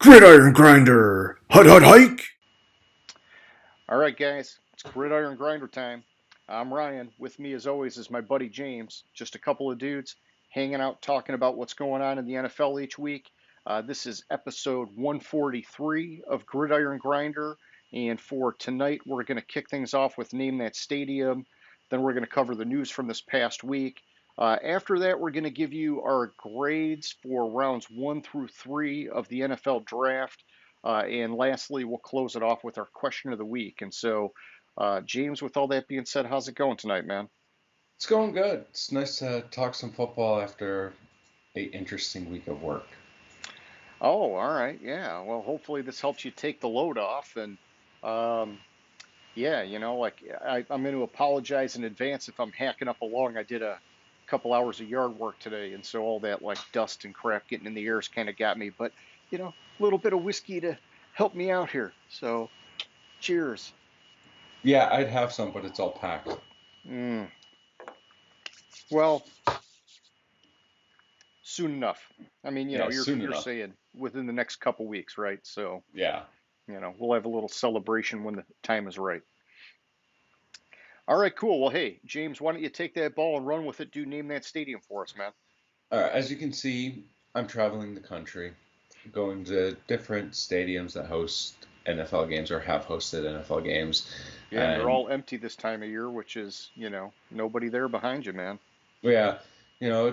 Gridiron Grinder! Hut hut hike! All right, guys, it's Gridiron Grinder time. I'm Ryan. With me, as always, is my buddy James. Just a couple of dudes hanging out, talking about what's going on in the NFL each week. This is episode 143 of Gridiron Grinder. And for tonight, we're going to kick things off with Name That Stadium. Then we're going to cover the news from this past week. After that, we're going to give you our grades for rounds 1 through 3 of the NFL draft. And lastly, we'll close it off with our question of the week. And so, James, with all that being said, how's it going tonight, man? It's going good. It's nice to talk some football after a interesting week of work. Oh, all right. Yeah. Well, hopefully this helps you take the load off. And um, yeah, I'm going to apologize in advance if I'm hacking up along. I did a couple hours of yard work today, and so all that like dust and crap getting in the ears kind of got me. But a little bit of whiskey to help me out here. So, cheers. Yeah, I'd have some, but it's all packed. Mm. Well, soon enough. I mean, Yeah, soon you're enough. saying within the next couple weeks, right? So, Yeah. we'll have a little celebration when the time is right. All right, cool. Well, hey, James, why don't you take that ball and run with it? Do name that stadium for us, man. As you can see, I'm traveling the country, going to different stadiums that host NFL games or have hosted NFL games. Yeah, and they're And all empty this time of year, which is, nobody there behind you, man. yeah,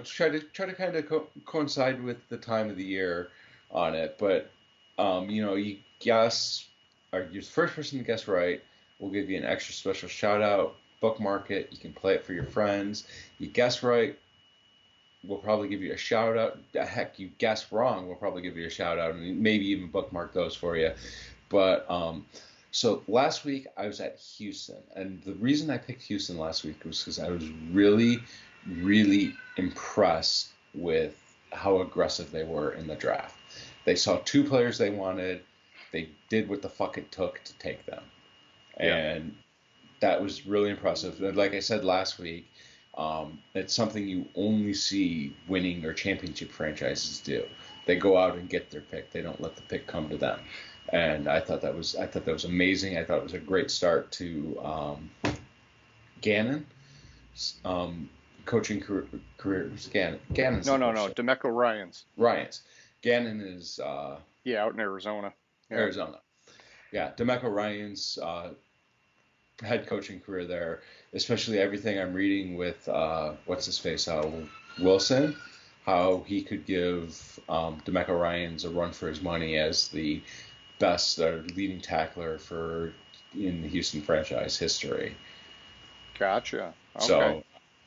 try to kind of coincide with the time of the year on it. But you guess, or you're the first person to guess right. We'll give you an extra special shout out. Bookmark it. You can play it for your friends. You guess right, we'll probably give you a shout out. Heck, you guess wrong, we'll probably give you a shout out and maybe even bookmark those for you. But so last week I was at Houston, and the reason I picked Houston last week was because I was really, really impressed with how aggressive they were in the draft. They saw two players they wanted. They did what the fuck it took to take them, Yeah. and that was really impressive. And like I said last week, it's something you only see winning or championship franchises do. They go out and get their pick. They don't let the pick come to them. And I thought that was amazing. I thought it was a great start to Gannon, um, coaching career. Gannon's No, the no, coach. no. Demeco Ryans. Ryan's. Gannon is Yeah, out in Arizona. Yeah. Arizona. Yeah, Demeco Ryan's head coaching career there, especially everything I'm reading with what's his face, Wilson, how he could give Demeco Ryans a run for his money as the best leading tackler for in the Houston franchise history. Gotcha. Okay. So,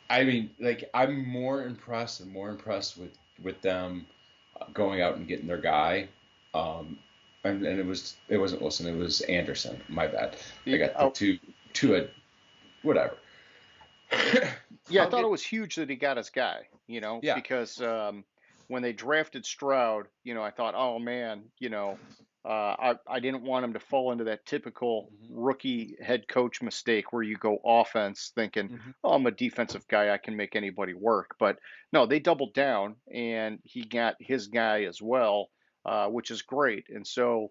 I mean, like I'm more impressed with them going out and getting their guy. Um, and it wasn't Wilson, it was Anderson. My bad. I got the Oh, two at whatever. yeah, I I'll thought it get was huge that he got his guy, yeah. because when they drafted Stroud, I thought, oh man, I didn't want him to fall into that typical hmm rookie head coach mistake where you go offense thinking, hmm oh, I'm a defensive guy, I can make anybody work. But no, they doubled down and he got his guy as well, which is great. And so,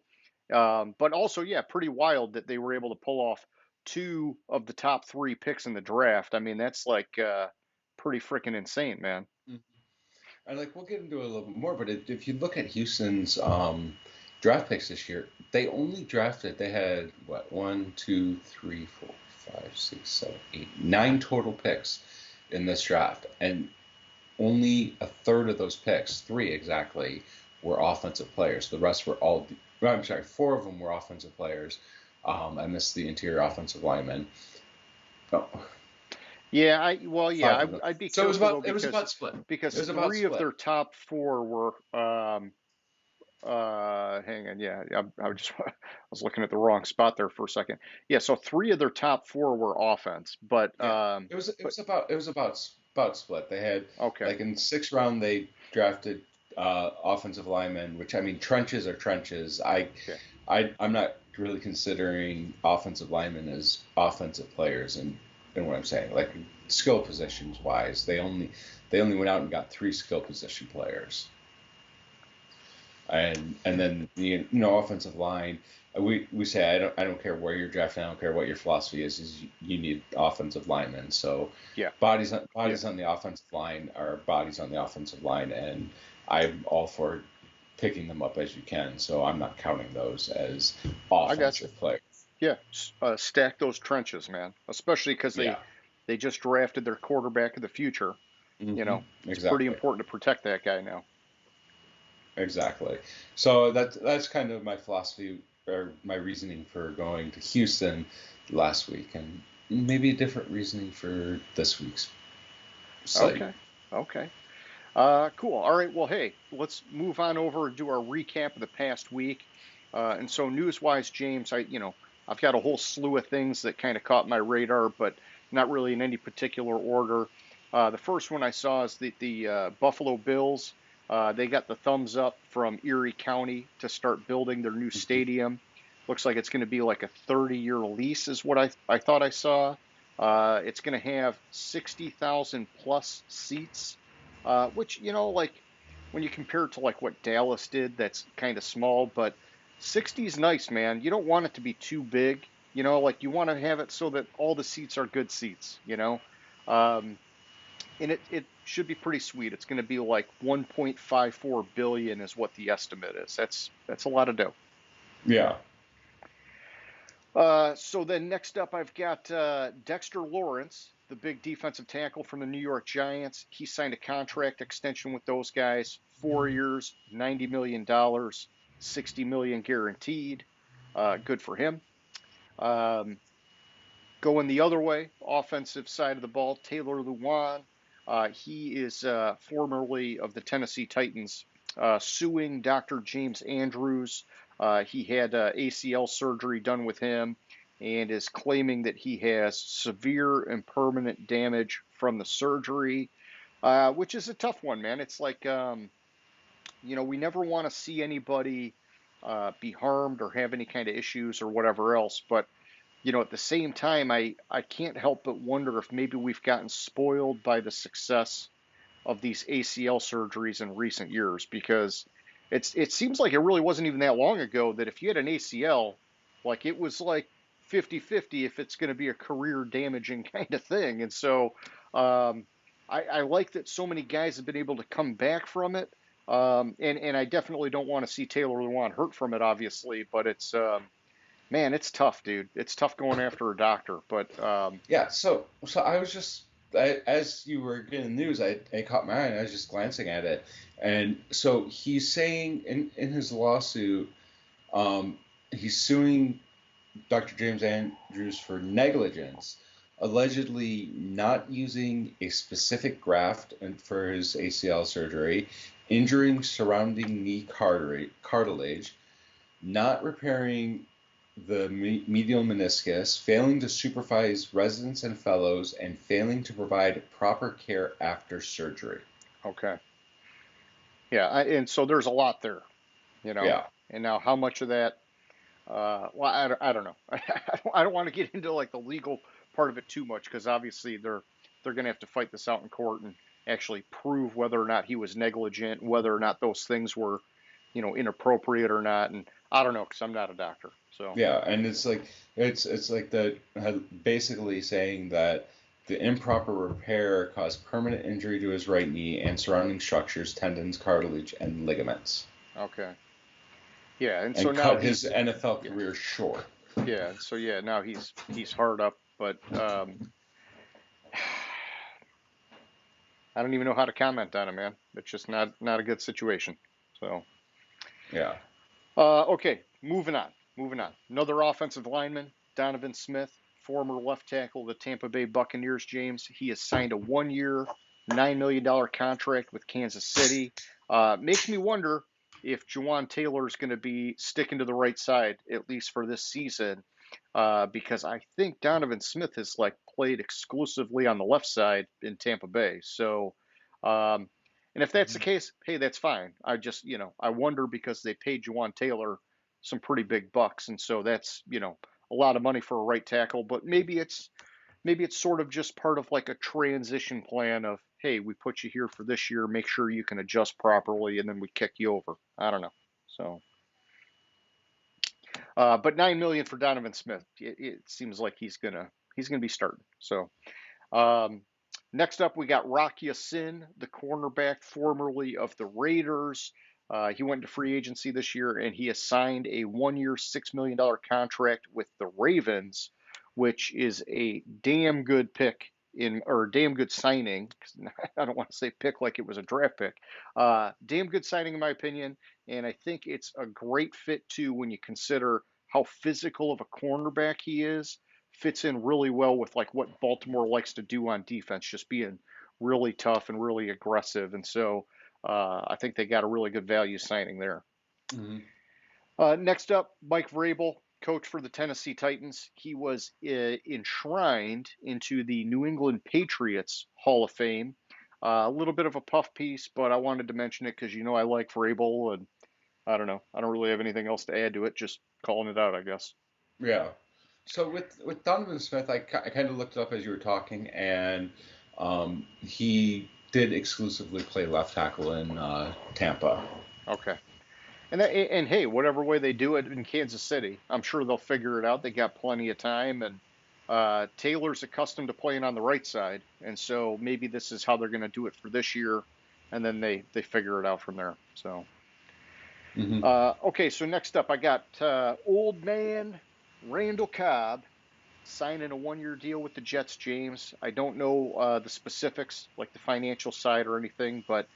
but also, yeah, pretty wild that they were able to pull off two of the top three picks in the draft. I mean, that's like pretty freaking insane, man. And like we'll get into it a little bit more, but if you look at Houston's draft picks this year, they had what, one, two, three, four, five, six, seven, eight, nine total picks in this draft, and only a third of those picks, three exactly, were offensive players. The rest were all, well, I'm sorry, four of them were offensive players. I missed the interior offensive lineman. Oh, Yeah, yeah, five of them. I'd be So careful though it was because about split. It because was about three of split. their top four were hang on, yeah, I was looking at the wrong spot there for a second. Yeah, so three of their top four were offense, but Yeah, but about split. They had okay. like in sixth round they drafted offensive linemen, which I mean trenches are trenches. Okay. I'm not really considering offensive linemen as offensive players, and what I'm saying, like skill positions wise, they only went out and got three skill position players. and then the offensive line. We say I don't care where you're drafting, I don't care what your philosophy is you need offensive linemen. So Yeah, yeah. bodies on the offensive line are bodies on the offensive line, and I'm all for picking them up as you can. So I'm not counting those as I got you. offensive players. Yeah, stack those trenches, man. Especially because Yeah. they just drafted their quarterback of the future. It's pretty Exactly. important to protect that guy now. Exactly. So that's kind of my philosophy or my reasoning for going to Houston last week, and maybe a different reasoning for this week's slate. Okay, okay. Cool. All right. Well, hey, let's move on over and do our recap of the past week. And so, news-wise, James, I've got a whole slew of things that kind of caught my radar, but not really in any particular order. The first one I saw is the Buffalo Bills. They got the thumbs up from Erie County to start building their new Hmm. stadium. Looks like it's going to be like a 30-year lease, is what I thought I saw. It's going to have 60,000 plus seats, which, like when you compare it to like what Dallas did, that's kind of small, but 60 is nice, man. You don't want it to be too big, like you want to have it so that all the seats are good seats. Um, and it should be pretty sweet. It's going to be like 1.54 billion is what the estimate is. That's a lot of dough. Yeah. So then next up, I've got Dexter Lawrence, the big defensive tackle from the New York Giants. He signed a contract extension with those guys, 4 years, $90 million, 60 million guaranteed. Good for him. Um, Going the other way, offensive side of the ball, Taylor Lewan. He is formerly of the Tennessee Titans, suing Dr. James Andrews. He had ACL surgery done with him and is claiming that he has severe and permanent damage from the surgery, which is a tough one, man. It's like, we never want to see anybody be harmed or have any kind of issues or whatever else, but at the same time, I can't help but wonder if maybe we've gotten spoiled by the success of these ACL surgeries in recent years because it seems like it really wasn't even that long ago that if you had an ACL, like it was like 50-50 if it's going to be a career damaging kind of thing. And so um, I like that so many guys have been able to come back from it. And I definitely don't want to see Taylor Lewan hurt from it, obviously, but man, it's tough, dude. It's tough going after a doctor, but Yeah. So I was just as you were getting the news, I caught my eye and I was just glancing at it, and so he's saying in his lawsuit, um, he's suing Dr. James Andrews for negligence, allegedly not using a specific graft for his ACL surgery, injuring surrounding knee cartilage, not repairing the medial meniscus, failing to supervise residents and fellows, and failing to provide proper care after surgery. okay. Yeah, and so there's a lot there, you know. Yeah. And now how much of that well, I don't know. I don't want to get into like the legal part of it too much because obviously they're going to have to fight this out in court and actually prove whether or not he was negligent, whether or not those things were, inappropriate or not. And I don't know because I'm not a doctor. So, Yeah, and it's like the basically saying that the improper repair caused permanent injury to his right knee and surrounding structures, tendons, cartilage, and ligaments, okay. Yeah, and so and now cut his he's NFL yeah. career short. Yeah, and so yeah, now he's hard up, but I don't even know how to comment on it, man. It's just not a good situation. So, Yeah. okay, moving on. Moving on. Another offensive lineman, Donovan Smith, former left tackle of the Tampa Bay Buccaneers. James, he has signed a 1 year, $9 million contract with Kansas City. Makes me wonder if Jawan Taylor is going to be sticking to the right side at least for this season, because I think Donovan Smith has like played exclusively on the left side in Tampa Bay. So, um, and if that's the case, hey, that's fine. I just, I wonder because they paid Jawan Taylor some pretty big bucks, and so that's, a lot of money for a right tackle. But maybe it's sort of just part of like a transition plan of, hey, we put you here for this year, make sure you can adjust properly, and then we kick you over. I don't know. So, but 9 million for Donovan Smith. It seems like he's gonna be starting. So, um, next up we got Rock Ya-Sin, the cornerback formerly of the Raiders. He went to free agency this year and he has signed a 1 year, $6 million contract with the Ravens, which is a damn good pick in or damn good signing. I don't want to say pick like it was a draft pick. Damn good signing in my opinion, and I think it's a great fit too when you consider how physical of a cornerback he is. Fits in really well with like what Baltimore likes to do on defense, just being really tough and really aggressive. And so I think they got a really good value signing there. Hmm. Next up, Mike Vrabel, coach for the Tennessee Titans. He was enshrined into the New England Patriots Hall of Fame. A little bit of a puff piece, but I wanted to mention it because I like Vrabel, and I don't know. I don't really have anything else to add to it. Just calling it out, I guess. Yeah. So with Donovan Smith, I kind of looked it up as you were talking, and he did exclusively play left tackle in Tampa. Okay. And hey, whatever way they do it in Kansas City, I'm sure they'll figure it out. They got plenty of time, and Taylor's accustomed to playing on the right side, and so maybe this is how they're going to do it for this year, and then they figure it out from there. So Hmm. okay, so next up, I got old man Randall Cobb signing a 1 year deal with the Jets. James, I don't know the specifics, like the financial side or anything, but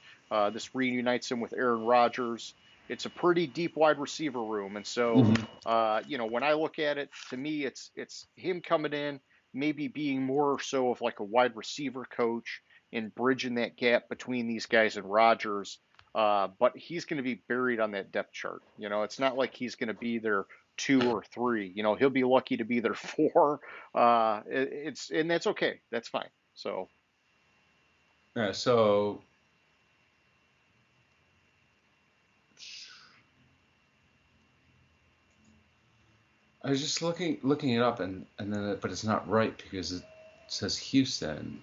this reunites him with Aaron Rodgers. It's a pretty deep wide receiver room, and so Hmm. when I look at it, to me, it's him coming in, maybe being more so of like a wide receiver coach and bridging that gap between these guys and Rodgers. But he's going to be buried on that depth chart. It's not like he's going to be there 2 or 3. He'll be lucky to be there 4. And that's okay. That's fine. So Yeah. So I was just looking it up, and then but it's not right because it says Houston.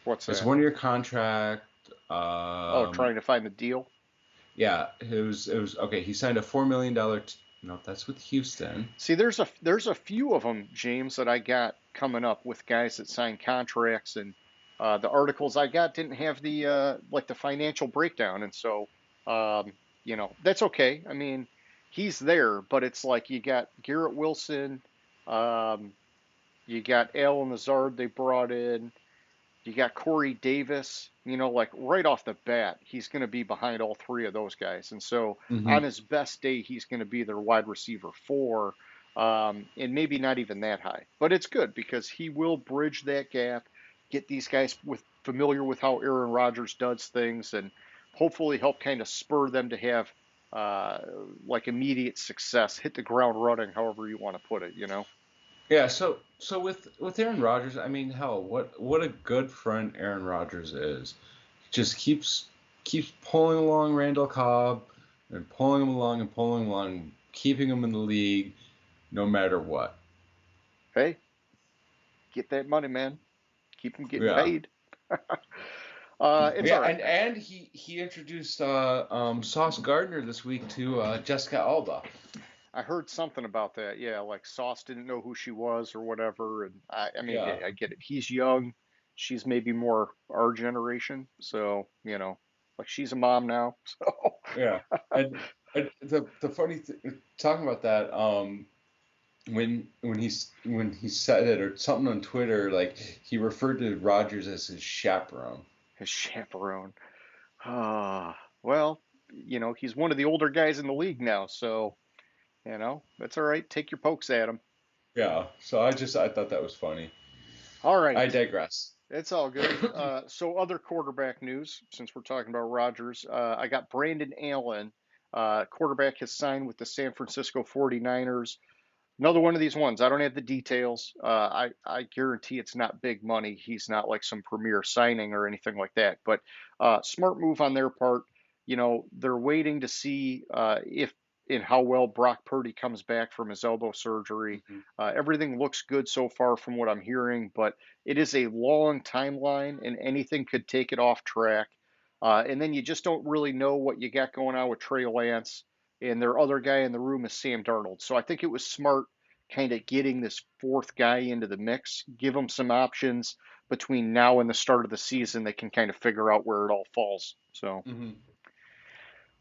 what's It's a that? 1 year contract. Oh, trying to find the deal. Yeah, it was okay. He signed a $4 million. No, that's with Houston. See, there's a few of them, James, that I got coming up with guys that sign contracts, and the articles I got didn't have the like the financial breakdown, and so that's okay. I mean, he's there, but it's like you got Garrett Wilson, um, you got Alan Lazard they brought in. You got Corey Davis, like right off the bat, he's going to be behind all 3 of those guys. And so Hmm. on his best day, he's going to be their wide receiver 4, and maybe not even that high. But it's good because he will bridge that gap, get these guys familiar with how Aaron Rodgers does things, and hopefully help kind of spur them to have uh, like immediate success, hit the ground running, however you want to put it. Yeah. So with Aaron Rodgers, I mean, hell, what a good friend Aaron Rodgers is. Just keeps pulling along Randall Cobb and pulling him along, keeping him in the league no matter what. Hey, get that money, man. Keep them getting Yeah. paid. It's Yeah, all right. and he introduced Sauce Gardner this week to Jessica Alba. I heard something about that. Yeah, like Sauce didn't know who she was or whatever. And I mean, Yeah, hey, I get it. He's young. She's maybe more our generation. So, like she's a mom now. yeah. And the funny talking about that, when he said it or something on Twitter, like he referred to Rogers as his chaperone. His chaperone. Well, he's one of the older guys in the league now. So, that's all right. Take your pokes at him. Yeah, so I thought that was funny. All I right. digress. It's all good. So other quarterback news, since we're talking about Rodgers, I got Brandon Allen. Quarterback has signed with the San Francisco 49ers. Another one of these ones. I don't have the details. I guarantee it's not big money. He's not like some premier signing or anything like that. But smart move on their part. They're waiting to see if and how well Brock Purdy comes back from his elbow surgery. Hmm. Everything looks good so far from what I'm hearing, but it is a long timeline and anything could take it off track. And then you just don't really know what you got going on with Trey Lance. and their other guy in the room is Sam Darnold. So I think it was smart kind of getting this fourth guy into the mix, give them some options between now and the start of the season. They can kind of figure out where it all falls. So. Hmm.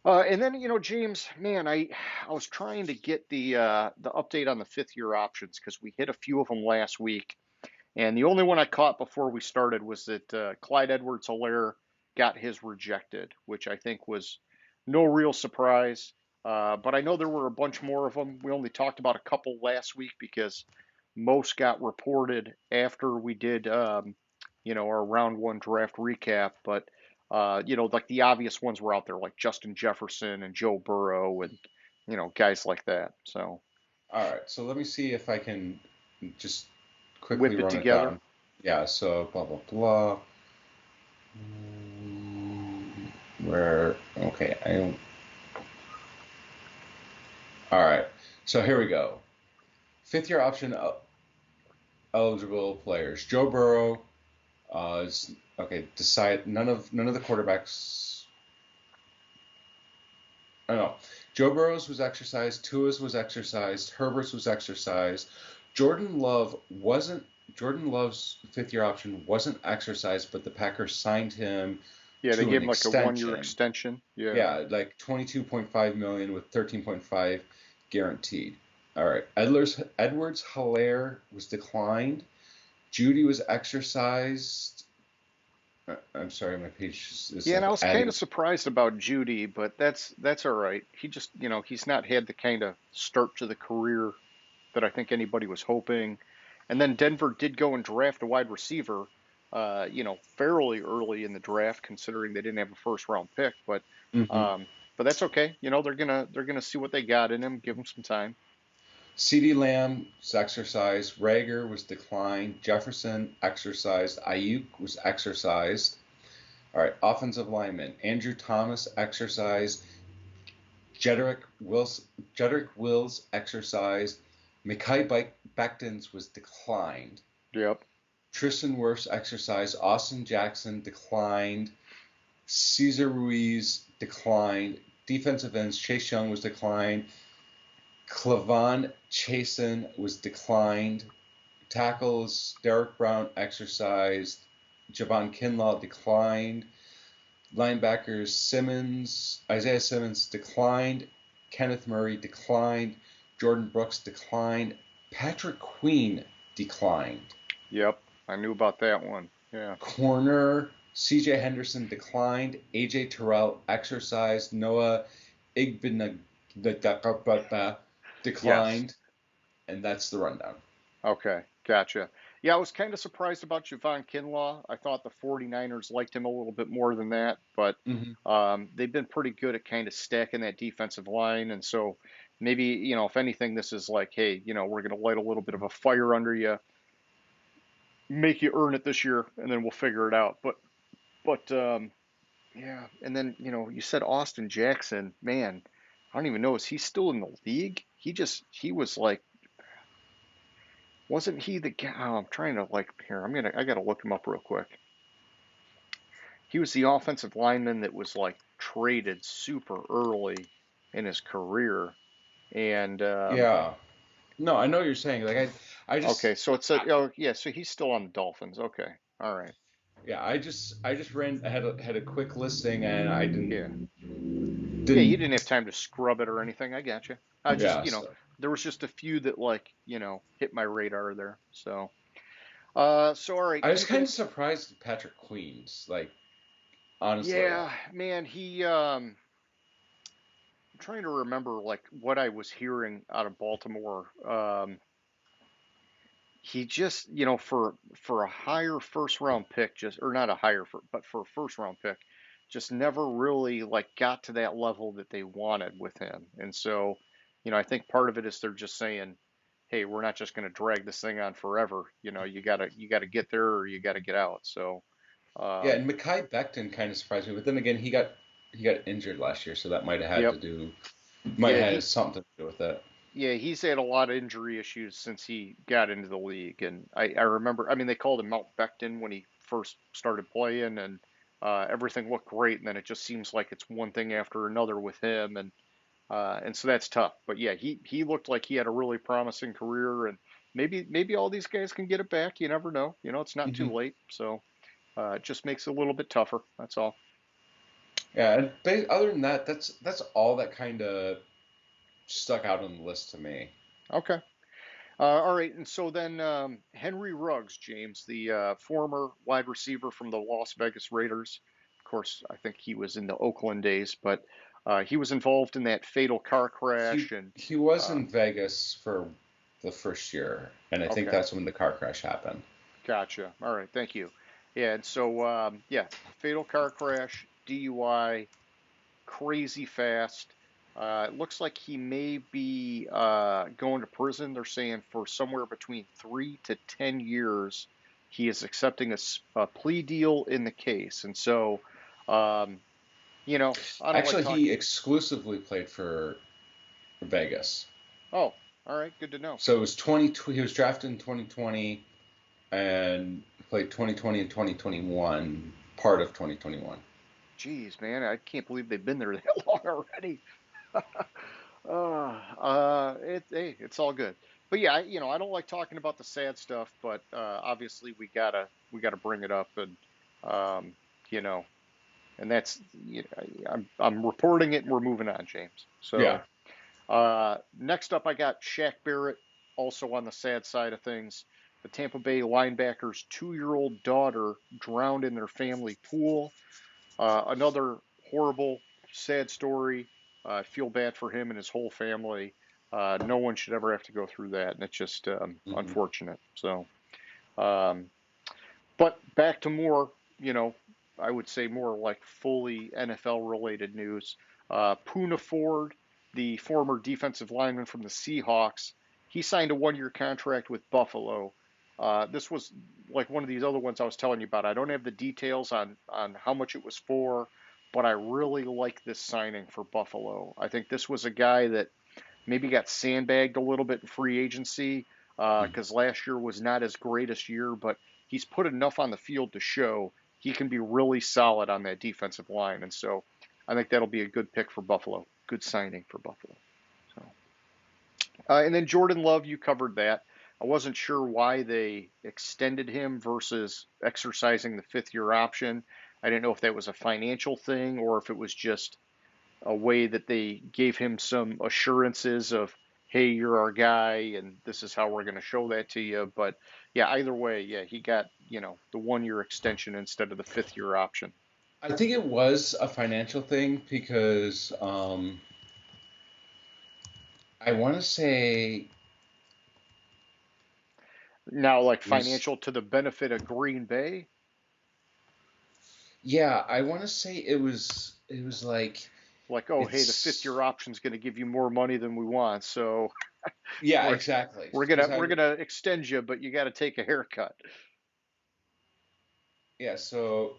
And then James, man, I was trying to get the update on the fifth year options because we hit a few of them last week, and the only one I caught before we started was that Clyde Edwards-Helaire got his rejected, which I think was no real surprise. But I know there were a bunch more of them. We only talked about a couple last week because most got reported after we did, our round one draft recap. But like the obvious ones were out there, like Justin Jefferson and Joe Burrow and guys like that. So All right, so let me see if I can just quickly whip it run it together. down. Yeah, so blah blah blah. Where okay, I don't. All right, so here we go. Fifth year option eligible players. Joe Burrow is okay. Decide none of the quarterbacks. Oh, no. Joe Burrow's was exercised. Tua's was exercised. Herbert's was exercised. Jordan Love wasn't. Jordan Love's fifth year option wasn't exercised, but the Packers signed him Yeah, they to gave an him like a 1 year extension. extension. Yeah. Yeah, like 22.5 million with 13.5 guaranteed. All right. Edwards Hilaire was declined. Judy was exercised. I'm sorry, my page is Yeah, and I like was kind adding. of surprised about Judy, but that's all right. He just, he's not had the kind of start to the career that I think anybody was hoping. And then Denver did go and draft a wide receiver, fairly early in the draft, considering they didn't have a first round pick. Mhm. But that's okay. They're gonna see what they got in him, give him some time. CeeDee Lamb was exercised. Rager was declined. Jefferson exercised. Ayuk was exercised. All right, offensive lineman. Andrew Thomas exercised. Jedrick Wills exercised. Mekhi Becton's was declined. Yep. Tristan Wirfs exercised. Austin Jackson declined. Cesar Ruiz declined. Defensive ends. Chase Young was declined. Clavon Chasen was declined. Tackles, Derek Brown exercised. Javon Kinlaw declined. Linebackers, Isaiah Simmons declined. Kenneth Murray declined. Jordan Brooks declined. Patrick Queen declined. Yep. I knew about that one. Yeah. Corner, CJ Henderson declined. AJ Terrell exercised. Noah Igbinoghene Yes. declined. And that's the rundown. Okay, gotcha. Yeah, I was kind of surprised about Javon Kinlaw. I thought the 49ers liked him a little bit more than that, but Hmm. they've been pretty good at kind of stacking that defensive line. And so maybe, if anything, this is like, hey, we're going to light a little bit of a fire under you, make you earn it this year, and then we'll figure it out. But yeah, and then, you said Austin Jackson, man, I don't even know, is he still in the league? He was like, wasn't he the guy? Oh, I'm trying to like here. I gotta look him up real quick. He was the offensive lineman that was like traded super early in his career. And Yeah. No, I know what you're saying. I just, okay, so it's a I, oh yeah, so he's still on the Dolphins. Okay, all right, yeah, I just had a quick listing and I didn't, yeah, yeah. You didn't, didn't have time to scrub it or anything. I got you. I just yeah. So there was just a few that like hit my radar there. So all right, I was keeping kind of it. surprised at Patrick Queens, like honestly. Yeah, man, I'm trying to remember like what I was hearing out of Baltimore. He just, for a higher first round pick, just or not a higher, but for a first round pick, just never really like got to that level that they wanted with him. And so, I think part of it is they're just saying, hey, we're not just going to drag this thing on forever. You gotta get there or you gotta get out. So, Yeah, um, and Mekhi Becton kind of surprised me, but then again, he got injured last year, so that yep, might yeah, have had something to do with that. yeah, he's had a lot of injury issues since he got into the league, and I remember. I mean, they called him Mount Becton when he first started playing, and everything looked great, and then it just seems like it's one thing after another with him, and And so that's tough. But yeah, he looked like he had a really promising career, and maybe all these guys can get it back. You never know. It's not too Hmm. late. So it just makes it a little bit tougher. That's all. Yeah, and other than that, that's all that kind of stuck out on the list to me. Okay. All right. And so then Henry Ruggs, James, the former wide receiver from the Las Vegas Raiders. Of course, I think he was in the Oakland days, but he was involved in that fatal car He crash. And he was uh, in Vegas for the first year, and I think okay, that's when the car crash happened. gotcha. All right. Thank you. Yeah. And so, yeah, fatal car crash, DUI, crazy fast. It looks like he may be going to prison. They're saying for somewhere between 3 to 10 years. He is accepting a plea deal in the case, and so, um, I don't like Actually, talk. he exclusively played for Vegas. Oh, all right, good to know. So it was 20. He was drafted in 2020 and played 2020 and 2021, part of 2021. Jeez, man, I can't believe they've been there that long already. Hey, it's all good. But yeah, I don't like talking about the sad stuff, but obviously we gotta bring it up, and um, you know, and that's I'm reporting it, and we're moving on, James. Yeah. So next up, I got Shaq Barrett, also on the sad side of things. The Tampa Bay linebacker's 2-year-old daughter drowned in their family pool. Another horrible, sad story. I feel bad for him and his whole family. No one should ever have to go through that, and it's just Hmm. unfortunate. So, um, but back to more, you know, I would say more like fully NFL related news. Poona Ford, the former defensive lineman from the Seahawks, he signed a 1-year contract with Buffalo. This was like one of these other ones I was telling you about. I don't have the details on how much it was for, but I really like this signing for Buffalo. I think this was a guy that maybe got sandbagged a little bit in free agency because last year was not his greatest year, but he's put enough on the field to show he can be really solid on that defensive line. And so I think that'll be a good pick for Buffalo. Good signing for Buffalo. So, and then Jordan Love, you covered that. I wasn't sure why they extended him versus exercising the 5th year option. I didn't know if that was a financial thing or if it was just a way that they gave him some assurances of, hey, you're our guy, and this is how we're going to show that to you. But yeah, either way, yeah, he got the 1-year extension instead of the 5th year option. I think it was a financial thing because I want to say Now, like it was, financial to the benefit of Green Bay. yeah, I want to say it was like Like, oh, hey, the 5th year it's option is going to give you more money than we want, so yeah, we're exactly. we're Because gonna we're gonna extend you, but you got to take a haircut. yeah, so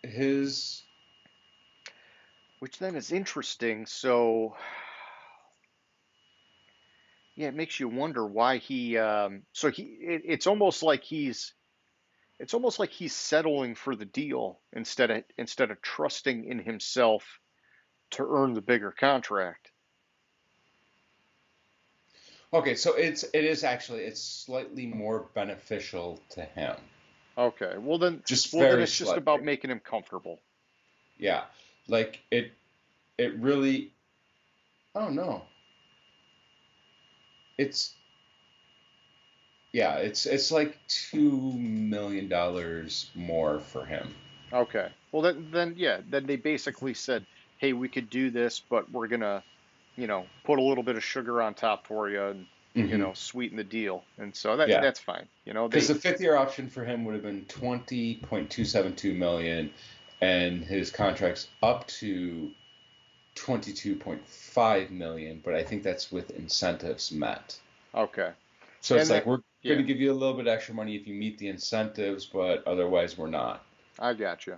his Which then is interesting. So yeah, it makes you wonder why he. So it's almost like he's settling for the deal instead of trusting in himself to earn the bigger contract. okay, so it is actually it's slightly more beneficial to him, Okay, just well then very it's just about slightly. making him comfortable. Yeah, like it really. Oh no, it's yeah, it's like $2 million more for him. Okay, well then yeah, then they basically said, hey, we could do this, but we're gonna put a little bit of sugar on top for you and Hmm. sweeten the deal, and so that Yeah, that's fine. because the 5th year option for him would have been 20.272 million, and his contract's up to 22.5 million, but I think that's with incentives met. Okay, So it's and like that we're going yeah, to give you a little bit extra money if you meet the incentives, but otherwise we're not. I got you.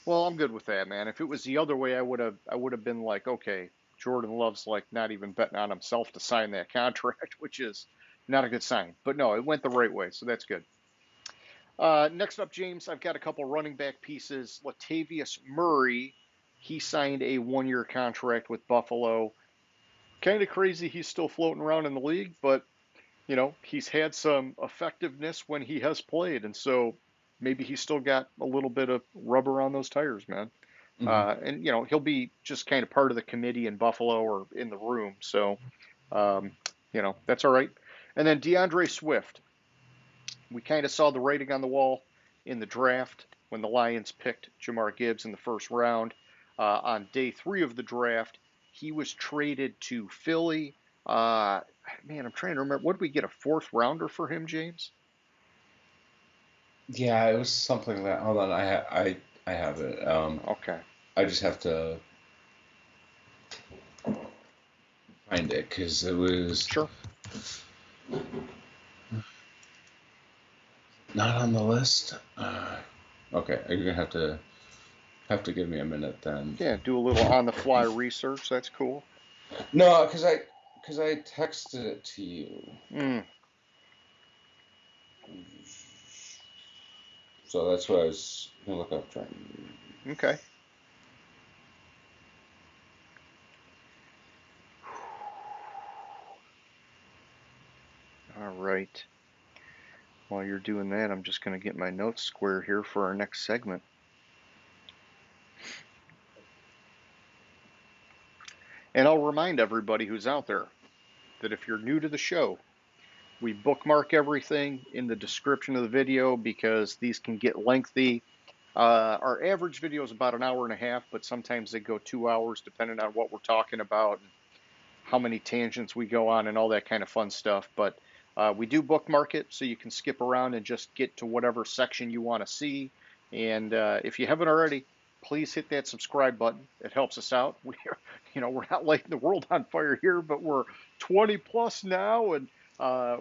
Well, I'm good with that, man. If it was the other way, I would have been like, okay, Jordan Love's like not even betting on himself to sign that contract, which is not a good sign. But no, it went the right way, so that's good. Next up, James, I've got a couple running back pieces. Latavius Murray, he signed a 1-year contract with Buffalo. kind of crazy he's still floating around in the league, but he's had some effectiveness when he has played, and so maybe he's still got a little bit of rubber on those tires, man. Hmm. And he'll be just kind of part of the committee in Buffalo or in the room, so um, that's all right. And then DeAndre Swift, we kind of saw the writing on the wall in the draft when the Lions picked Jamar Gibbs in the first round. On day 3 of the draft, he was traded to Philly. Uh, Man, I'm trying to remember. What did we get, a fourth rounder for him, James? Yeah, it was something like that. Hold on, I have it. Okay, I just have to find it because it was sure. not on the list. Okay, you're gonna have to give me a minute then. Yeah, do a little on the fly research. That's cool. No, because I texted it to you, Mm, so that's what I was gonna look up. Trying. okay. All right. While you're doing that, I'm just going to get my notes square here for our next segment. And I'll remind everybody who's out there that if you're new to the show, we bookmark everything in the description of the video because these can get lengthy. Our average video is about an hour and a half, but sometimes they go 2 hours depending on what we're talking about and how many tangents we go on and all that kind of fun stuff. But we do bookmark it so you can skip around and just get to whatever section you want to see. And if you haven't already, please hit that subscribe button. It helps us out. We're not lighting the world on fire here, but we're 20 plus now, and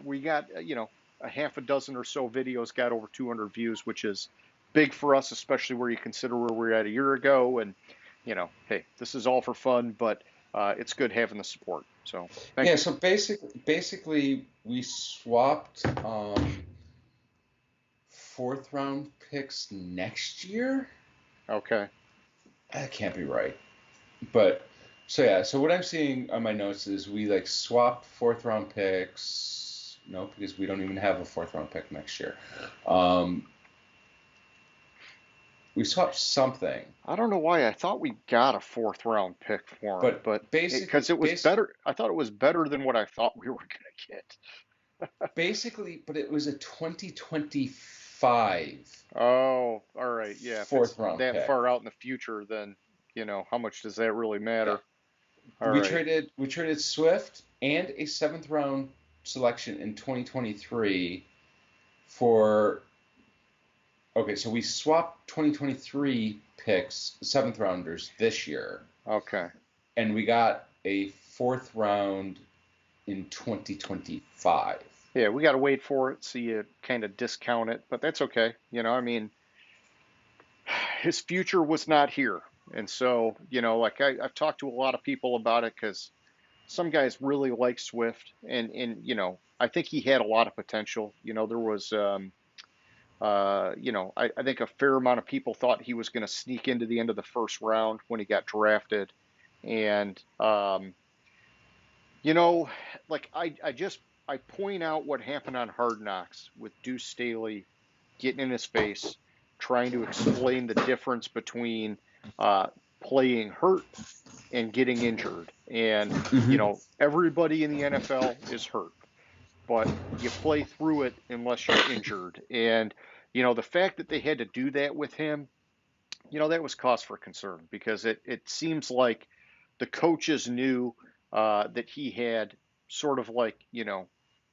we got a half a dozen or so videos got over 200 views, which is big for us, especially where you consider where we were at a year ago. And hey, this is all for fun, but it's good having the support. So thank Yeah, you. so basically we swapped fourth round picks next year. Okay. That can't be right. But so yeah, so what I'm seeing on my notes is we like swapped fourth round picks. No, because we don't even have a fourth round pick next year. Um, we swapped something, I don't know why I thought we got a fourth round pick for him, but but basically, because it was better. I thought it was better than what I thought we were going to get. but it was a 2025 Oh, all right. Yeah, if it's fourth round that pick. far out in the future, then how much does that really Yeah, matter? All we right. traded Swift and a seventh round selection in 2023 for. Okay, so we swapped 2023 picks, seventh rounders this year, Okay. and we got a fourth round in 2025. Yeah, we got to wait for it, so you kind of discount it, but that's okay. I mean, his future was not here. And so, like I've talked to a lot of people about it because some guys really like Swift, and I think he had a lot of potential. There was, I think a fair amount of people thought he was going to sneak into the end of the first round when he got drafted, and you know, like I point out what happened on Hard Knocks with Deuce Staley getting in his face, trying to explain the difference between uh, playing hurt and getting injured. And, Hmm. everybody in the NFL is hurt, but you play through it unless you're injured. And, the fact that they had to do that with him, that was cause for concern because it seems like the coaches knew that he had sort of like,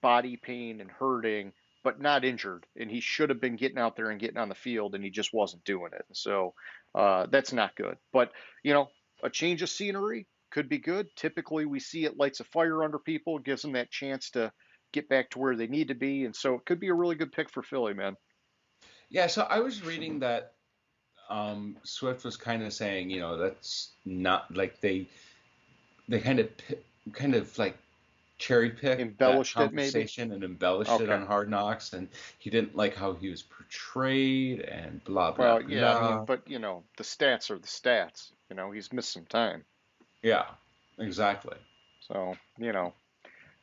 body pain and hurting, but not injured. And he should have been getting out there and getting on the field, and he just wasn't doing it. So that's not good. But, you know, a change of scenery could be good. Typically, we see it lights a fire under people, gives them that chance to get back to where they need to be. And so it could be a really good pick for Philly, man. Yeah, so I was reading that Swift was kind of saying, that's not like they kind of like cherry picked that Embellished it, maybe. conversation and embellished it Okay. on Hard Knocks, and he didn't like how he was portrayed and blah blah Well, yeah, I mean, blah. but the stats are the stats. He's missed some time. Yeah, exactly. So,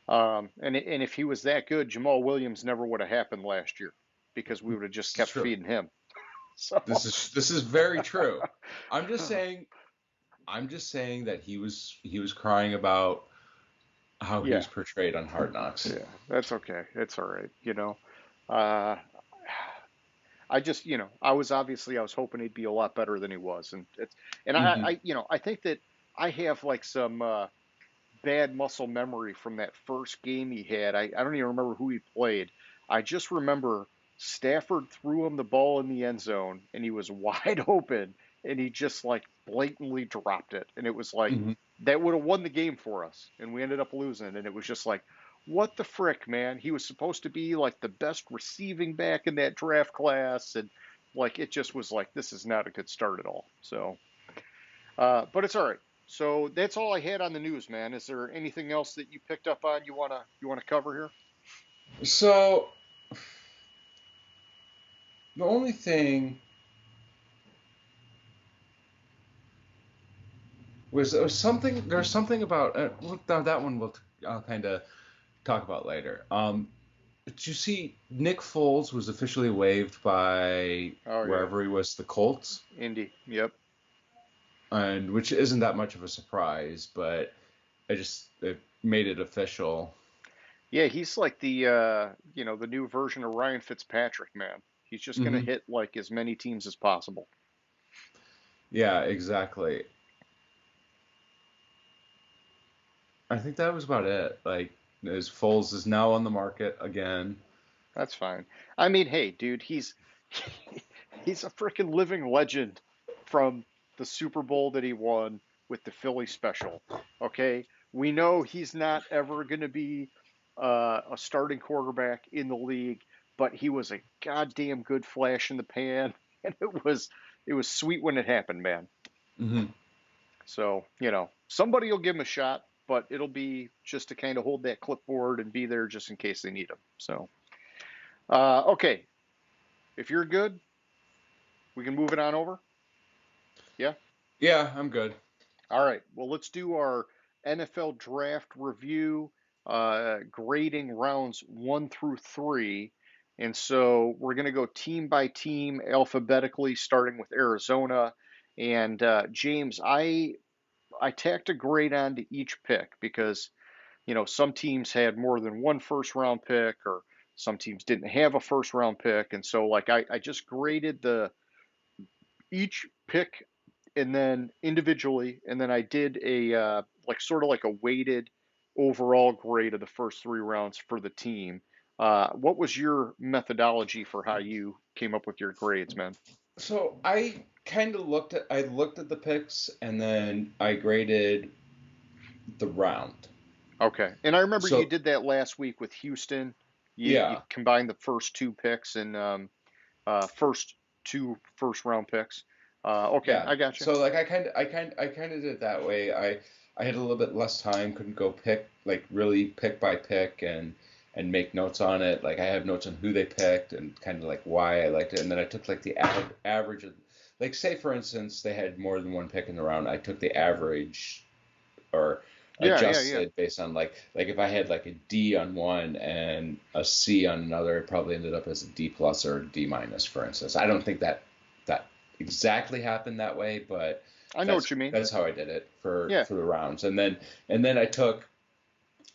and if he was that good, Jamal Williams never would have happened last year because we would have just This is kept true. feeding him. So, This is very true. I'm just saying I'm just saying that he was crying about how he yeah, was portrayed on Hard Knocks. yeah, that's okay. It's all right. Uh, I just, I was hoping he'd be a lot better than he was, and Hmm. I think that I have like some bad muscle memory from that first game he had. I don't even remember who he played. I just remember Stafford threw him the ball in the end zone and he was wide open and he just like blatantly dropped it. And it was like Hmm. that would have won the game for us. And we ended up losing. And it was just like, what the frick, man? He was supposed to be like the best receiving back in that draft class. And like, it just was like, this is not a good start at all. So, but it's all right. So that's all I had on the news, man. Is there anything else that you picked up on you wanna cover here? So the only thing was something. There's something about well, now that one I'll kind of talk about later. Did you see Nick Foles was officially waived by Oh yeah, wherever he was, the Colts, Indy. Yep. and which isn't that much of a surprise, but it made it official. Yeah, he's like the new version of Ryan Fitzpatrick, man. He's just gonna Hmm. hit like as many teams as possible. Yeah, exactly. I think that was about it. Like, as Foles is now on the market again. That's fine. I mean, hey, dude, he's he's a freaking living legend from the Super Bowl that he won with the Philly special. Okay, we know he's not ever going to be a starting quarterback in the league, but he was a goddamn good flash in the pan, and it was sweet when it happened, man. Hmm. So somebody will give him a shot, but it'll be just to kind of hold that clipboard and be there just in case they need him. So, okay, if you're good, we can move it on over. Yeah. Yeah, I'm good. All right. Well, let's do our NFL draft review, grading rounds 1 through 3. And so we're going to go team by team alphabetically, starting with Arizona. And James, I tacked a grade onto each pick because some teams had more than one first round pick, or some teams didn't have a first round pick. And so, like, I just graded the each pick and then individually, and then I did a like sort of like a weighted overall grade of the first 3 rounds for the team. What was your methodology for how you came up with your grades, man? So I looked at the picks and then I graded the round. Okay, and I remember you So did that last week with Houston. You yeah, combined the first two picks and first two first round picks. Okay, yeah. I got you. So like I kind of did it that way. I had a little bit less time, couldn't go pick like really pick by pick and make notes on it. Like I have notes on who they picked and kind of like why I liked it, and then I took like the average of, like say for instance they had more than one pick in the round. I took the average or Yeah, yeah, yeah. adjusted based on like if I had like a D on one and a C on another, it probably ended up as a D plus or a D minus, for instance. I don't think that exactly happened that way, but I know that's what you mean. that's how I did it for Yeah. for the rounds. And then I took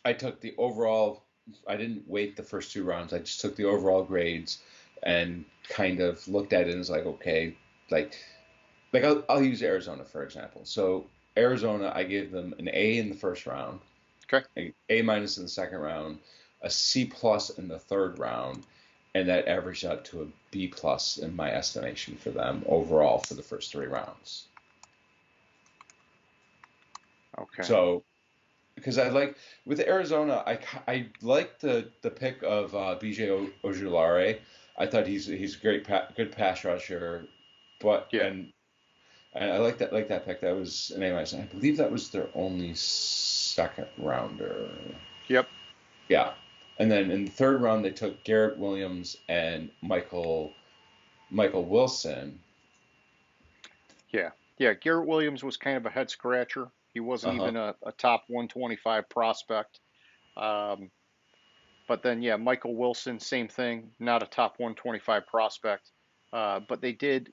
the overall. I didn't weight the first 2 rounds. I just took the overall grades and kind of looked at it and was like, okay, like I'll use Arizona for example. So Arizona, I gave them an A in the first round, Okay. A minus in the second round, a C plus in the third round, and that averaged out to a B plus in my estimation for them overall for the first 3 rounds. Okay. So because I like with Arizona, I like the pick of BJ Ojulari. I thought he's a good pass rusher, but Yeah. and I like that pick. That was an A minus. I believe that was their only second rounder. Yep. Yeah. And then in the third round they took Garrett Williams and Michael Wilson. Yeah. Yeah. Garrett Williams was kind of a head scratcher. He wasn't Uh-huh. even a top 125 prospect. Um, but then, yeah, Michael Wilson, same thing, not a top 125 prospect. But they did,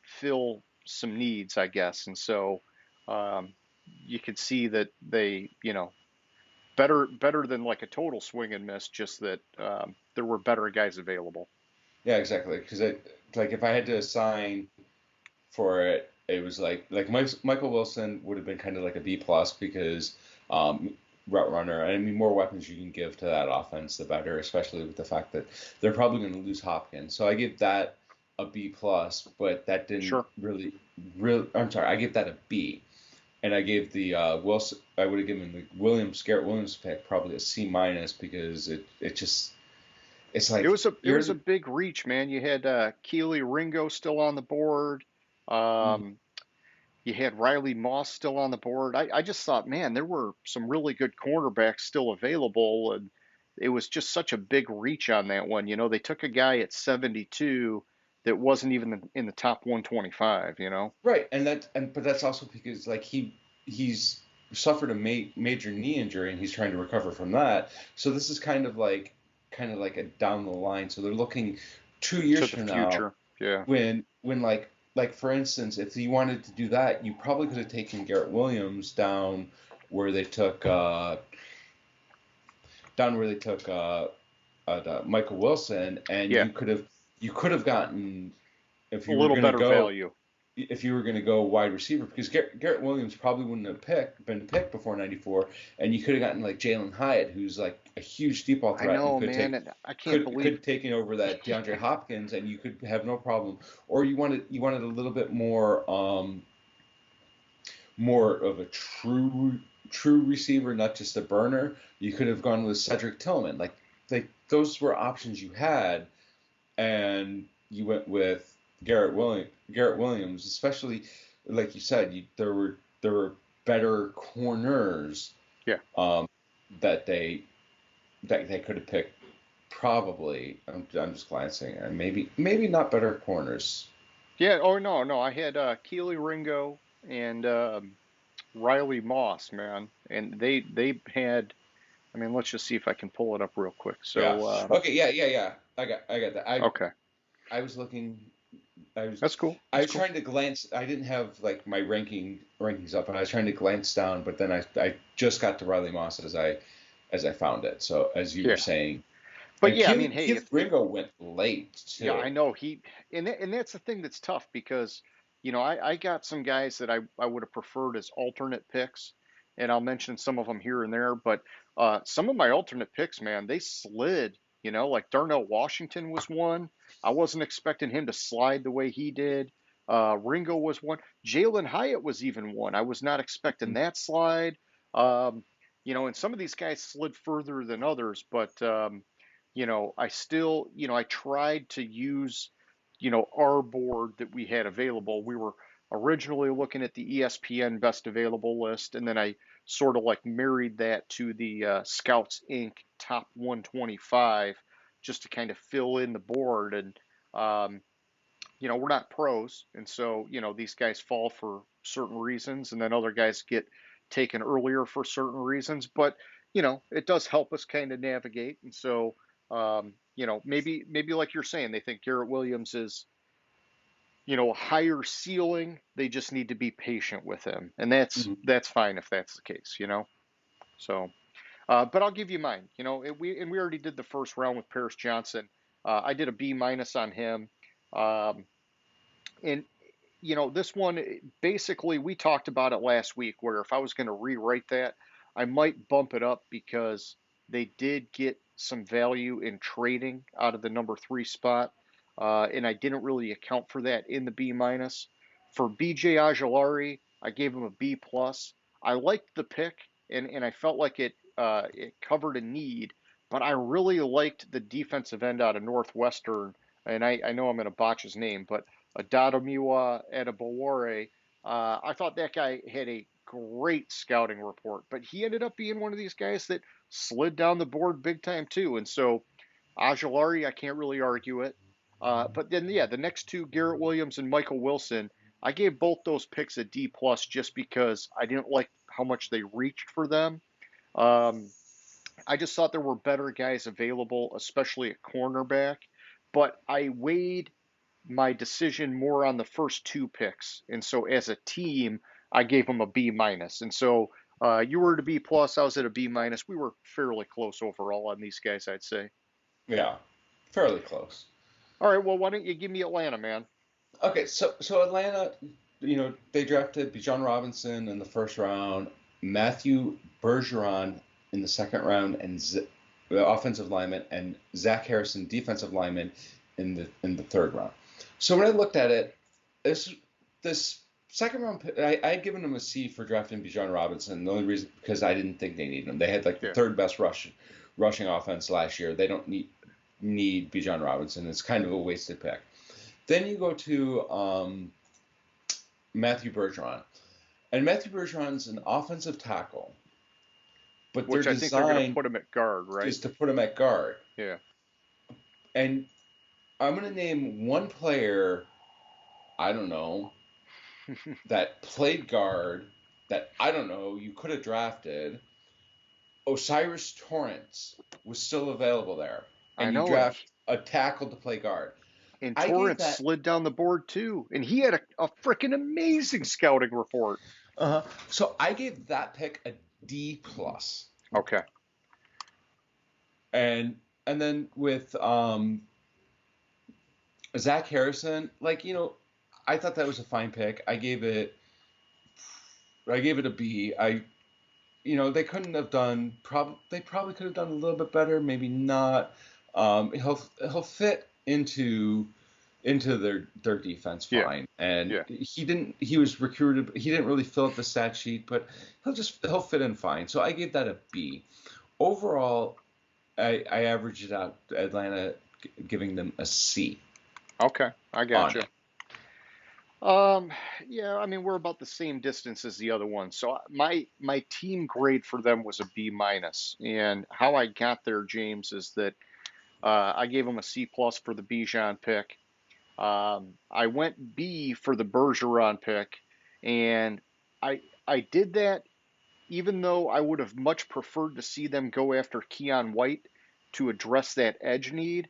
fill some needs, I guess. And so um, you could see that they, better than like a total swing and miss, just that there were better guys available. Yeah, exactly. Because like if I had to assign for it, it was like Michael Wilson would have been kind of like a B plus because um, route runner. I mean, more weapons you can give to that offense, the better, especially with the fact that they're probably going to lose Hopkins. So I give that a B plus, but that didn't Sure. really. I'm sorry, I gave that a B, and I gave the Wilson. I would have given the Garrett Williams pick probably a C minus because it just it's It like was a it you're was a big reach, man. You had Keely Ringo still on the board. Um, you had Riley Moss still on the board. I just thought, man, there were some really good cornerbacks still available, and it was just such a big reach on that one. They took a guy at 72 that wasn't even in the top 125. right, but that's also because like he's suffered a major knee injury and he's trying to recover from that. So this is kind of like a down the line. So they're looking 2 years To the from now future. Yeah. when like for instance, if you wanted to do that, you probably could have taken Garrett Williams where they took uh where they took Michael Wilson, and Yeah. you could have gotten if A you were little going to better go value. wide receiver, because Garrett Williams probably wouldn't have been picked before '94, and you could have gotten like Jalen Hyatt, who's like a huge deep ball I threat and know, man, and I can't believe. could taking over that DeAndre Hopkins, and you could have no problem. Or you wanted a little bit more of a true receiver, not just a burner. You could have gone with Cedric Tillman. Like those were options you had, and you went with Garrett Williams, especially like you said, there were better corners Yeah. um, that they could have picked. Probably, I'm just glancing, and maybe not better corners. Yeah. Oh, no, no. I had Keely Ringo and Riley Moss, man, and they had. I mean, let's just see if I can pull it up real quick. Yeah. So, Okay. Yeah. Yeah. Yeah. I got that. I okay, I was looking. I was that's cool. I That's was cool. trying to glance. I didn't have like my rankings up, and I was trying to glance down, but then I just got to Riley Moss as I found it. So as you were Yeah, saying, but and yeah, I mean, hey, Keith if Ringo went late yeah, too. I know and that's the thing that's tough because I got some guys that I would have preferred as alternate picks, and I'll mention some of them here and there, but some of my alternate picks, man, they slid. Like Darnell Washington was one. I wasn't expecting him to slide the way he did. Ringo was one. Jalen Hyatt was even one. I was not expecting that slide. Um, and some of these guys slid further than others, but I still, I tried to use, our board that we had available. We were originally looking at the ESPN best available list, and then I sort of like married that to the Scouts Inc. top 125 just to kind of fill in the board. And, um, we're not pros. And so, these guys fall for certain reasons, and then other guys get taken earlier for certain reasons. But, it does help us kind of navigate. And so, maybe like you're saying, they think Garrett Williams is, a higher ceiling. They just need to be patient with him. And Mhm. that's fine if that's the case. So, but I'll give you mine. We already did the first round with Paris Johnson. I did a B minus on him. Um, and this one, basically, we talked about it last week, where if I was going to rewrite that, I might bump it up because they did get some value in trading out of the number three spot. And I didn't really account for that in the B minus. For BJ Aguilari, I gave him a B plus. I liked the pick, and I felt like it covered a need, but I really liked the defensive end out of Northwestern, and I know I'm going to botch his name, but Adatomiwa Adebawore. I thought that guy had a great scouting report, but he ended up being one of these guys that slid down the board big time too. And so Aguilari, I can't really argue it. But then, yeah, the next two, Garrett Williams and Michael Wilson, I gave both those picks a D plus just because I didn't like how much they reached for them. Um, I just thought there were better guys available, especially at cornerback. But I weighed my decision more on the first two picks, and so as a team, I gave them a B minus. And so you were at a B plus, I was at a B minus. We were fairly close overall on these guys, I'd say. Yeah, fairly close. All right, well, why don't you give me Atlanta, man? Okay, so Atlanta, they drafted Bijan Robinson in the first round, Matthew Bergeron in the second round, and the offensive lineman, and Zach Harrison, defensive lineman, in the third round. So when I looked at it, this second round, I had given them a C for drafting Bijan Robinson. The only reason because I didn't think they needed him. They had like the Yeah. third best rushing offense last year. They don't need Bijan Robinson. It's kind of a wasted pick. Then you go to Matthew Bergeron. And Matthew Bergeron's an offensive tackle, but their Which I think they're going to design put him at guard, right? is to put him at guard. Yeah. And I'm going to name one player, I don't know, that played guard that I don't know you could have drafted. Osiris Torrance was still available there. I And you know. draft a tackle to play guard. And I gave Torrance that slid down the board too. And he had a freaking amazing scouting report. so I gave that pick a D plus. Okay. And then with Zach Harrison, I thought that was a fine pick. I gave it a B. They couldn't have done they probably could have done a little bit better, maybe not. He'll fit into their defense fine. Yeah. And Yeah. he was recruited, he didn't really fill out the stat sheet, but he'll fit in fine. So I gave that a B. Overall, I averaged it out, Atlanta giving them a C. Okay. I got you. it. Yeah, I mean, we're about the same distance as the other one. So my team grade for them was a B minus. And how I got there, James, is that I gave them a C plus for the Bijan pick. I went B for the Bergeron pick, and I did that even though I would have much preferred to see them go after Keon White to address that edge need.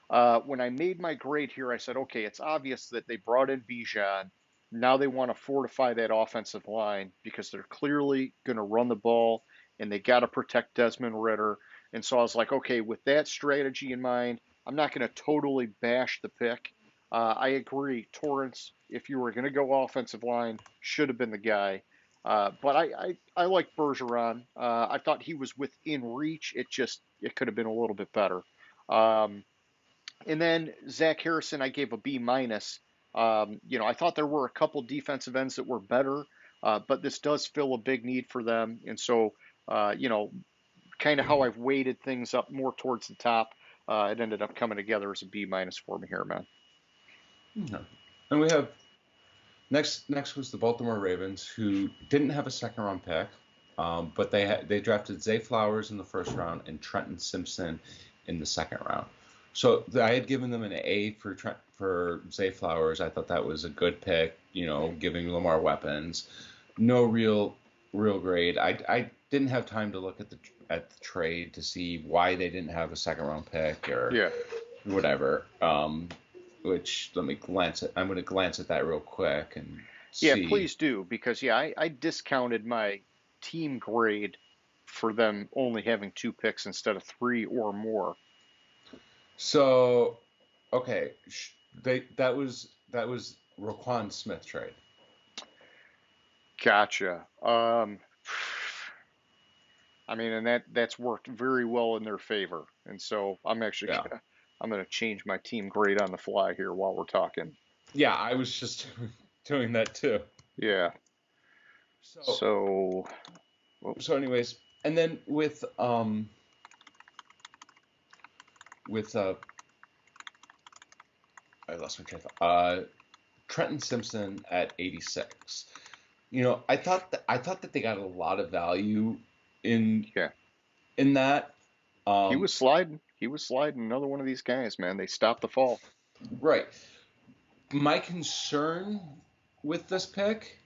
When I made my grade here, I said, okay, it's obvious that they brought in Bijan. Now they want to fortify that offensive line because they're clearly going to run the ball and they got to protect Desmond Ritter. And so I was like, okay, with that strategy in mind, I'm not going to totally bash the pick. I agree, Torrance, if you were going to go offensive line, should have been the guy. But I like Bergeron. I thought he was within reach. It could have been a little bit better. Um, and then Zach Harrison, I gave a B minus. I thought there were a couple defensive ends that were better, but this does fill a big need for them. And so, kind of how I've weighted things up more towards the top, it ended up coming together as a B minus for me here, man. Yeah. And we have next was the Baltimore Ravens, who didn't have a second round pick, but they drafted Zay Flowers in the first round and Trenton Simpson in the second round. So I had given them an A for Zay Flowers. I thought that was a good pick, giving Lamar weapons. No real grade. I didn't have time to look at the trade to see why they didn't have a second round pick or whatever. Which let me glance at. I'm going to glance at that real quick and see. Yeah, please do, because I discounted my team grade for them only having two picks instead of three or more. So, okay, that was Roquan Smith trade. Gotcha. I mean, and that's worked very well in their favor, and so I'm actually I'm going to change my team grade on the fly here while we're talking. Yeah, I was just doing that too. Yeah. So anyways, and then with I lost my train of thought. Trenton Simpson at 86. I thought that they got a lot of value in that. He was sliding. Another one of these guys, man. They stopped the fall. Right. My concern with this pick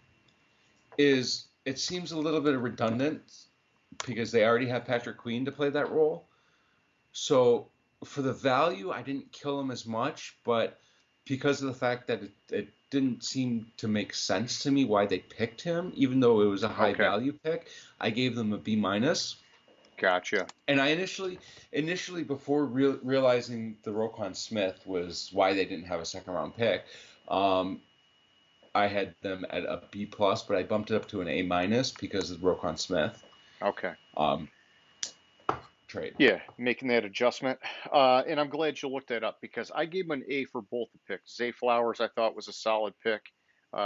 is it seems a little bit redundant because they already have Patrick Queen to play that role. So for the value, I didn't kill him as much, but because of the fact that it didn't seem to make sense to me why they picked him, even though it was a high Okay, value pick, I gave them a B minus. gotcha. And I initially before realizing the Roquan Smith was why they didn't have a second round pick, um, I had them at a B plus, but I bumped it up to an A minus because of Roquan Smith Okay. um, trade. Yeah, making that adjustment. And I'm glad you looked that up because I gave him an A for both the picks. Zay Flowers, I thought was a solid pick.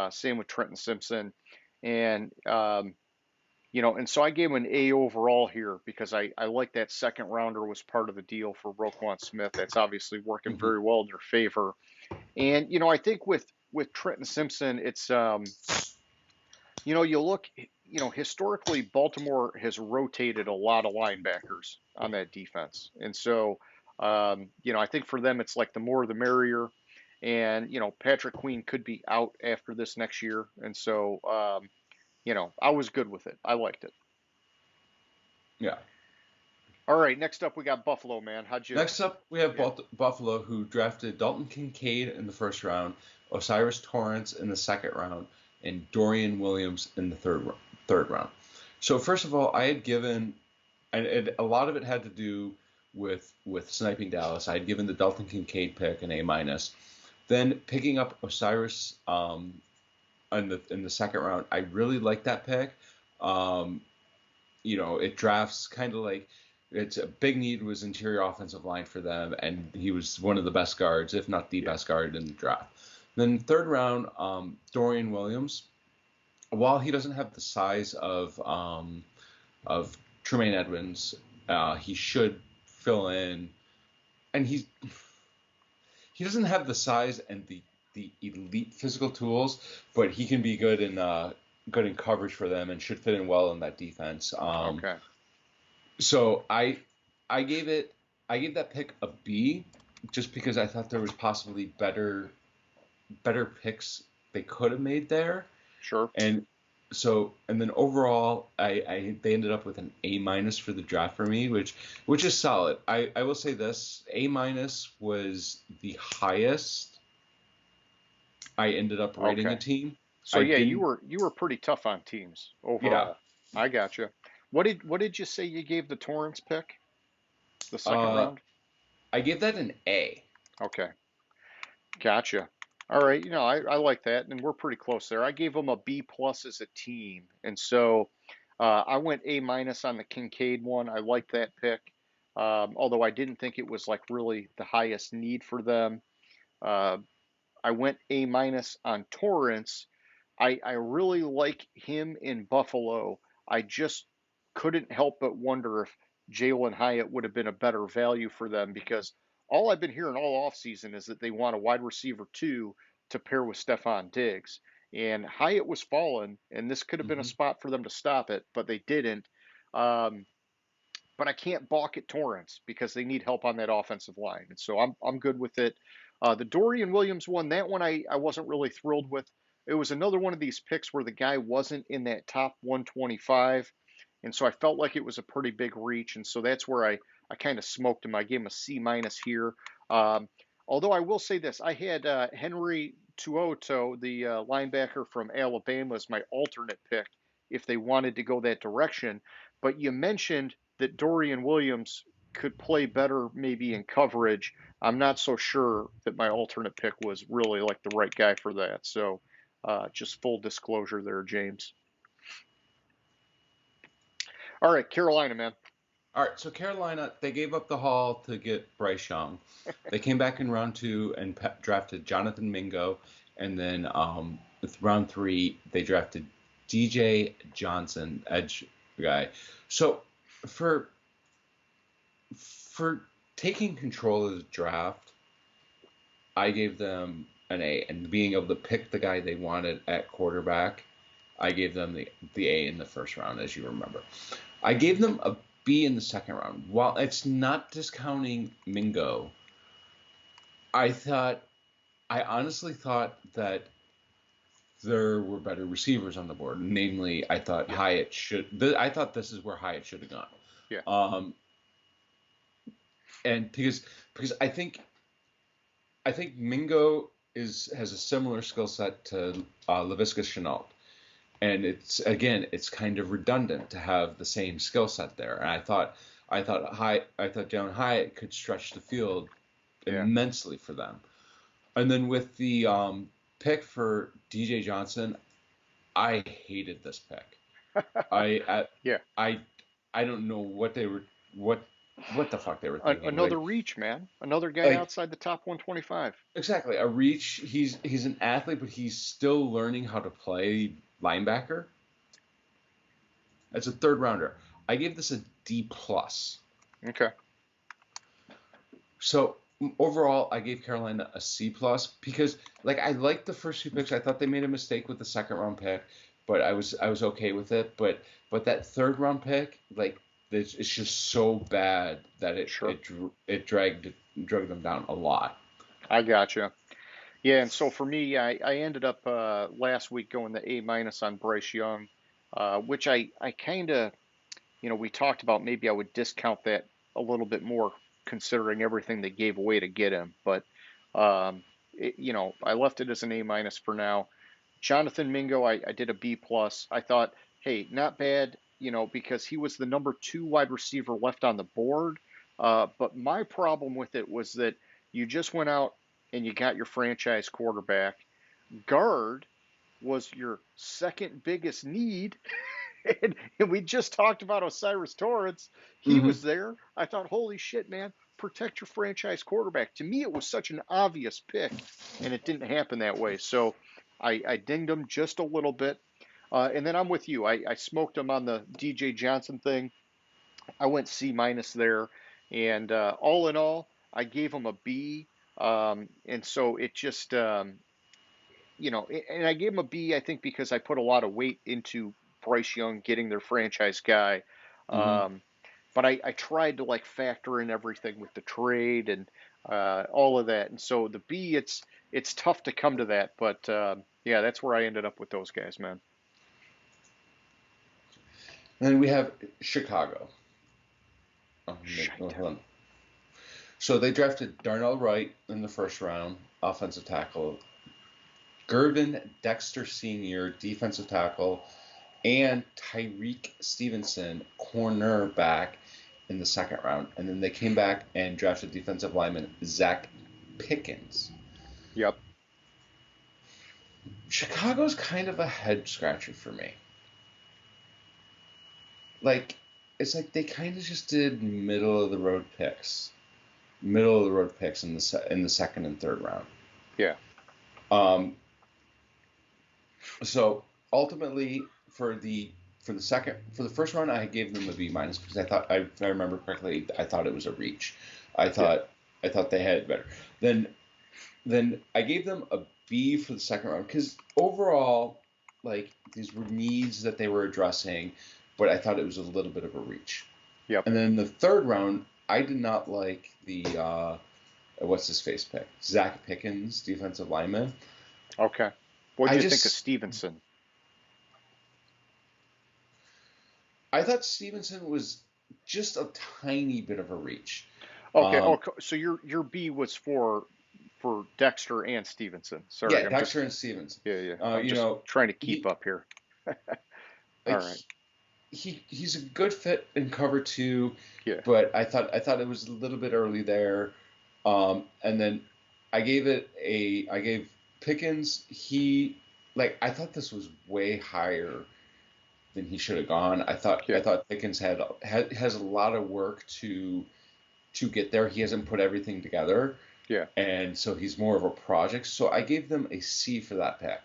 Same with Trenton Simpson. And, and so I gave him an A overall here because I like that second rounder was part of the deal for Roquan Smith. That's obviously working Hmm. very well in their favor. And, I think with Trenton Simpson, it's, you look, historically, Baltimore has rotated a lot of linebackers on that defense. And so, I think for them, it's like the more the merrier. And, Patrick Queen could be out after this next year. And so, I was good with it. I liked it. Yeah. All right, next up, we got Buffalo, man. Next up, we have Yeah, Buffalo, who drafted Dalton Kincaid in the first round, Osiris Torrance in the second round, and Dorian Williams in the third round. So first of all, I had given, and a lot of it had to do with sniping Dallas. I had given the Dalton Kincaid pick an A minus. Then picking up Osiris in the second round, I really liked that pick. Um, it drafts kind of like it's a big need was interior offensive line for them, and he was one of the best guards, if not the yeah, best guard in the draft. Then third round, Dorian Williams. While he doesn't have the size of Tremaine Edmonds, he should fill in, and he doesn't have the size and the elite physical tools, but he can be good in coverage for them and should fit in well in that defense. okay, So I gave it I gave that pick a B just because I thought there was possibly better picks they could have made there. sure. And and then overall they ended up with an A minus for the draft for me, which is solid. I will say this, A minus was the highest I ended up rating a Okay. team. So I yeah, you didn't were you were pretty tough on teams yeah. overall. I got you. What did you say you gave the Torrance pick? The second Uh round? I gave that an A. Okay. Gotcha. All right, I like that, and we're pretty close there. I gave them a B plus as a team, and so I went A minus on the Kincaid one. I liked that pick, although I didn't think it was like really the highest need for them. Uh, I went A minus on Torrance. I really like him in Buffalo. I just couldn't help but wonder if Jalen Hyatt would have been a better value for them because all I've been hearing all offseason is that they want a wide receiver two to pair with Stephon Diggs. And Hyatt was falling, and this could have been a Hmm. spot for them to stop it, but they didn't. Um, but I can't balk at Torrance because they need help on that offensive line. And so I'm good with it. The Dorian Williams one, that one I wasn't really thrilled with. It was another one of these picks where the guy wasn't in that top 125. And so I felt like it was a pretty big reach. And so that's where I kind of smoked him. I gave him a C minus here. Um, Although I will say this, I had Henry Tuoto, the linebacker from Alabama, as my alternate pick if they wanted to go that direction. But you mentioned that Dorian Williams could play better maybe in coverage. I'm not so sure that my alternate pick was really like the right guy for that. So just full disclosure there, James. All right, Carolina, man. All right, so Carolina, they gave up the haul to get Bryce Young. They came back in round two and drafted Jonathan Mingo, and then with round three they drafted DJ Johnson, edge guy. So for for taking control of the draft, I gave them an A, and being able to pick the guy they wanted at quarterback, I gave them the A in the first round, as you remember. I gave them a B in the second round. While it's not discounting Mingo, I honestly thought that there were better receivers on the board. Namely, I thought Yeah. Hyatt should. I thought this is where Hyatt should have gone. Yeah. And because I think Mingo has a similar skill set to Laviska Shenault, and it's kind of redundant to have the same skill set there. And I thought Jalen Hyatt could stretch the field Yeah. immensely for them. And then with the pick for DJ Johnson, I hated this pick. I Yeah. I I don't know what what the fuck they were thinking. Another reach, man. Another guy Like outside the top 125. exactly a reach. He's an athlete, but he's still learning how to play linebacker. As a third rounder, I gave this a D plus. Okay. So overall, I gave Carolina a C plus because like I liked the first two picks. I thought they made a mistake with the second round pick, but I was okay with it. But that third round pick, like it's just so bad that Sure. it dragged them down a lot. I gotcha. Yeah, and so for me, I ended up last week going the A minus on Bryce Young, which I kind of, we talked about maybe I would discount that a little bit more considering everything they gave away to get him. But, I left it as an A minus for now. Jonathan Mingo, I did a B plus. I thought, hey, not bad, because he was the number 2 wide receiver left on the board. But my problem with it was that you just went out and you got your franchise quarterback. Guard was your second biggest need. And we just talked about Osiris Torrance. He Hmm. was there. I thought, holy shit, man, protect your franchise quarterback. To me, it was such an obvious pick, and it didn't happen that way. So I dinged him just a little bit. And then I'm with you. I smoked him on the DJ Johnson thing. I went C minus there. And all in all, I gave him a B. And so it just, and I gave him a B, I think, because I put a lot of weight into Bryce Young getting their franchise guy. Hmm. Um, but I tried to like factor in everything with the trade and all of that. And so the B, it's tough to come to that. But yeah, that's where I ended up with those guys, man. Then we have Chicago. Oh, Shite. hold on. So they drafted Darnell Wright in the first round, offensive tackle. Gervin Dexter Sr., defensive tackle, and Tyreek Stevenson, cornerback, in the second round. And then they came back and drafted defensive lineman Zach Pickens. Yep. Chicago's kind of a head scratcher for me. Like, it's like they kind of just did middle of the road picks, in the second and third round. Yeah. Um, So ultimately, for the first round, I gave them a B minus because I thought, if I remember correctly, I thought it was a reach. I Yeah. thought they had it better. Then I gave them a B for the second round because overall, like these were needs that they were addressing, but I thought it was a little bit of a reach. Yep. And then the third round, I did not like the what's his face pick, Zach Pickens, defensive lineman. Okay. What I did you think of just Stevenson? I thought Stevenson was just a tiny bit of a reach. Okay. Um, So your B was for Dexter and Stevenson. Sorry, yeah, I'm just Dexter and Stevenson. yeah, yeah. Uh, I'm you just know, trying to keep he up here. All like right. he's a good fit in cover two, Yeah. but I thought it was a little bit early there. And then I gave Pickens. I thought this was way higher than he should have gone. I Yeah. thought Pickens has a lot of work to get there. He hasn't put everything together, Yeah. and so he's more of a project. So I gave them a C for that pick,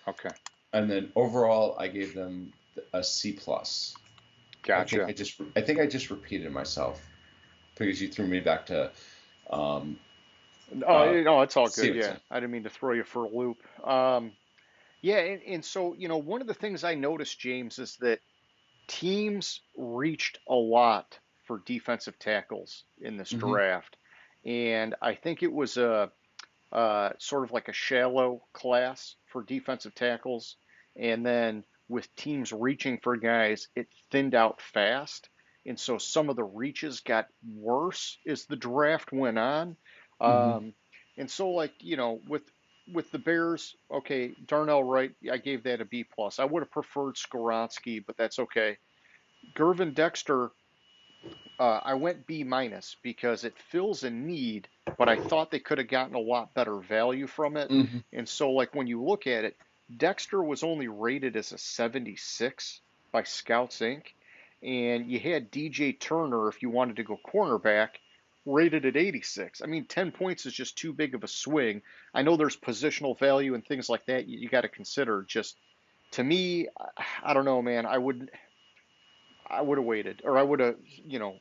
Okay. and then overall I gave them a C plus. Gotcha. I think I just repeated myself because you threw me back to um, Oh, uh, no, it's all good. Yeah. Stevenson. I didn't mean to throw you for a loop. Yeah, and so, one of the things I noticed, James, is that teams reached a lot for defensive tackles in this Hmm. draft. And I think it was sort of like a shallow class for defensive tackles. And then with teams reaching for guys, it thinned out fast. And so some of the reaches got worse as the draft went on. Hmm. Um, and so like, with the Bears, okay, Darnell Wright, I gave that a B plus. I would have preferred Skoronski, but that's okay. Gervin Dexter, I went B minus because it fills a need, but I thought they could have gotten a lot better value from it. Hmm. And so, like, when you look at it, Dexter was only rated as a 76 by Scouts Inc. And you had DJ Turner, if you wanted to go cornerback, rated at 86. I mean, 10 points is just too big of a swing. I know there's positional value and things like that you got to consider. Just to me, I don't know, man. I would have waited, or I would have, you know,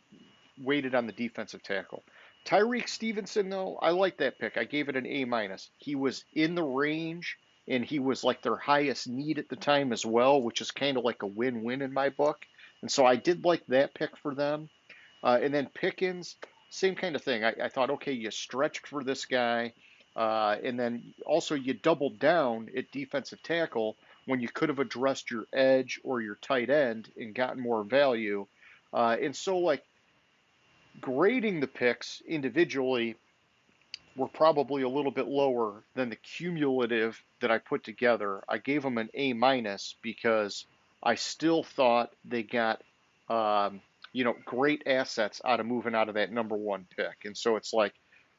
waited on the defensive tackle. Tyreek Stevenson, though, I like that pick. I gave it an A minus. He was in the range, and he was like their highest need at the time as well, which is kind of like a win-win in my book. And so I did like that pick for them. And then Pickens, same kind of thing. I thought, okay, you stretched for this guy, and then also you doubled down at defensive tackle when you could have addressed your edge or your tight end and gotten more value. And so, like, grading the picks individually were probably a little bit lower than the cumulative that I put together. I gave them an A minus because I still thought they got, great assets out of moving out of that number one pick. And so it's like,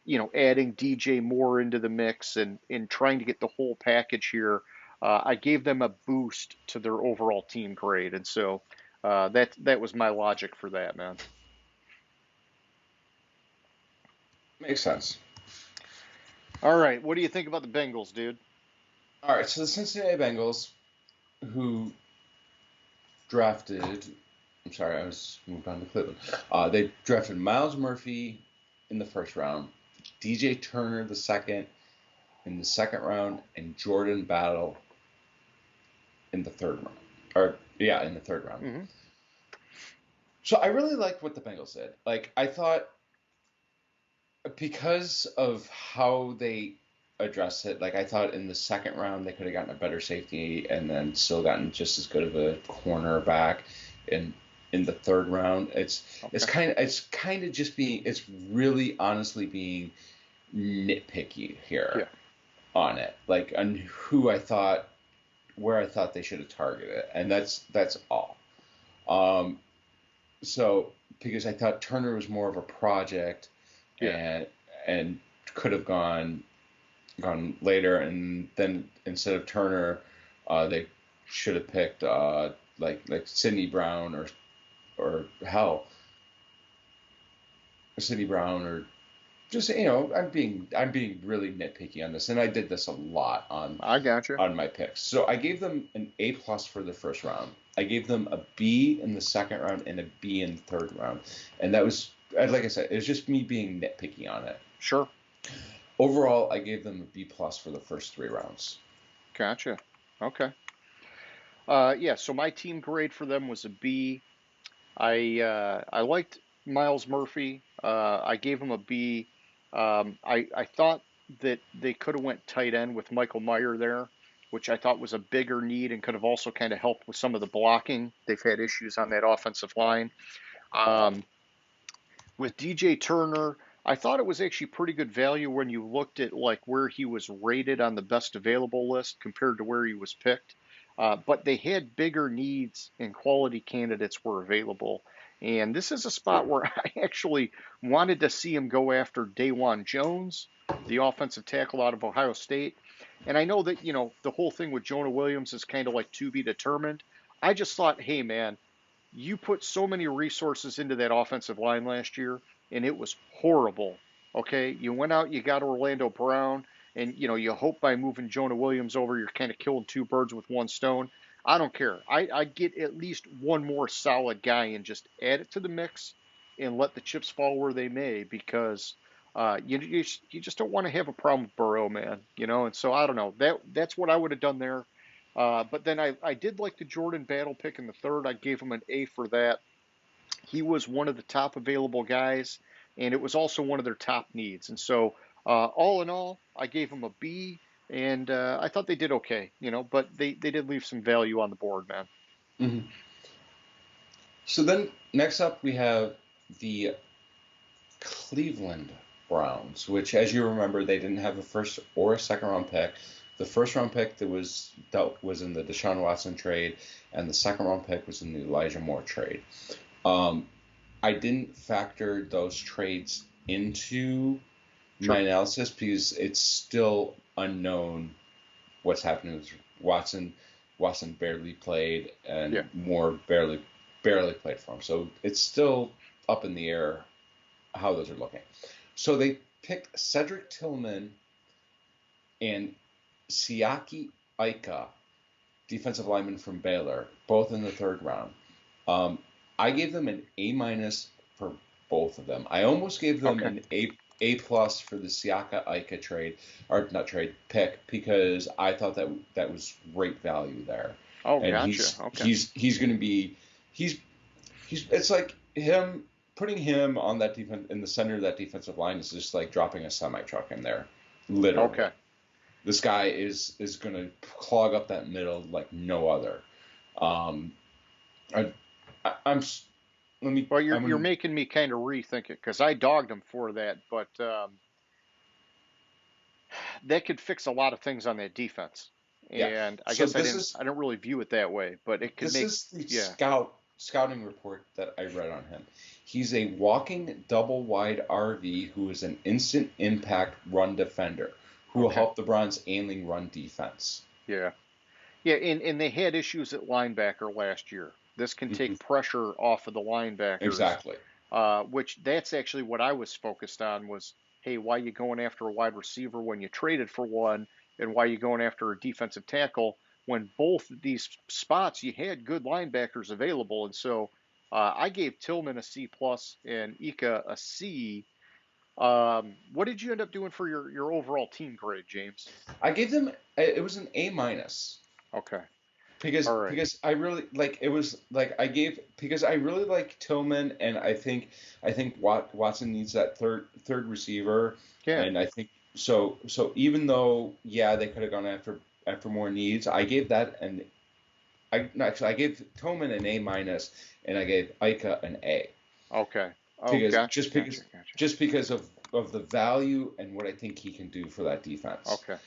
adding DJ Moore into the mix and trying to get the whole package here. I gave them a boost to their overall team grade. And so that was my logic for that, man. Makes sense. All right, what do you think about the Bengals, dude? All right, so the Cincinnati Bengals, who drafted, I'm sorry, I was moved on to Cleveland. They drafted Miles Murphy in the first round, DJ Turner the second in the second round, and Jordan Battle in the third round. Or yeah, in the third round. Mm-hmm. So I really liked what the Bengals did. Like I thought because of how they addressed it, like I thought in the second round they could have gotten a better safety and then still gotten just as good of a cornerback in the third round. It's kind of just being it's really honestly being nitpicky here Yeah. on it. Like on where I thought they should have targeted, and that's all. Um, so because I thought Turner was more of a project Yeah. and could have gone later, and then instead of Turner, they should have picked like Sidney Brown or hell, Sidney Brown or just I'm being really nitpicky on this, and I did this a lot I gotcha. on my picks. So I gave them an A plus for the first round. I gave them a B in the second round and a B in the third round, and that was like I said, it was just me being nitpicky on it. Sure. Overall, I gave them a B plus for the first three rounds. Gotcha. Okay. Yeah, so my team grade for them was a B. I liked Miles Murphy. I gave him a B. I thought that they could have went tight end with Michael Meyer there, which I thought was a bigger need and could have also kind of helped with some of the blocking. They've had issues on that offensive line. Um, with DJ Turner, I thought it was actually pretty good value when you looked at like where he was rated on the best available list compared to where he was picked. But they had bigger needs and quality candidates were available. And this is a spot where I actually wanted to see him go after Dawan Jones, the offensive tackle out of Ohio State. And I know that, the whole thing with Jonah Williams is kind of like to be determined. I just thought, hey, man, you put so many resources into that offensive line last year, and it was horrible. Okay, you went out, you got Orlando Brown, and you hope by moving Jonah Williams over, you're kind of killing two birds with one stone. I don't care. I'd get at least one more solid guy and just add it to the mix and let the chips fall where they may because you just don't want to have a problem with Burrow, man. And so I don't know. That's what I would have done there. But then I did like the Jordan Battle pick in the third. I gave him an A for that. He was one of the top available guys, and it was also one of their top needs. And so All in all, I gave them a B, and I thought they did okay, but they did leave some value on the board, man. Hmm. So then next up we have the Cleveland Browns, which, as you remember, they didn't have a first or a second round pick. The first round pick that was dealt was in the Deshaun Watson trade, and the second round pick was in the Elijah Moore trade. Um, I didn't factor those trades into Sure. my analysis because it's still unknown what's happening with Watson. Watson barely played, Yeah. and Moore barely played for him. So it's still up in the air how those are looking. So they picked Cedric Tillman and Siaki Ika, defensive lineman from Baylor, both in the third round. Um, I gave them an A- for both of them. I almost gave them Okay. an A plus for the Siaka Ika trade, or not trade, pick, because I thought that was great value there. Oh, And gotcha. Okay. he's going to be he's it's like him putting him on that defense in the center of that defensive line is just like dropping a semi truck in there, literally. Okay. This guy is going to clog up that middle like no other. Um, I, I'm let me Well, I'm you're gonna making me kind of rethink it because I dogged them for that, but that could fix a lot of things on that defense. yeah. And I So guess I don't really view it that way, but it could this make, is the yeah. scouting report that I read on him. He's a walking double wide RV who is an instant impact run defender who will Okay. help the Browns ailing run defense. Yeah. Yeah, and they had issues at linebacker last year. This can Hmm. take pressure off of the linebackers, Exactly. which that's actually what I was focused on was, hey, why you going after a wide receiver when you traded for one, and why you going after a defensive tackle when both of these spots you had good linebackers available. And so I gave Tillman a C plus and Ika a C. What did you end up doing for your overall team grade, James? I gave them it was an A minus. Okay. because All right. because I really like it was like I gave because I really like Tillman and I think Watson needs that third receiver Yeah. and I think so even though yeah they could have gone after more needs I gave that and I no, actually I gave Tillman an A minus and I gave Ika an A Okay. Oh, because gotcha, gotcha, gotcha. just because of the value and what I think he can do for that defense. Okay.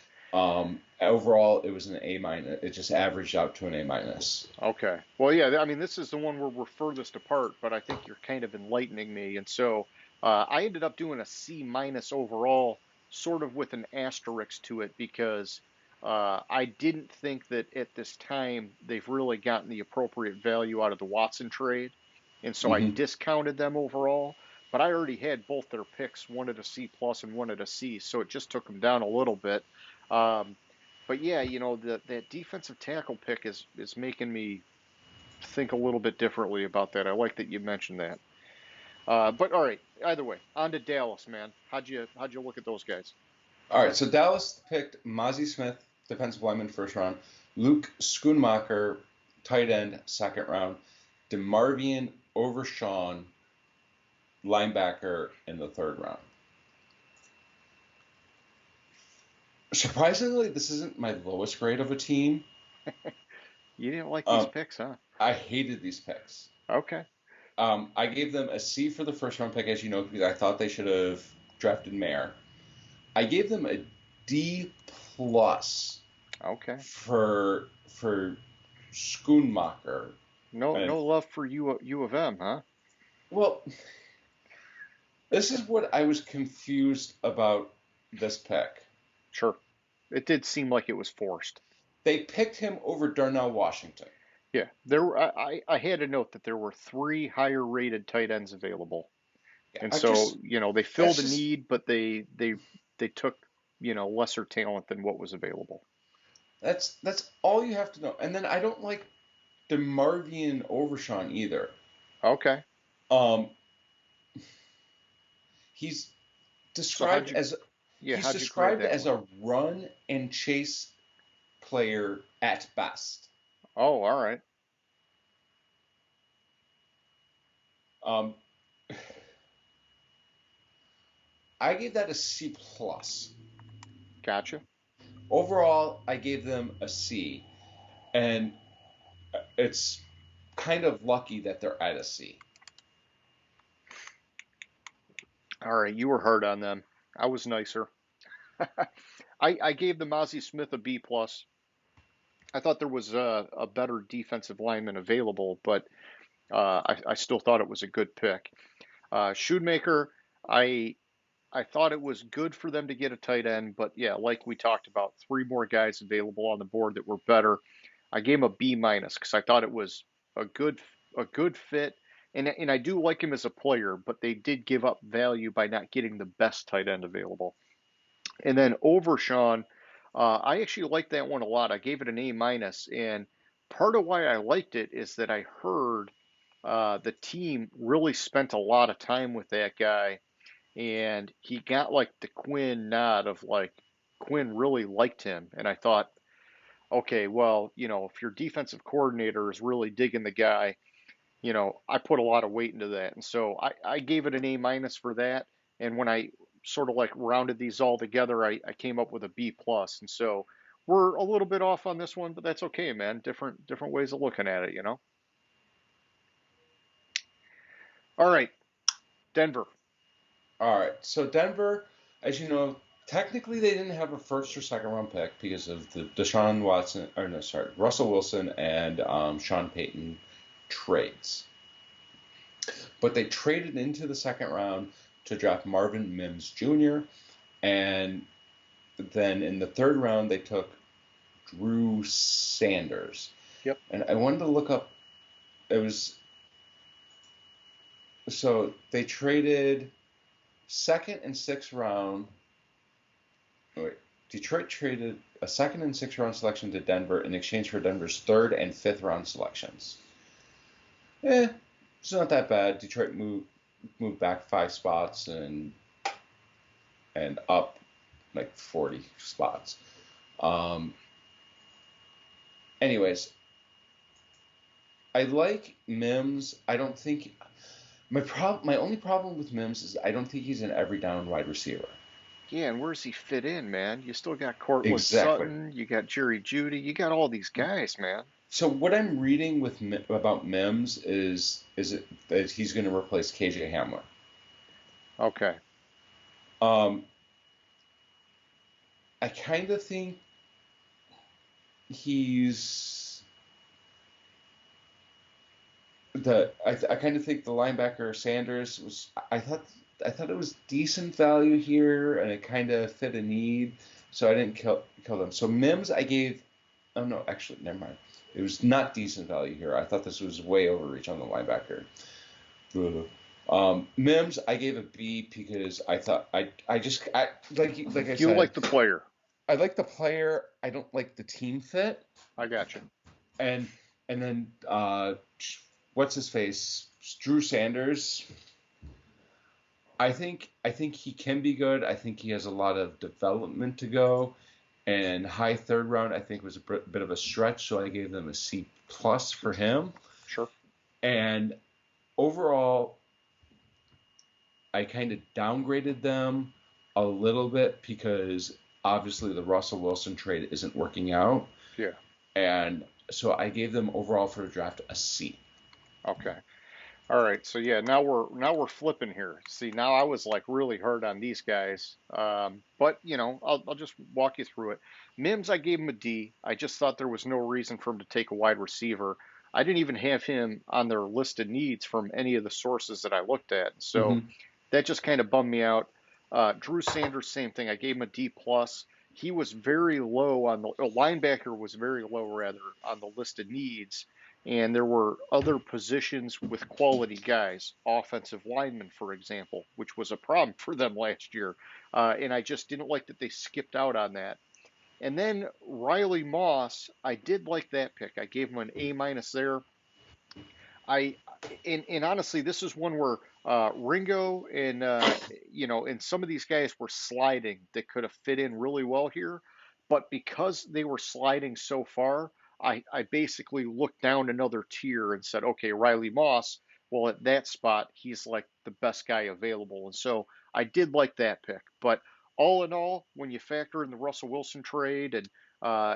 Overall, it was an A minus. It just averaged out to an A minus. Okay. Well, yeah, I mean, this is the one where we're furthest apart, but I think you're kind of enlightening me. And so I ended up doing a C minus overall, sort of with an asterisk to it, because I didn't think that at this time they've really gotten the appropriate value out of the Watson trade. And so I Hmm. discounted them overall, but I already had both their picks, one at a C plus and one at a C. So it just took them down a little bit. Um, but yeah, that defensive tackle pick is making me think a little bit differently about that. I like that you mentioned that. But all right, either way, on to Dallas, man. How'd you look at those guys? All right, so Dallas picked Mozzie Smith, defensive lineman, first round. Luke Schoonmaker, tight end, second round. DeMarvion Overshawn, linebacker, in the third round. Surprisingly, this isn't my lowest grade of a team. You didn't like these Um, picks, huh? I hated these picks. Okay. I gave them a C for the first round pick, as you know, because I thought they should have drafted Mayer. I gave them a D plus Okay. for Schoonmaker. No And no love for U of M, huh? well, this is what I was confused about this pick. Sure. It did seem like it was forced. They picked him over Darnell Washington. Yeah. I had to note that there were three higher rated tight ends available. And I so, just they that's filled a just need, but they took, lesser talent than what was available. that's all you have to know. And then I don't like DeMarvion Overshawn either. Okay. Um, he's So described as he's how'd you grade described that as one? a run and chase player at best. Oh, all right. Um, I gave that a C plus. Gotcha. Overall, I gave them a C, and it's kind of lucky that they're at a C. All right, you were hard on them. I was nicer. I gave the Mozzie Smith a B plus. I thought there was a better defensive lineman available, but I still thought it was a good pick. Shoemaker, I I thought it was good for them to get a tight end, but yeah, like we talked about, three more guys available on the board that were better. I gave him a B minus because I thought it was a good a good fit, and I do like him as a player, but they did give up value by not getting the best tight end available. And then Overshawn, I actually liked that one a lot. I gave it an A minus, and part of why I liked it is that I heard the team really spent a lot of time with that guy, and he got like the Quinn nod of like Quinn really liked him, and I thought, okay, well, if your defensive coordinator is really digging the guy, I put a lot of weight into that. And so I gave it an A minus for that. And when I sort of like rounded these all together, I came up with a B plus. And so we're a little bit off on this one, but that's okay, man. Different ways of looking at it. All right, Denver. All right, so Denver, as you know, technically they didn't have a first or second round pick because of the Deshaun Watson, or no, sorry, Russell Wilson and Sean Payton trades. But they traded into the second round to draft Marvin Mims Jr. And then in the third round, they took Drew Sanders. Yep. And I wanted to look up, it was, so they traded second and sixth round. Wait, Detroit traded a second and sixth round selection to Denver in exchange for Denver's third and fifth round selections. It's not that bad. Detroit moved back 5 spots and up like 40 spots. Um, anyways, I like Mims. I don't think my only problem with Mims is I don't think he's an every down wide receiver. Yeah, and where does he fit in, man? You still got Cortland Exactly. Sutton, you got Jerry Judy, you got all these guys, man. So what I'm reading about Mims is that he's going to replace KJ Hamler. Okay. Um, I kind of think he's I kind of think the linebacker Sanders was I thought it was decent value here and it kind of fit a need, so I didn't kill them. So Mims I gave, oh no, actually never mind. It was not decent value here. I thought this was way overreach on the linebacker. Mims I gave a B because I thought I just like I You said, like the player. I like the player. I don't like the team fit. I got you. And and then what's his face? Drew Sanders. I think he can be good. I think he has a lot of development to go. And high third round I think was a bit of a stretch, so I gave them a C plus for him. Sure. And overall, I kind of downgraded them a little bit because obviously the Russell Wilson trade isn't working out. Yeah. And so I gave them overall for the draft a C. Okay. All right. So yeah, now we're flipping here. See, now I was like really hard on these guys. But I'll just walk you through it. Mims, I gave him a D. I just thought there was no reason for him to take a wide receiver. I didn't even have him on their list of needs from any of the sources that I looked at. So Mm-hmm. that just kind of bummed me out. Drew Sanders, same thing. I gave him a D plus. He was very low on the linebacker was very low rather on the list of needs, and there were other positions with quality guys, offensive linemen, for example, which was a problem for them last year. And I just didn't like that they skipped out on that. And then Riley Moss, I did like that pick. I gave him an A minus there. I and honestly, this is one where Ringo and some of these guys were sliding that could have fit in really well here, but because they were sliding so far, I basically looked down another tier and said, okay, Riley Moss. Well, at that spot, he's like the best guy available, and so I did like that pick. But all in all, when you factor in the Russell Wilson trade and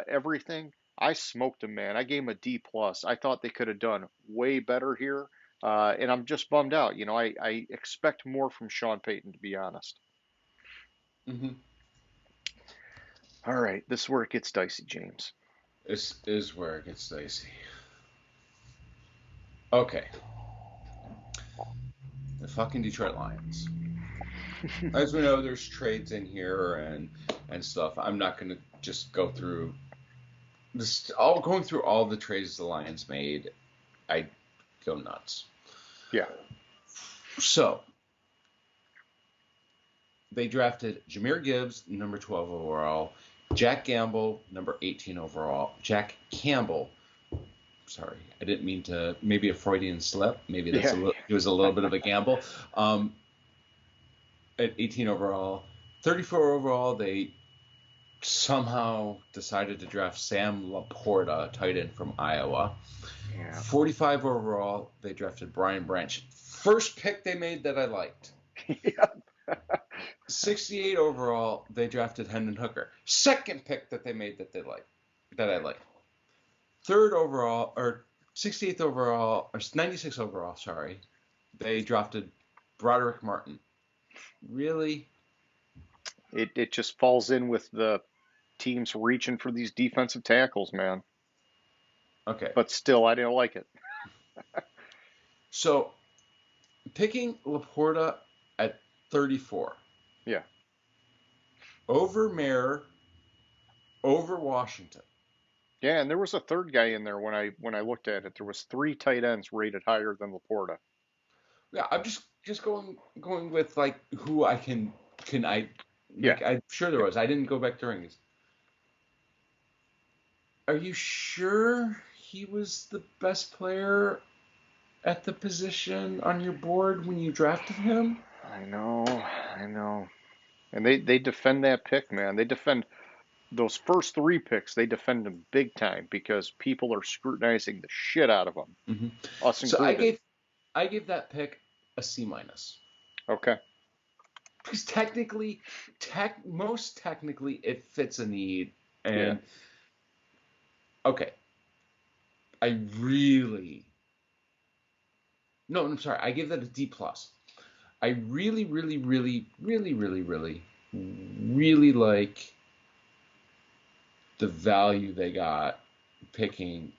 everything, I smoked him, man. I gave him a D plus. I thought they could have done way better here, and I'm just bummed out. I expect more from Sean Payton, to be honest. Mm-hmm. All right, this is where it gets dicey, James. This is where it gets dicey. Okay. The fucking Detroit Lions. As we know, there's trades in here and stuff. I'm not going to just go through this. Going through all the trades the Lions made, I go nuts. Yeah. So they drafted Jahmyr Gibbs, number 12 overall, Jack Gamble, number 18 overall, Jack Campbell. Sorry, I didn't mean to. Maybe a Freudian slip. Maybe that's it was a little bit of a gamble. At 18 overall, 34 overall, they somehow decided to draft Sam Laporta, tight end from Iowa. Yeah. 45 overall, they drafted Brian Branch. First pick they made that I liked. Yeah. 68 overall, they drafted Hendon Hooker. Second pick that they made that I liked. Third overall, or 68th overall, or 96 overall, sorry, they drafted Broderick Martin. Really? It just falls in with the teams reaching for these defensive tackles, man. Okay. But still, I didn't like it. So, picking Laporta at 34. Yeah. Over Mayer, over Washington. Yeah, and there was a third guy in there when I looked at it. There was 3 tight ends rated higher than Laporta. Yeah, I'm just going with like who I can I. Yeah. I'm sure there was. I didn't go back during these. Are you sure he was the best player at the position on your board when you drafted him? I know. And they defend that pick, man. They defend those first 3 picks. They defend them big time because people are scrutinizing the shit out of them, Mm-hmm. us So included. I gave that pick a C minus. Okay. Because most technically, it fits a need. And okay, I'm sorry. I gave that a D plus. I really like the value they got picking.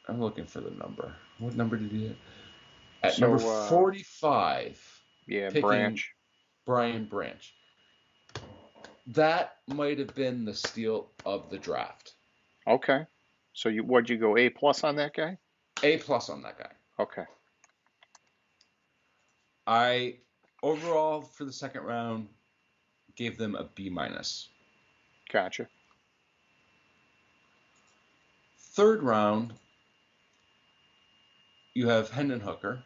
I'm looking for the number. What number did you get? At number 45. Yeah, picking Branch. Brian Branch. That might have been the steal of the draft. Okay. So what'd you go, A plus on that guy? A plus on that guy. Okay. I overall for the second round gave them a B minus. Gotcha. Third round, you have Hendon Hooker.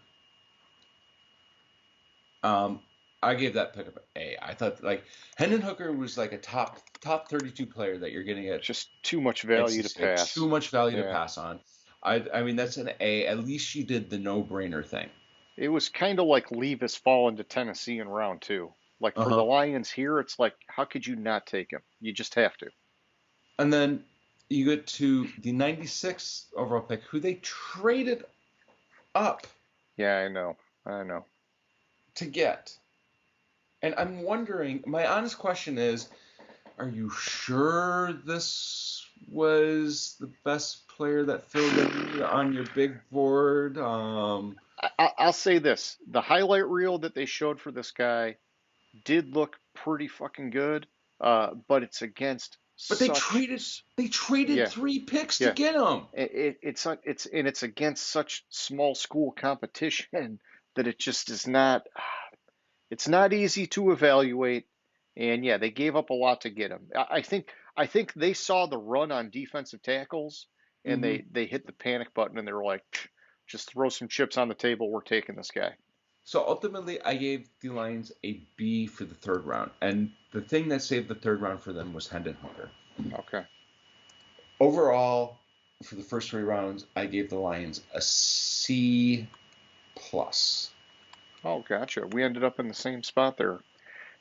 I gave that pick up an A. I thought like Hendon Hooker was like a top 32 player that you're getting at. Just too much value to pass. Too much value to pass on. I mean that's an A. At least you did the no-brainer thing. It was kind of like Levis falling to Tennessee in round 2. Like for the Lions here, it's like how could you not take him? You just have to. And then you get to the 96 overall pick, who they traded up. Yeah, I know. To get. And I'm wondering, my honest question is, are you sure this was the best player that filled in on your big board? I'll say this. The highlight reel that they showed for this guy did look pretty fucking good, but it's against But they traded 3 picks to get him. It's against such small school competition that it just is not. It's not easy to evaluate, and yeah, they gave up a lot to get him. I think they saw the run on defensive tackles, and they hit the panic button, and they were like, just throw some chips on the table. We're taking this guy. So ultimately, I gave the Lions a B for the third round, and the thing that saved the third round for them was Hendon Hooker. Okay. Overall, for the first 3 rounds, I gave the Lions a C plus. Oh, gotcha. We ended up in the same spot there.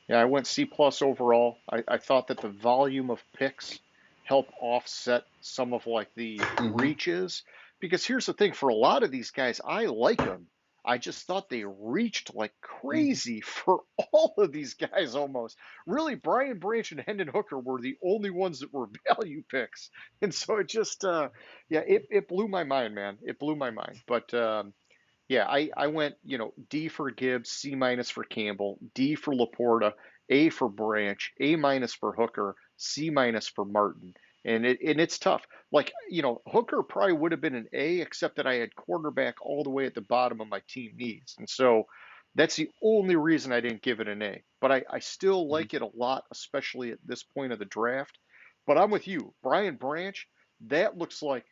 Yeah, I went C plus overall. I thought that the volume of picks helped offset some of like the Mm-hmm. reaches. Because here's the thing, for a lot of these guys, I like them. I just thought they reached like Mm-hmm. crazy for all of these guys almost. Really, Brian Branch and Hendon Hooker were the only ones that were value picks. And so it just yeah, it blew my mind, man. It blew my mind. But yeah, I went, D for Gibbs, C minus for Campbell, D for Laporta, A for Branch, A minus for Hooker, C minus for Martin. And it's tough. Like, Hooker probably would have been an A, except that I had quarterback all the way at the bottom of my team needs. And so that's the only reason I didn't give it an A. But I still Mm-hmm. like it a lot, especially at this point of the draft. But I'm with you. Brian Branch, that looks like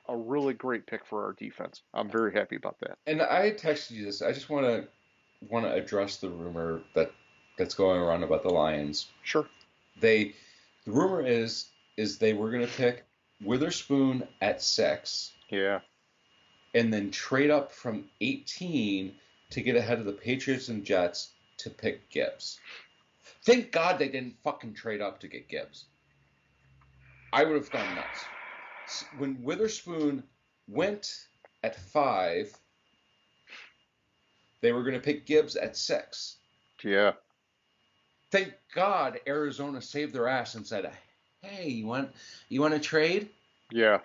a really great pick for our defense. I'm very happy about that. And I texted you this. I just want to address the rumor that's going around about the Lions. Sure. They the rumor is they were going to pick Witherspoon at 6 Yeah. and then trade up from 18 to get ahead of the Patriots and Jets to pick Gibbs. Thank God they didn't fucking trade up to get Gibbs. I would have gone nuts. When Witherspoon went at 5, they were going to pick Gibbs at 6. Yeah. Thank God Arizona saved their ass and said, "Hey, you want to trade?" Yeah.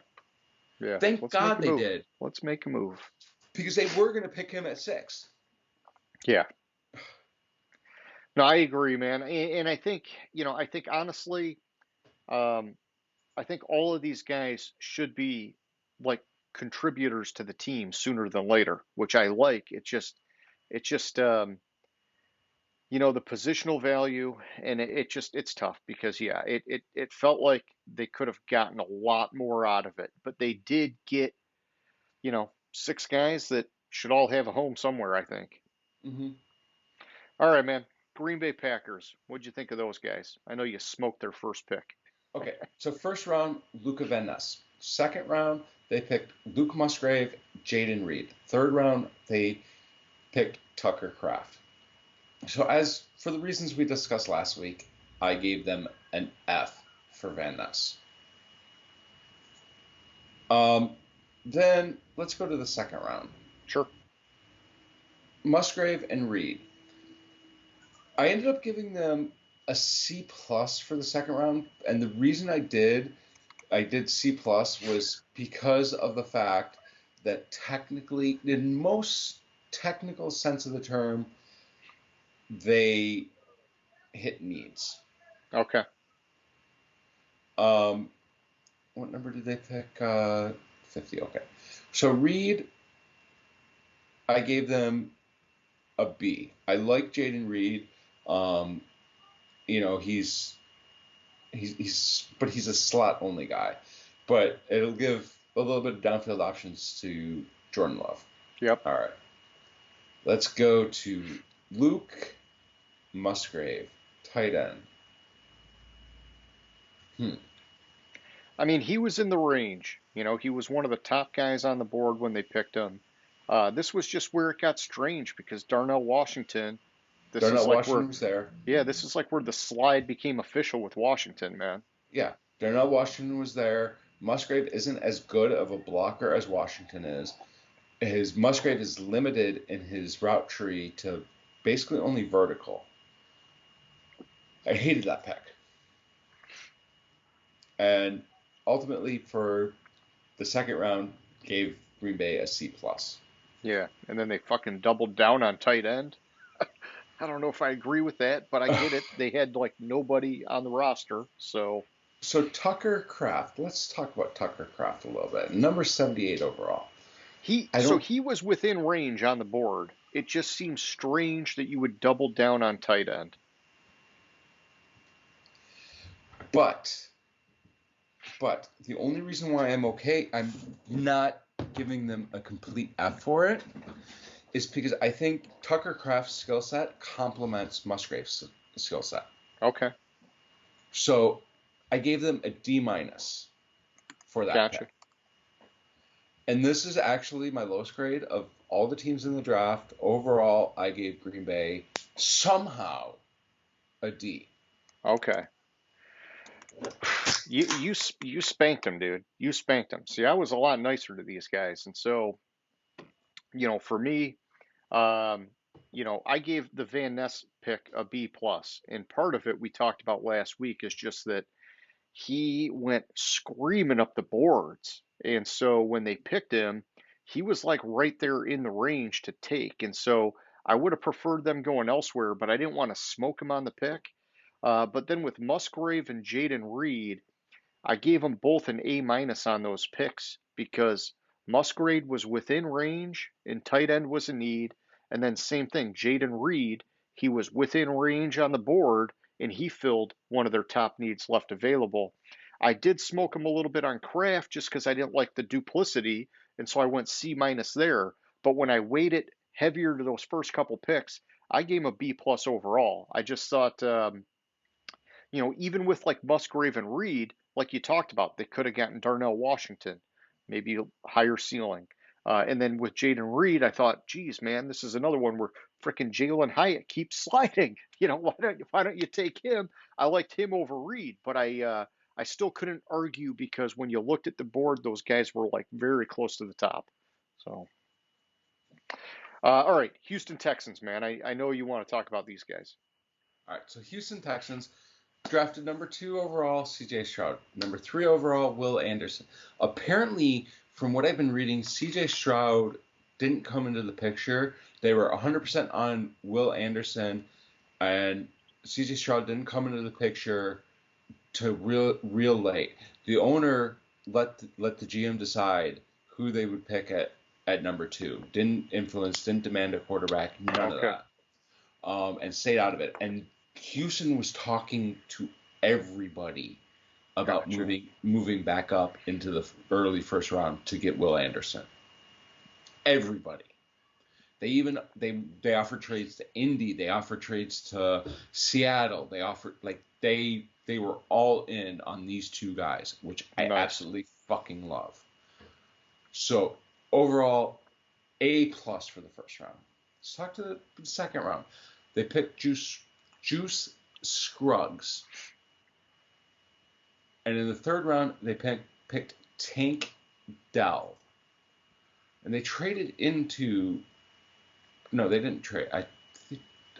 Yeah. Thank Let's make God a they move. did, Let's make a move. because they were going to pick him at 6. Yeah. No, I agree, man. And I think honestly, um, I think all of these guys should be like contributors to the team sooner than later, which I like. It's just the positional value, and it's tough because yeah, it felt like they could have gotten a lot more out of it, but they did get, 6 guys that should all have a home somewhere, I think. Mm-hmm. All right, man. Green Bay Packers. What'd you think of those guys? I know you smoked their first pick. Okay, so first round, Luca Van Ness. Second round, they picked Luke Musgrave, Jaden Reed. Third round, they picked Tucker Kraft. So as for the reasons we discussed last week, I gave them an F for Van Ness. Um, then let's go to the second round. Sure. Musgrave and Reed. I ended up giving them a C plus for the second round, and the reason I did C plus was because of the fact that technically, in most technical sense of the term, they hit needs. Okay. What number did they pick? 50. Okay. So Reed, I gave them a B. I like Jaden Reed. Um, but he's a slot only guy. But it'll give a little bit of downfield options to Jordan Love. Yep. All right. Let's go to Luke Musgrave, tight end. I mean, he was in the range. He was one of the top guys on the board when they picked him. This was just where it got strange because Darnell Washington, this is Darnell like where, Washington was there. yeah, this is like where the slide became official with Washington, man. Yeah, Darnell Washington was there. Musgrave isn't as good of a blocker as Washington is. His Musgrave is limited in his route tree to basically only vertical. I hated that pick. And ultimately, for the second round, gave Green Bay a C plus. Yeah. And then they fucking doubled down on tight end. I don't know if I agree with that, but I get it. They had like nobody on the roster, so So Tucker Kraft. Let's talk about Tucker Kraft a little bit. Number 78 overall. he I so don't. he was within range on the board. It just seems strange that you would double down on tight end. But the only reason why I'm not giving them a complete F for it, is because I think Tucker Kraft's skill set complements Musgrave's skill set. Okay, So I gave them a D minus for that gotcha. pick. And this is actually my lowest grade of all the teams in the draft. Overall, I gave Green Bay somehow a D. Okay. You spanked him, dude. You spanked him. See, I was a lot nicer to these guys, and so for me, um, I gave the Van Ness pick a B plus, and part of it we talked about last week is just that he went screaming up the boards, and so when they picked him, he was like right there in the range to take, and so I would have preferred them going elsewhere, but I didn't want to smoke him on the pick. But then with Musgrave and Jaden Reed, I gave them both an A minus on those picks because Musgrave was within range and tight end was a need. And then same thing, Jaden Reed, he was within range on the board and he filled one of their top needs left available. I did smoke him a little bit on Kraft just because I didn't like the duplicity, and so I went C minus there. But when I weighed it heavier to those first couple picks, I gave him a B plus overall. I just thought even with like Musgrave and Reed, like you talked about, they could have gotten Darnell Washington, don't maybe higher ceiling. And then with Jaden Reed, I thought, geez, man, this is another one where frickin' Jalen Hyatt keeps sliding. Why don't you take him? I liked him over Reed, but I still couldn't argue because when you looked at the board, those guys were like very close to the top. So, all right, Houston Texans, man. I know you want to talk about these guys. All right, so Houston Texans drafted number 2 overall, C.J. Stroud. Number 3 overall, Will Anderson. Apparently, from what I've been reading, C.J. Stroud didn't come into the picture. They were 100% on Will Anderson, and C.J. Stroud didn't come into the picture to real late. The owner let the GM decide who they would pick at number 2. Didn't demand a quarterback, none of Okay, that. And stayed out of it. And Houston was talking to everybody about gotcha. moving back up into the early first round to get Will Anderson. Everybody. They offered trades to Indy. They offered trades to Seattle. They offered they were all in on these 2 guys, which I Nice. absolutely fucking love. So overall, A plus for the first round. Let's talk to the second round. They picked Juice Scruggs. And in the third round, they picked Tank Dell. And they traded into... No, they didn't trade. I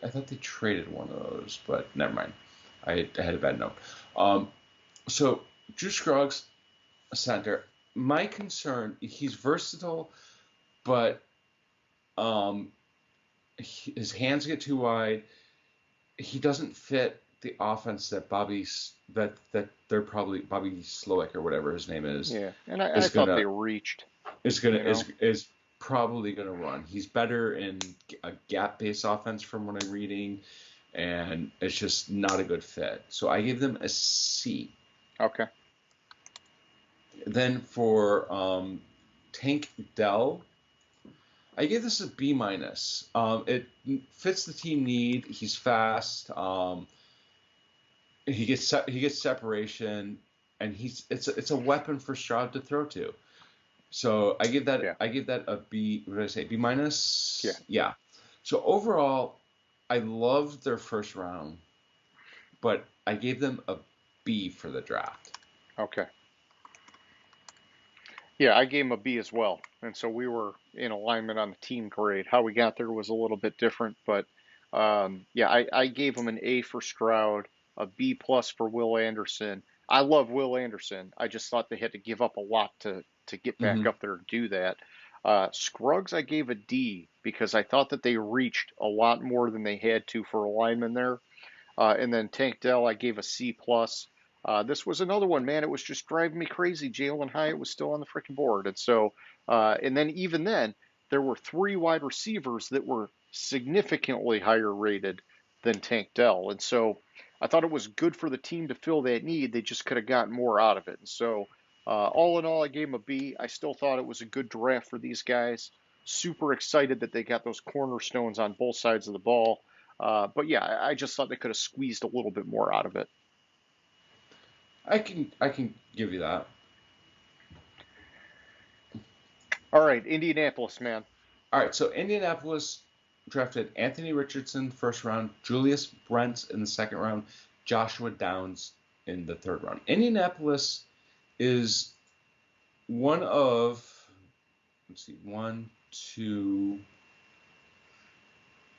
thought they traded one of those, but never mind. I had a bad note. So, Juice Scruggs, center. My concern, he's versatile, but his hands get too wide. He doesn't fit the offense that they're probably Bobby Slowick or whatever his name Yeah, and I is thought they gonna reached, is gonna you know. is probably gonna run. He's better in a gap based offense from what I'm reading, and it's just not a good fit. So I give them a C. Okay. Then for Tank Dell, I gave this a B minus. It fits the team need. He's fast. He gets separation, and it's a weapon for Stroud to throw to. So Yeah. I give that a B. What did I say? B Yeah. minus. Yeah. So overall, I loved their first round, but I gave them a B for the draft. Okay. Yeah, I gave him a B as well. And so we were in alignment on the team grade. How we got there was a little bit different, but yeah, I gave him an A for Stroud, a B plus for Will Anderson. I love Will Anderson. I just thought they had to give up a lot to get back Mm-hmm. up there and do that. Scruggs, I gave a D because I thought that they reached a lot more than they had to for a lineman there. And then Tank Dell, I gave a C plus. This was another one, man. It was just driving me crazy. Jalen Hyatt was still on the freaking board, and so, and then even then, there were 3 wide receivers that were significantly higher rated than Tank Dell, and so I thought it was good for the team to fill that need. They just could have gotten more out of it, and so all in all, I gave him a B. I still thought it was a good draft for these guys. Super excited that they got those cornerstones on both sides of the ball. But yeah, I just thought they could have squeezed a little bit more out of it. I can give you that. All right, Indianapolis, man. All right, so Indianapolis drafted Anthony Richardson first round, Julius Brents in the second round, Joshua Downs in the third round. Indianapolis is one of, let's see, one, two,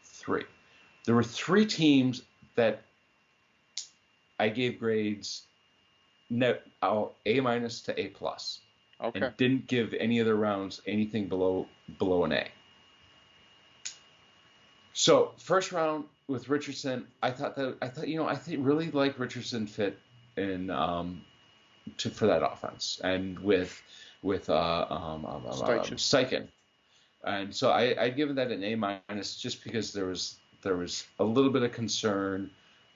three. There were three teams that I gave grades A minus to A plus, Okay. and didn't give any of the rounds anything below an A. So first round with Richardson, I really like Richardson fit in for that offense, and with Steichen. And so I'd given that an A minus just because there was a little bit of concern,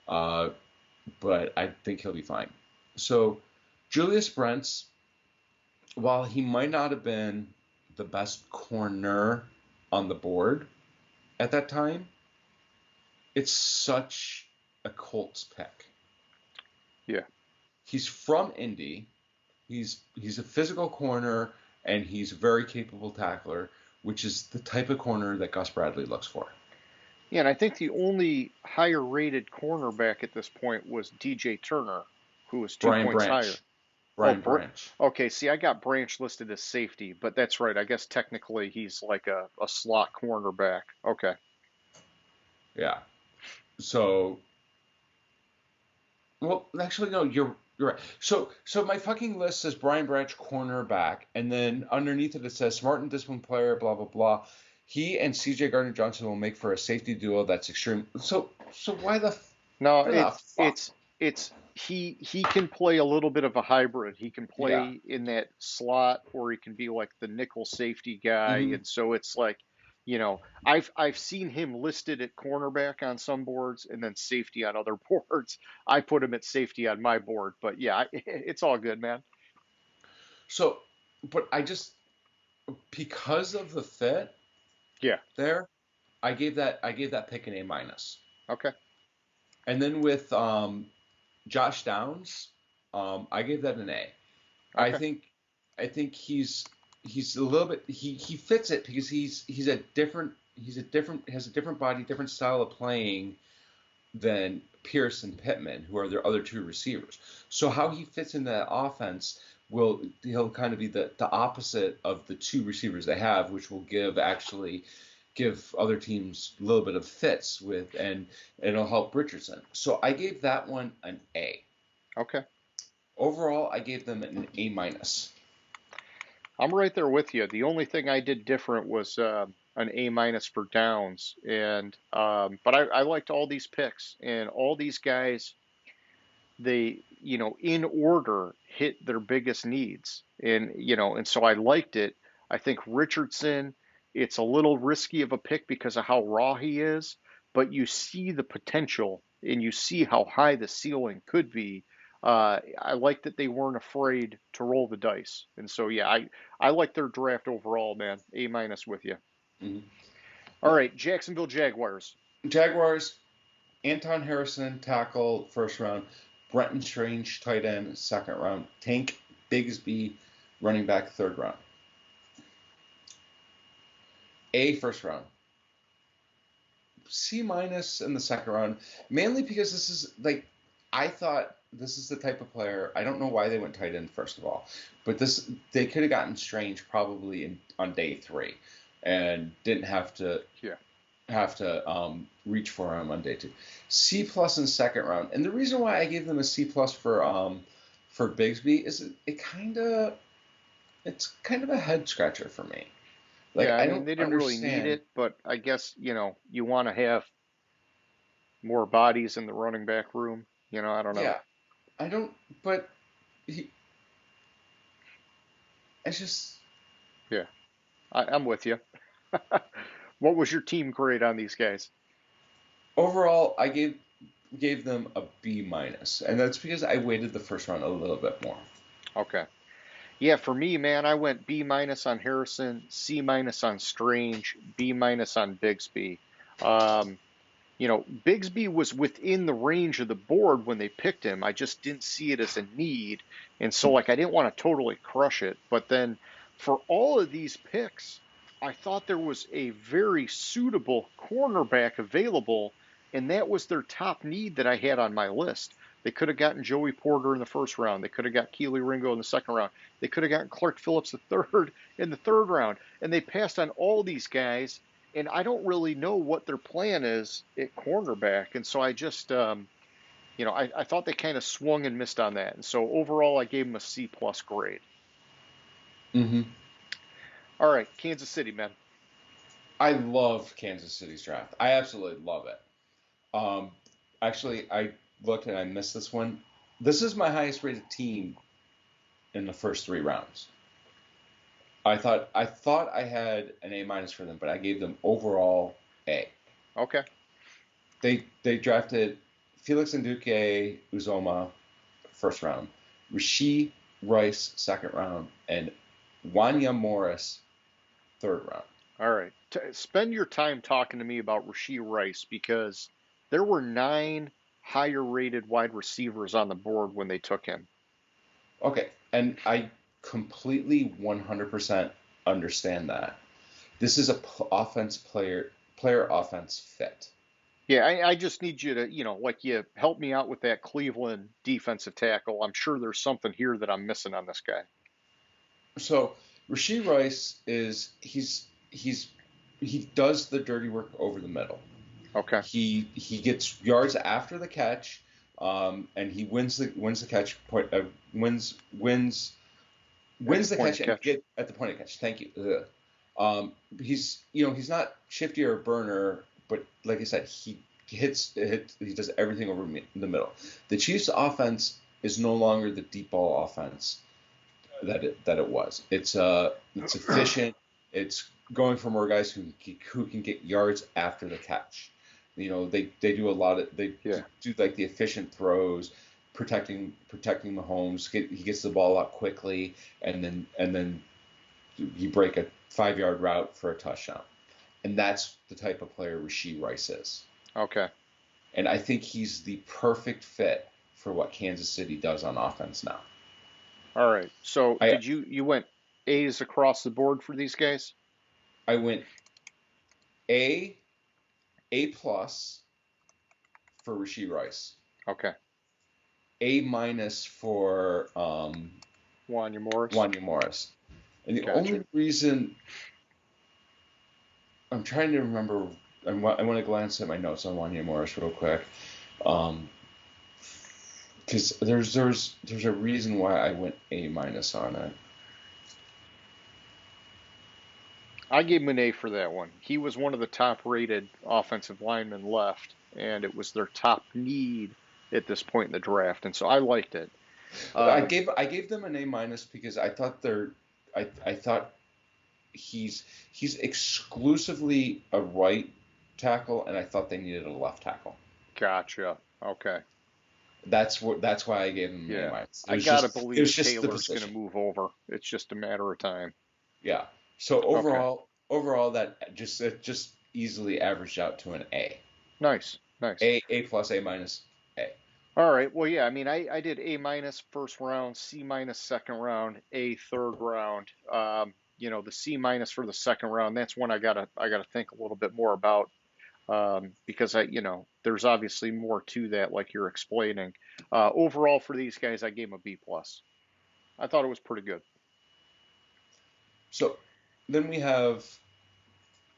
but I think he'll be fine. So Julius Brents, while he might not have been the best corner on the board at that time, it's such a Colts pick. Yeah. He's from Indy. He's a physical corner, and he's a very capable tackler, which is the type of corner that Gus Bradley looks for. Yeah, and I think the only higher rated cornerback at this point was DJ Turner, who was 2 points higher. Brian Branch. Okay, see, I got Branch listed as safety, but that's right. I guess technically he's like a slot cornerback. Okay. Yeah. So, well, actually, no, you're right. So my fucking list says Brian Branch cornerback, and then underneath it says smart and disciplined player, blah blah blah. He and C.J. Gardner-Johnson will make for a safety duo that's extreme. So why the? No, it's he can play a little bit of a hybrid. He can play in that slot, or he can be like the nickel safety guy, and so it's like, I've seen him listed at cornerback on some boards and then safety on other boards. I put him at safety on my board, but yeah, it's all good, man. So, but because of the fit, there, I gave that pick an A minus. Okay. And then with Josh Downs, I gave that an A. Okay. I think he's a little bit he fits it because has a different body, different style of playing than Pierce and Pittman, who are their other two receivers. So how he fits in that offense he'll kind of be the opposite of the two receivers they have, which will give other teams a little bit of fits with, and it'll help Richardson. So I gave that one an A. Okay. Overall, I gave them an A minus. I'm right there with you. The only thing I did different was an A minus for Downs, and but I liked all these picks, and all these guys, they in order hit their biggest needs, and so I liked it. I think Richardson, it's a little risky of a pick because of how raw he is, but you see the potential and you see how high the ceiling could be. I like that they weren't afraid to roll the dice, and so yeah, I like their draft overall, man. A minus with you. Mm-hmm. All right, Jacksonville Jaguars. Anton Harrison, tackle, first round. Brenton Strange, tight end, second round. Tank Bigsby, running back, third round. A, first round. C minus in the second round, mainly because this is I thought this is the type of player. I don't know why they went tight end first of all, but they could have gotten Strange probably on day 3, and didn't have to reach for him on day 2. C plus in second round, and the reason why I gave them a C plus for Bigsby is it's kind of a head scratcher for me. I mean, they didn't really need it, but I guess you want to have more bodies in the running back room. I don't know. Yeah, I don't. But it's just. Yeah, I'm with you. What was your team grade on these guys? Overall, I gave them a B minus, and that's because I weighted the first round a little bit more. Okay. Yeah, for me, man, I went B minus on Harrison, C minus on Strange, B minus on Bigsby. Bigsby was within the range of the board when they picked him. I just didn't see it as a need, and so I didn't want to totally crush it. But then, for all of these picks, I thought there was a very suitable cornerback available, and that was their top need that I had on my list. They could have gotten Joey Porter in the first round. They could have got Keely Ringo in the second round. They could have gotten Clark Phillips the third in the third round. And they passed on all these guys, and I don't really know what their plan is at cornerback. And so I just, I thought they kind of swung and missed on that. And so overall, I gave them a C plus grade. Mm-hmm. All right, Kansas City, man. I love Kansas City's draft. I absolutely love it. Actually, I looked and I missed this one. This is my highest rated team in the first 3 rounds. I thought I had an A minus for them, but I gave them overall A. Okay. They drafted Felix Nduke Uzoma first round, Rashee Rice second round, and Wanya Morris third round. All right. Spend your time talking to me about Rashee Rice because there were 9 higher rated wide receivers on the board when they took him. Okay, and I completely 100% understand that. This is a player offense fit. Yeah, I just need you to, you help me out with that Cleveland defensive tackle. I'm sure there's something here that I'm missing on this guy. So Rashee Rice he does the dirty work over the middle. Okay. He gets yards after the catch, and he wins the catch point wins the catch and get at the point of catch. Thank you. He's not shifty or a burner, but like I said, he does everything over the middle. The Chiefs' offense is no longer the deep ball offense that it was. It's efficient. It's going for more guys who can get yards after the catch. They do a lot of do like the efficient throws, protecting Mahomes. He gets the ball out quickly, and then you break a 5-yard route for a touchdown. And that's the type of player Rashee Rice is. Okay. And I think he's the perfect fit for what Kansas City does on offense now. All right. So you went A's across the board for these guys? I went A plus for Rashee Rice. Okay. A minus for Wanya Morris. And the only reason I'm trying to remember, I want to glance at my notes on Wanya Morris real quick, because there's a reason why I went A minus on it. I gave him an A for that one. He was one of the top-rated offensive linemen left, and it was their top need at this point in the draft, and so I liked it. I gave them an A minus because I thought I thought he's exclusively a right tackle, and I thought they needed a left tackle. Gotcha. Okay. That's why I gave him an A minus. I gotta believe Taylor's going to move over. It's just a matter of time. Yeah. So overall, that just easily averaged out to an A. Nice. A plus, A minus, A. All right. Well, yeah. I mean, I did A minus first round, C minus second round, A third round. The C minus for the second round. That's one I gotta think a little bit more about because there's obviously more to that, like you're explaining. Overall, for these guys, I gave them a B plus. I thought it was pretty good. So then we have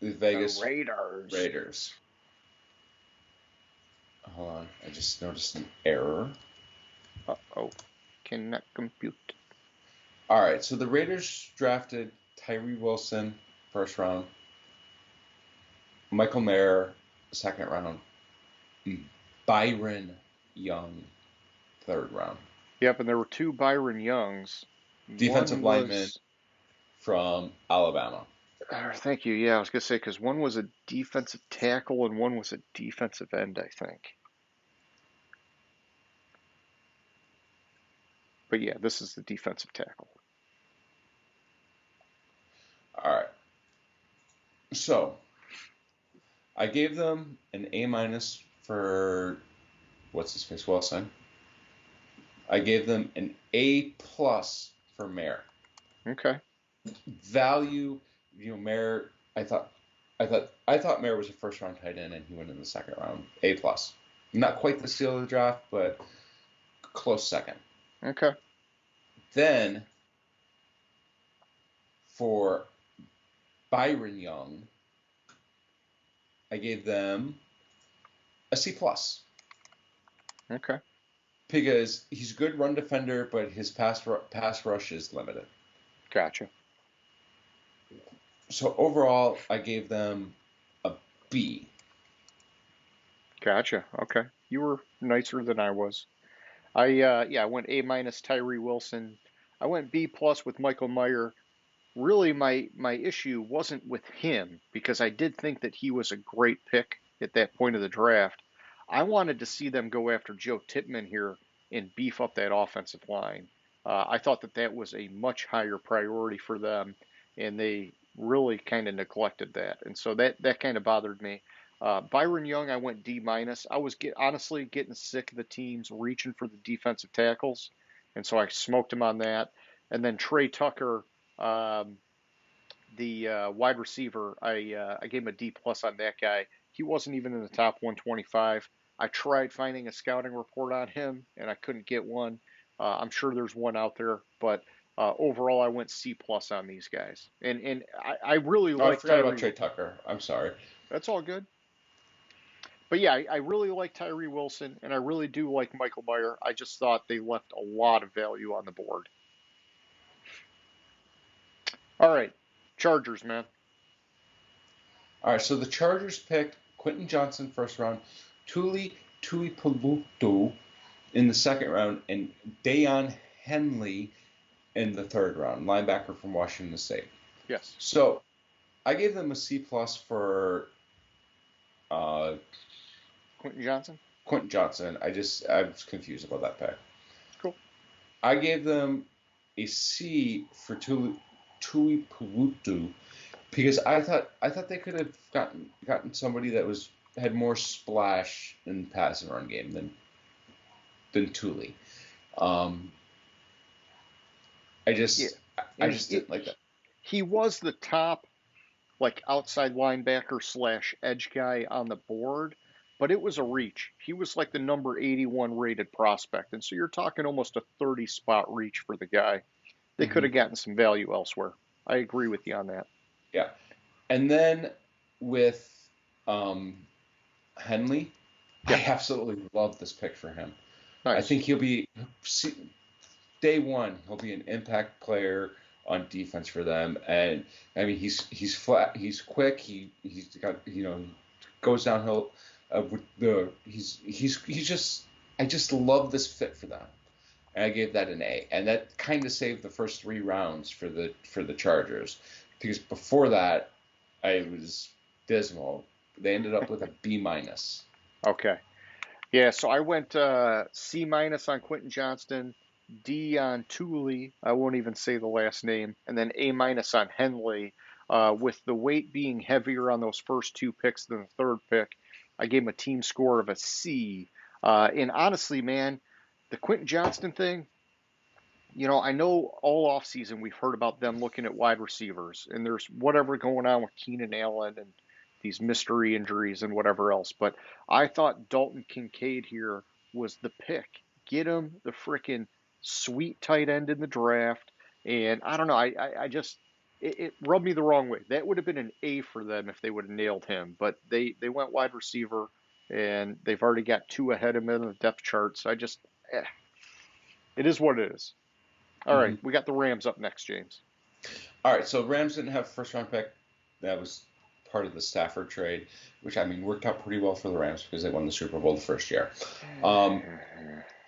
the Vegas Raiders. Hold on, I just noticed an error. Uh-oh, cannot compute. All right, so the Raiders drafted Tyree Wilson first round, Michael Mayer second round, Byron Young third round. Yep, and there were 2 Byron Youngs. Defensive lineman from Alabama. Thank you. Yeah, I was going to say, because one was a defensive tackle and one was a defensive end, I think. But yeah, this is the defensive tackle. All right. So I gave them an A minus for Wilson. I gave them an A plus for Mayer. Okay. Value, Mayer I thought Mayer was a first round tight end, and he went in the second round. A plus. Not quite the steal of the draft, but close second. Okay. Then for Byron Young, I gave them a C plus. Okay. Because he's a good run defender, but his pass rush is limited. Gotcha. So overall, I gave them a B. Gotcha. Okay. You were nicer than I was. I went A minus Tyree Wilson. I went B plus with Michael Mayer. Really, my issue wasn't with him because I did think that he was a great pick at that point of the draft. I wanted to see them go after Joe Tippmann here and beef up that offensive line. I thought that that was a much higher priority for them, and they really kind of neglected that, and so that kind of bothered me. Byron Young, I went D minus. I was honestly getting sick of the teams reaching for the defensive tackles, and so I smoked him on that. And then Trey Tucker, um, the wide receiver, I gave him a D plus on that guy. He wasn't even in the top 125. I tried finding a scouting report on him, and I couldn't get one. I'm sure there's one out there, but overall, I went C plus on these guys, and I really Oh, I like forgot about Tyree. Trey Tucker. I'm sorry. That's all good. But yeah, I really like Tyree Wilson, and I really do like Michael Mayer. I just thought they left a lot of value on the board. All right, Chargers, man. All right, so the Chargers picked Quentin Johnson first round, Tuipulotu in the second round, and Deion Henley in the third round, linebacker from Washington State. Yes. So I gave them a C plus for uh, Quentin Johnson. Quentin Johnson. I was confused about that pick. Cool. I gave them a C for Tuipulotu because I thought they could have gotten somebody that had more splash in the pass and run game than Tuli. I just didn't like that. He was the top like outside linebacker slash edge guy on the board, but it was a reach. He was like the number 81 rated prospect, and so you're talking almost a 30 spot reach for the guy. They could have gotten some value elsewhere. I agree with you on that. Yeah. And then with Henley, I absolutely love this pick for him. Nice. I think he'll be day one. He'll be an impact player on defense for them, and I mean he's flat. He's quick. He's got goes downhill. With he's just I just love this fit for them. And I gave that an A, and that kind of saved the first 3 rounds for the Chargers, because before that, I was dismal. They ended up with a B minus. Okay. Yeah, so I went C minus on Quentin Johnston, D on Tooley. I won't even say the last name, and then A minus on Henley. With the weight being heavier on those first 2 picks than the third pick, I gave him a team score of a C. And honestly, man, the Quentin Johnston thing, I know all offseason we've heard about them looking at wide receivers, and there's whatever going on with Keenan Allen and these mystery injuries and whatever else. But I thought Dalton Kincaid here was the pick. Get him the frickin' sweet tight end in the draft. And I don't know, I just, it rubbed me the wrong way. That would have been an A for them if they would have nailed him. But they went wide receiver, and they've already got 2 ahead of him in the depth chart. So it is what it is. All right, we got the Rams up next, James. All right, so Rams didn't have a first round pick. That was part of the Stafford trade, which I mean worked out pretty well for the Rams because they won the Super Bowl the first year.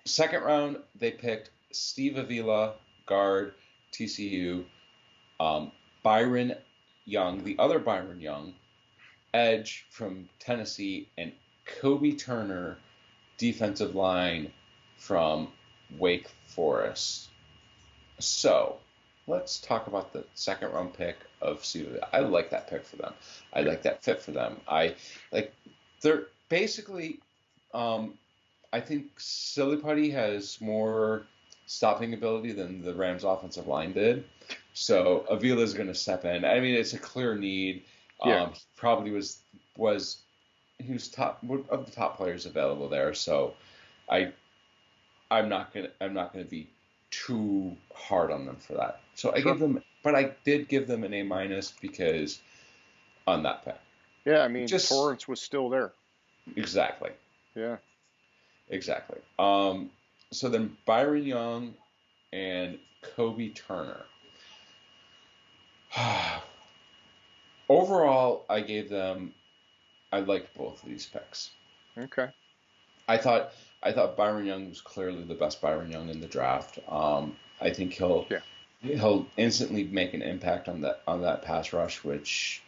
Second round, they picked Steve Avila, guard, TCU, Byron Young, the other Byron Young, edge from Tennessee, and Kobe Turner, defensive line from Wake Forest. So let's talk about the second round pick of Steve. I like that pick for them. I like that fit for them. They're basically, I think Silly Putty has more stopping ability than the Rams offensive line did. So Avila is going to step in. I mean, it's a clear need. Yeah, He probably was he was top of the top players available there. So I I'm not gonna be too hard on them for that. So I sure. gave them, but I did give them an A minus because on that pick. Yeah, I mean, Just Torrance was still there. exactly, Yeah. exactly. So then Byron Young and Kobe Turner. Overall, I liked both of these picks. Okay. I thought I thought Byron Young was clearly the best Byron Young in the draft. I think Yeah. he'll instantly make an impact on that pass rush, which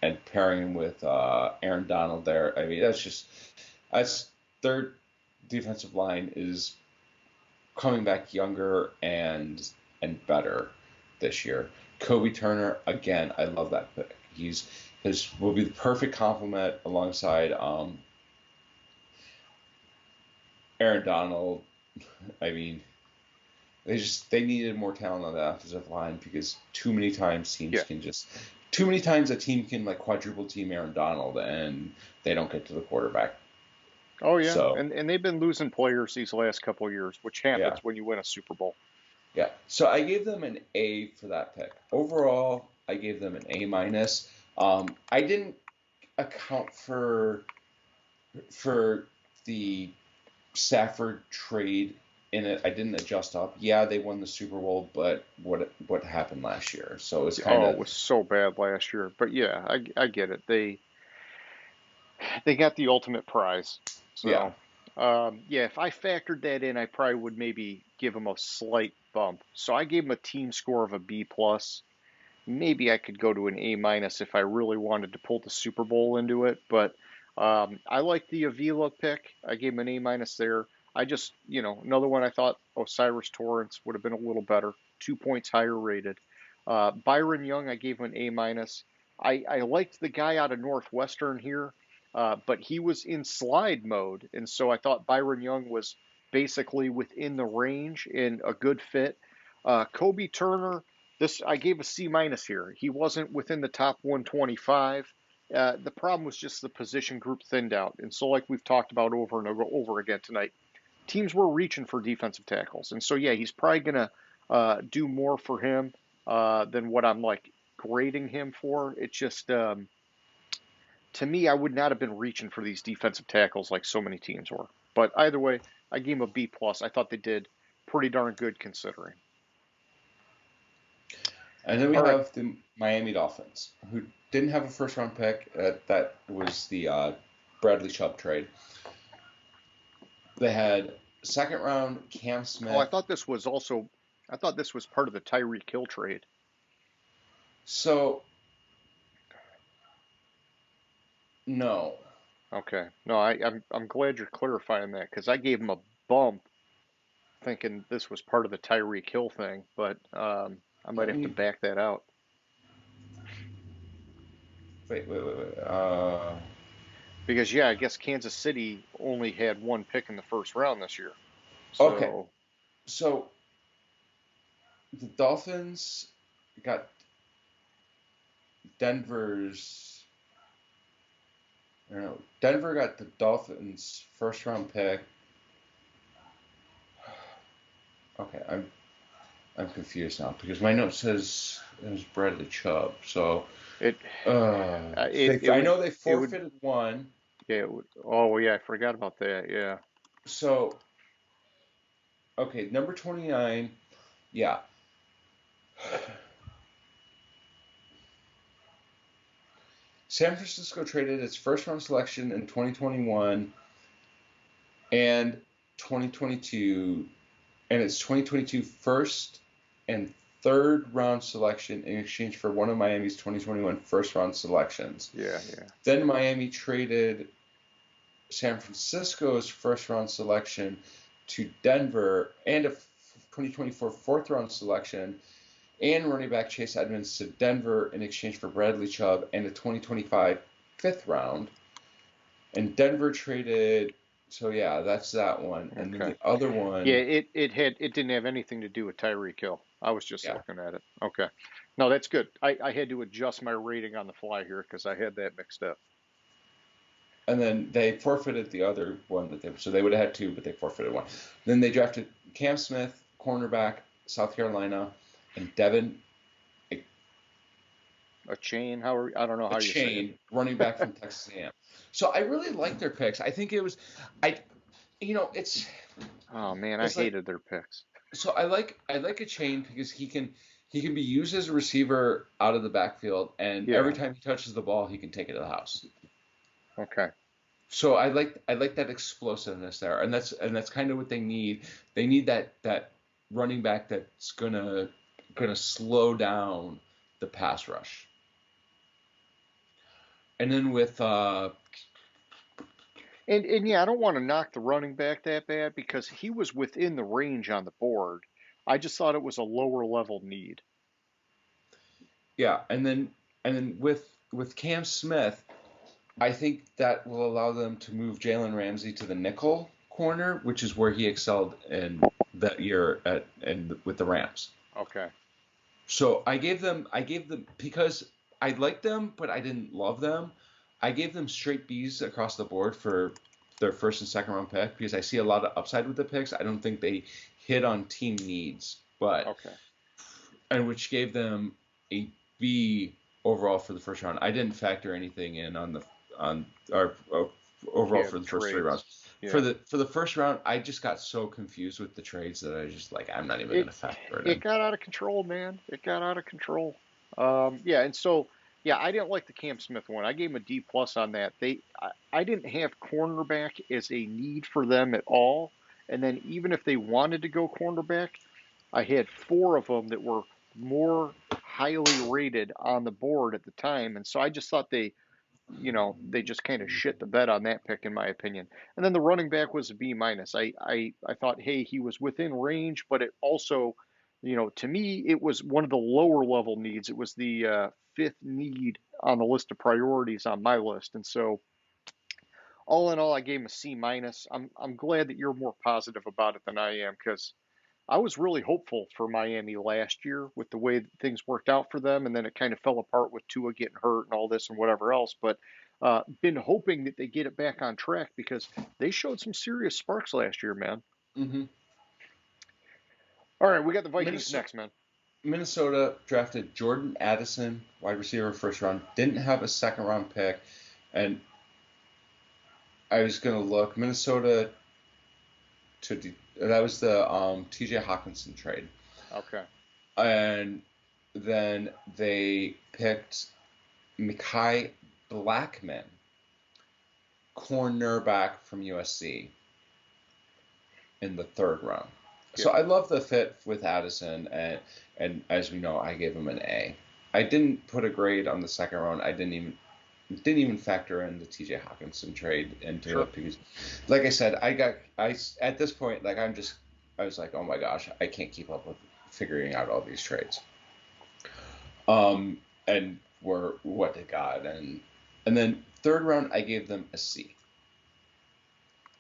and pairing him with Aaron Donald there. I mean, that's their defensive line is coming back younger and better this year. Kobe Turner again, I love that pick. His will be the perfect complement alongside Aaron Donald. I mean, they needed more talent on the offensive line because Yeah. too many times a team can like quadruple team Aaron Donald and they don't get to the quarterback. Oh yeah, So and they've been losing players these last couple of years, which yeah, happens when you win a Super Bowl. yeah. So I gave them an A for that pick. Overall, I gave them an A minus. I didn't account for the Stafford trade in it. I didn't adjust up. Yeah, they won the Super Bowl, but what happened last year? So it's kind Oh, it of was so bad last year. But yeah, I get it. They got the ultimate prize. yeah. So yeah, if I factored that in, I probably would maybe give them a slight bump. So I gave them a team score of a B plus. Maybe I could go to an A minus if I really wanted to pull the Super Bowl into it. But I like the Avila pick. I gave him an A minus there. I just, another one I thought Osiris Torrance would have been a little better, 2 points higher rated. Byron Young, I gave him an A minus. I liked the guy out of Northwestern here, but he was in slide mode, and so I thought Byron Young was basically within the range and a good fit. Kobe Turner, this I gave a C minus here. He wasn't within the top 125. The problem was just the position group thinned out, and so like we've talked about over and over again tonight, teams were reaching for defensive tackles, and so yeah, he's probably gonna do more for him than what I'm like grading him for. It's just to me, I would not have been reaching for these defensive tackles like so many teams were. But either way, I gave him a B plus. I thought they did pretty darn good considering. And then we All right. have the Miami Dolphins, who didn't have a first round pick. That was the Bradley Chubb trade. They had second round Cam Oh, Smith. I thought this was part of the Tyreek Hill trade. So no, Okay. No, I'm glad you're clarifying that because I gave him a bump thinking this was part of the Tyreek Hill thing, but I might let have to me back that out wait. because yeah, I guess Kansas City only had one pick in the first round this year. Okay, So so the Dolphins got Denver's. I don't know. Denver got the Dolphins' first round pick. Okay, I'm confused now because my note says it was Bradley Chubb. So it it I would know they it would forfeited one. yeah it would, oh yeah, I forgot about that. Yeah. So okay, number 29. Yeah. San Francisco traded its first round selection in 2021 and 2022 and its 2022 first and third round selection in exchange for one of Miami's 2021 first round selections. Yeah, yeah. Then Miami traded San Francisco's first round selection to Denver and a 2024 fourth round selection and running back Chase Edmonds to Denver in exchange for Bradley Chubb and a 2025 fifth round. And Denver traded So yeah, that's that one. And then Okay. the other Yeah, one, it didn't have anything to do with Tyreek Hill. I was just yeah. looking at it. Okay. No, that's good. I had to adjust my rating on the fly here because I had that mixed up. And then they forfeited the other one that they, so they would have had two, but they forfeited one. Then they drafted Cam Smith, cornerback, South Carolina, and Devin A chain, I don't know a how you say chain, running back from Texas A&M. So I really like their picks. I think it was, I, it's Oh man, I it's like hated their picks. so I like a chain because he can be used as a receiver out of the backfield, and every Yeah. time he touches the ball, he can take it to the house. Okay. So I like that explosiveness there, and that's kind of what they need. They need that running back that's gonna slow down the pass rush. And then with And yeah, I don't want to knock the running back that bad because he was within the range on the board. I just thought it was a lower level need. yeah, and then with Cam Smith, I think that will allow them to move Jalen Ramsey to the nickel corner, which is where he excelled in that year at and with the Rams. Okay. So I gave them because I liked them, but I didn't love them. I gave them straight B's across the board for their first and second round pick because I see a lot of upside with the picks. I don't think they hit on team needs, but Okay. and which gave them a B overall for the first round. I didn't factor anything in on our overall Yeah, for the the first three rounds. trades. For Yeah. the first round, I just got so confused with the trades that I just like I'm not even It gonna factor it it in. got out of control, man. It got out of control. Yeah, and so yeah, I didn't like the Cam Smith one. I gave him a D plus on that. I didn't have cornerback as a need for them at all. And then even if they wanted to go cornerback, I had four of them that were more highly rated on the board at the time, and so I just thought they just kind of shit the bed on that pick, in my opinion. And then the running back was a B minus. I thought, hey, he was within range, but it also, to me, it was one of the lower level needs. It was the fifth need on the list of priorities on my list, and so all in all, I gave him a C minus. I'm glad that you're more positive about it than I am because I was really hopeful for Miami last year with the way that things worked out for them, and then it kind of fell apart with Tua getting hurt and all this and whatever else. But been hoping that they get it back on track because they showed some serious sparks last year, man. hmm All right, we got the Vikings Minnesota, next, man. Minnesota drafted Jordan Addison, wide receiver, first round. Didn't have a second round pick, and I was gonna look Minnesota that was the T.J. Hawkinson trade, Okay, and then they picked Mekhi Blackman, cornerback from USC, in the third round. So yeah, I love the fit with Addison, and as we know, I gave him an A. I didn't put a grade on the second round. I didn't even factor in the T.J. Hawkinson trade into sure. it because, like I said, I at this point like I was like, oh my gosh, I can't keep up with figuring out all these trades. And were what they got, and then third round I gave them a C.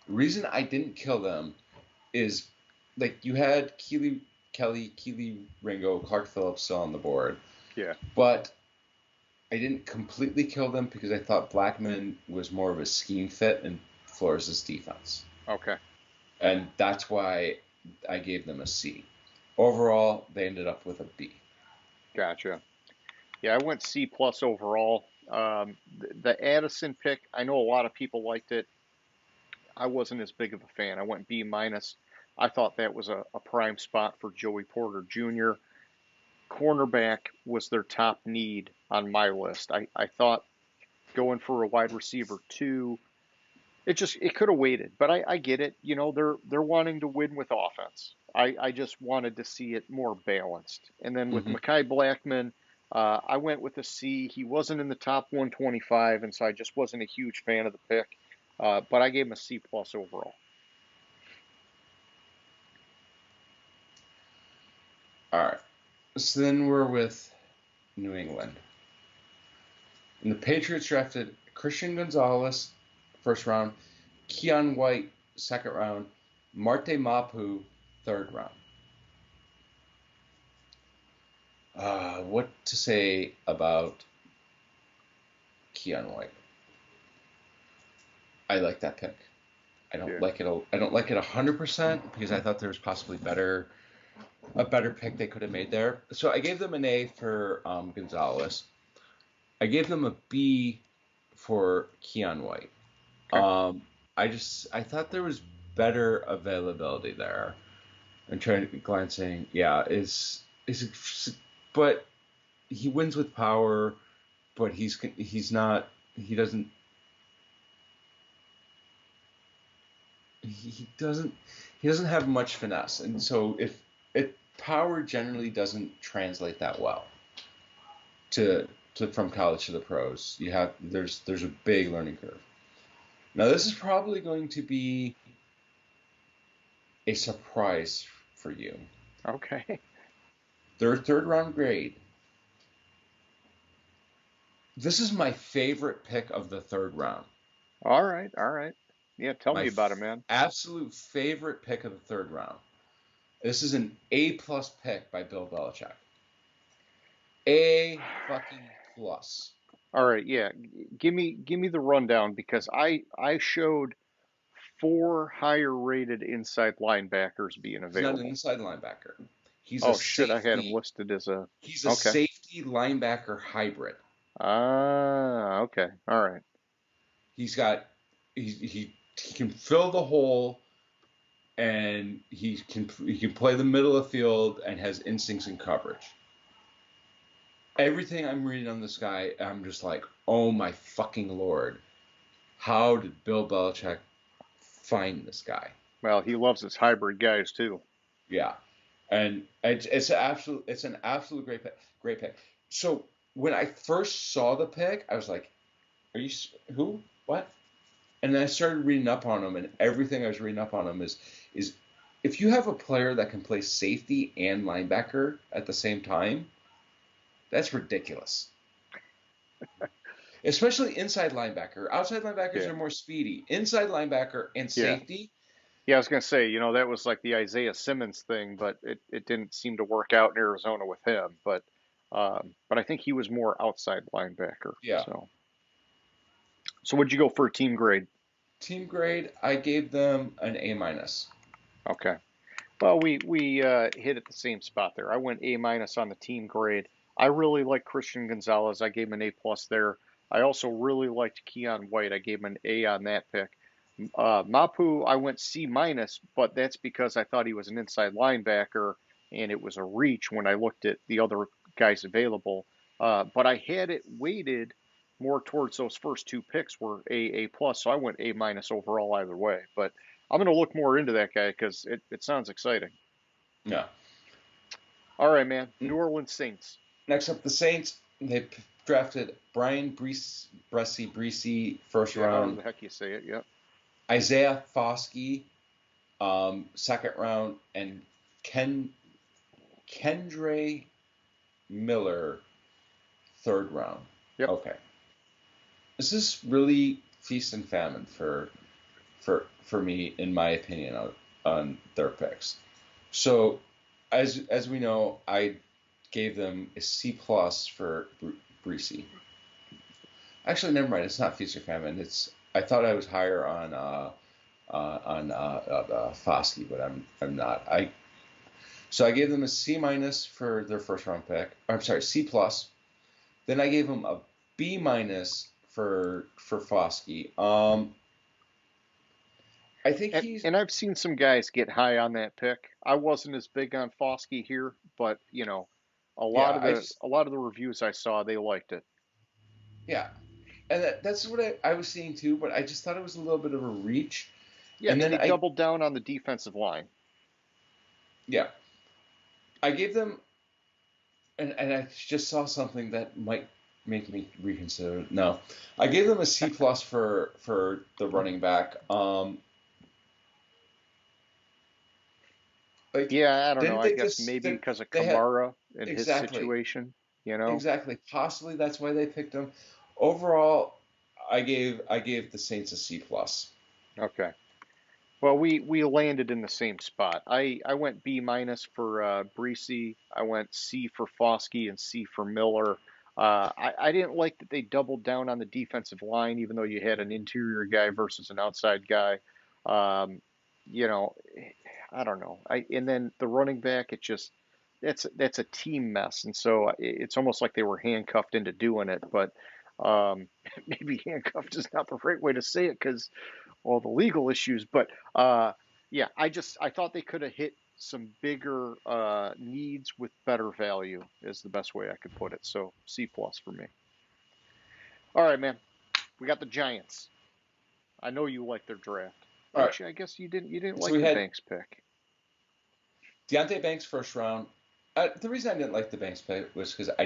Reason I didn't kill them is like you had Keely Ringo, Clark Phillips still on the board, Yeah, but I didn't completely kill them because I thought Blackman was more of a scheme fit in Flores' defense. okay, And that's why I gave them a C. Overall, they ended up with a B. gotcha. Yeah, I went C plus overall. The Addison pick, I know a lot of people liked it. I wasn't as big of a fan. I went B minus. I thought that was a prime spot for Joey Porter Jr. Cornerback was their top need on my list. I thought going for a wide receiver two, it could have waited, but I get it. They're wanting to win with offense. I just wanted to see it more balanced. And then with hmm Mekhi Blackman, I went with a C. He wasn't in the top 125, and so I just wasn't a huge fan of the pick. But I gave him a C plus overall. All right. So then we're with New England. And the Patriots drafted Christian Gonzalez, first round, Keon White, second round. Marte Mapu, third round. What to say about Keon White? I like that pick. I don't Yeah. like it. I don't like it 100% because I thought there was possibly a better pick they could have made there. So I gave them an A for Gonzalez. I gave them a B for Keon White. Okay. I thought there was better availability there. I'm trying to glancing. Yeah, but he wins with power, but he's not. He doesn't. He doesn't. He doesn't have much finesse, and so if it power generally doesn't translate that well to from college to the pros. There's a big learning curve. Now this is probably going to be a surprise for you. Okay. Their third round grade. This is my favorite pick of the third round. All right. All right. Yeah. Tell My me about it, man. absolute favorite pick of the third round. This is an A plus pick by Bill Belichick. A fucking plus. All right. Yeah. Give me the rundown because I showed four higher rated inside linebackers being He's not an available. inside linebacker. He's a Oh shit! I had him safety. listed as a. He's a Okay. safety linebacker hybrid. Ah. Okay. All right. He's got he can fill the hole and he can play the middle of the field and has instincts in coverage. Everything I'm reading on this guy, I'm just like, oh my fucking lord, how did Bill Belichick find this guy? Well, he loves his hybrid guys too. Yeah, and it's an absolute great pick. So when I first saw the pick, I was like, are you who what? And then I started reading up on him, and everything I was reading up on him is if you have a player that can play safety and linebacker at the same time, that's ridiculous. Especially inside linebacker. Outside linebackers Yeah. are more speedy. Inside linebacker and Yeah. safety, Yeah. I was gonna say, that was like the Isaiah Simmons thing, but it didn't seem to work out in Arizona with him. But I think he was more outside linebacker. yeah. So what'd you go for a team grade? Team grade, I gave them an A minus. Okay. Well, we hit at the same spot there. I went A minus on the team grade. I really like Christian Gonzalez. I gave him an A plus there. I also really liked Keon White. I gave him an A on that pick. Mapu, I went C minus, but that's because I thought he was an inside linebacker, and it was a reach when I looked at the other guys available. But I had it weighted more towards those first two picks were A plus, so I went A minus overall either way. But I'm going to look more into that guy because it sounds exciting. Yeah. All right, man. New Orleans Saints. Next up, the Saints. They drafted Brian Bresee, first Yeah, however round. the heck you say it. Yep. Isaiah Foskey, second round, and Kendre Miller, third round. Yep. Okay. This is really feast and famine for me, in my opinion, on their picks. So, as we know, I gave them a C plus for Breesy. Actually, never mind. It's not feast or famine. I thought I was higher on Foskey, but I'm not. So I gave them a C minus for their first round pick. I'm sorry, C plus. Then I gave them a B minus for Foskey. I think And I've seen some guys get high on that pick. I wasn't as big on Foskey here, but a lot yeah, of the reviews I saw, they liked it. yeah, and that's what I was seeing too. But I just thought it was a little bit of a reach. Yeah, And and then they doubled down on the defensive line. yeah, I gave them, and I just saw something that might make me reconsider. No, I gave them a C plus for the running back. Like, Yeah, I don't know. didn't I they guess just maybe because of they had Kamara and his exactly situation. exactly possibly that's why they picked him. Overall, I gave the Saints a C plus. Okay. Well, we landed in the same spot. I went B minus for Breesy. I went C for Foskey and C for Miller. I didn't like that they doubled down on the defensive line, even though you had an interior guy versus an outside guy. Um, you know, I don't know. And then the running back, it just that's a team mess, and so it's almost like they were handcuffed into doing it. But maybe handcuffed is not the right way to say it because all the legal issues. But uh, yeah, I thought they could have hit some bigger needs with better value is the best way I could put it. So C plus for me. All right, man. We got the Giants. I know you like their draft. All right. Actually, I guess you didn't. You didn't So like we the had Banks pick. Deontay Banks first round. The reason I didn't like the Banks pick was because I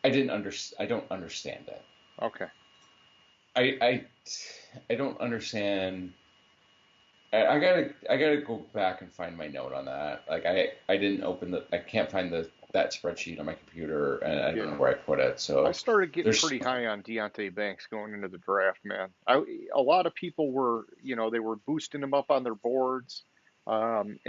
don't understand it. Okay. I I I don't understand. I gotta go back and find my note on that. Like I didn't open I can't find that spreadsheet on my computer, and I don't know Yeah. where I put it. I So started getting there's pretty high on Deontay Banks going into the draft, man. A lot of people were, they were boosting him up on their boards, and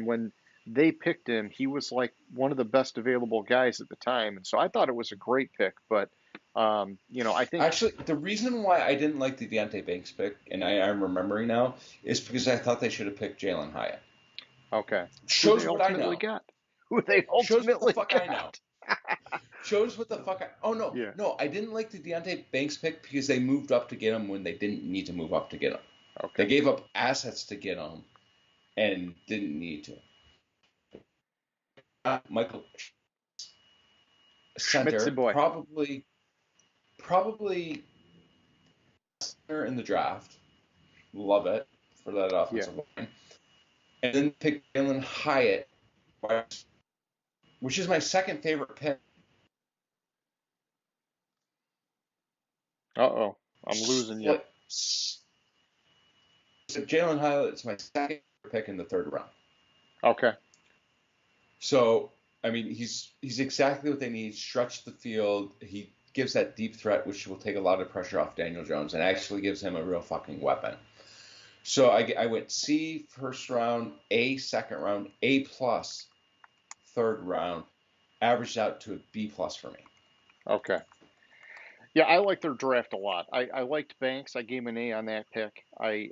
when they picked him, he was like one of the best available guys at the time, and so I thought it was a great pick. But, I think actually the reason why I didn't like the Deontay Banks pick, and I'm remembering now, is because I thought they should have picked Jalen Hyatt. okay, who they Shows what I ultimately know. got, who they Shows what the ultimately fuck I know. got. Shows what the fuck I. Oh no, Yeah. no, I didn't like the Deontay Banks pick because they moved up to get him when they didn't need to move up to get him. They Okay. gave up assets to get him and didn't need to. Michael Schmitzy center, boy. probably center in the draft. Love it for that Yeah. offensive line. And then pick Jalen Hyatt, which is my second favorite pick. Uh-oh. I'm losing you. Like, so Jalen Hyatt is my second favorite pick in the third round. Okay. So I mean, he's exactly what they need. Stretch the field. He gives that deep threat, which will take a lot of pressure off Daniel Jones, and actually gives him a real fucking weapon. So I went C first round, A second round, A plus third round, averaged out to a B plus for me. Okay. Yeah, I like their draft a lot. I liked Banks. I gave him an A on that pick. I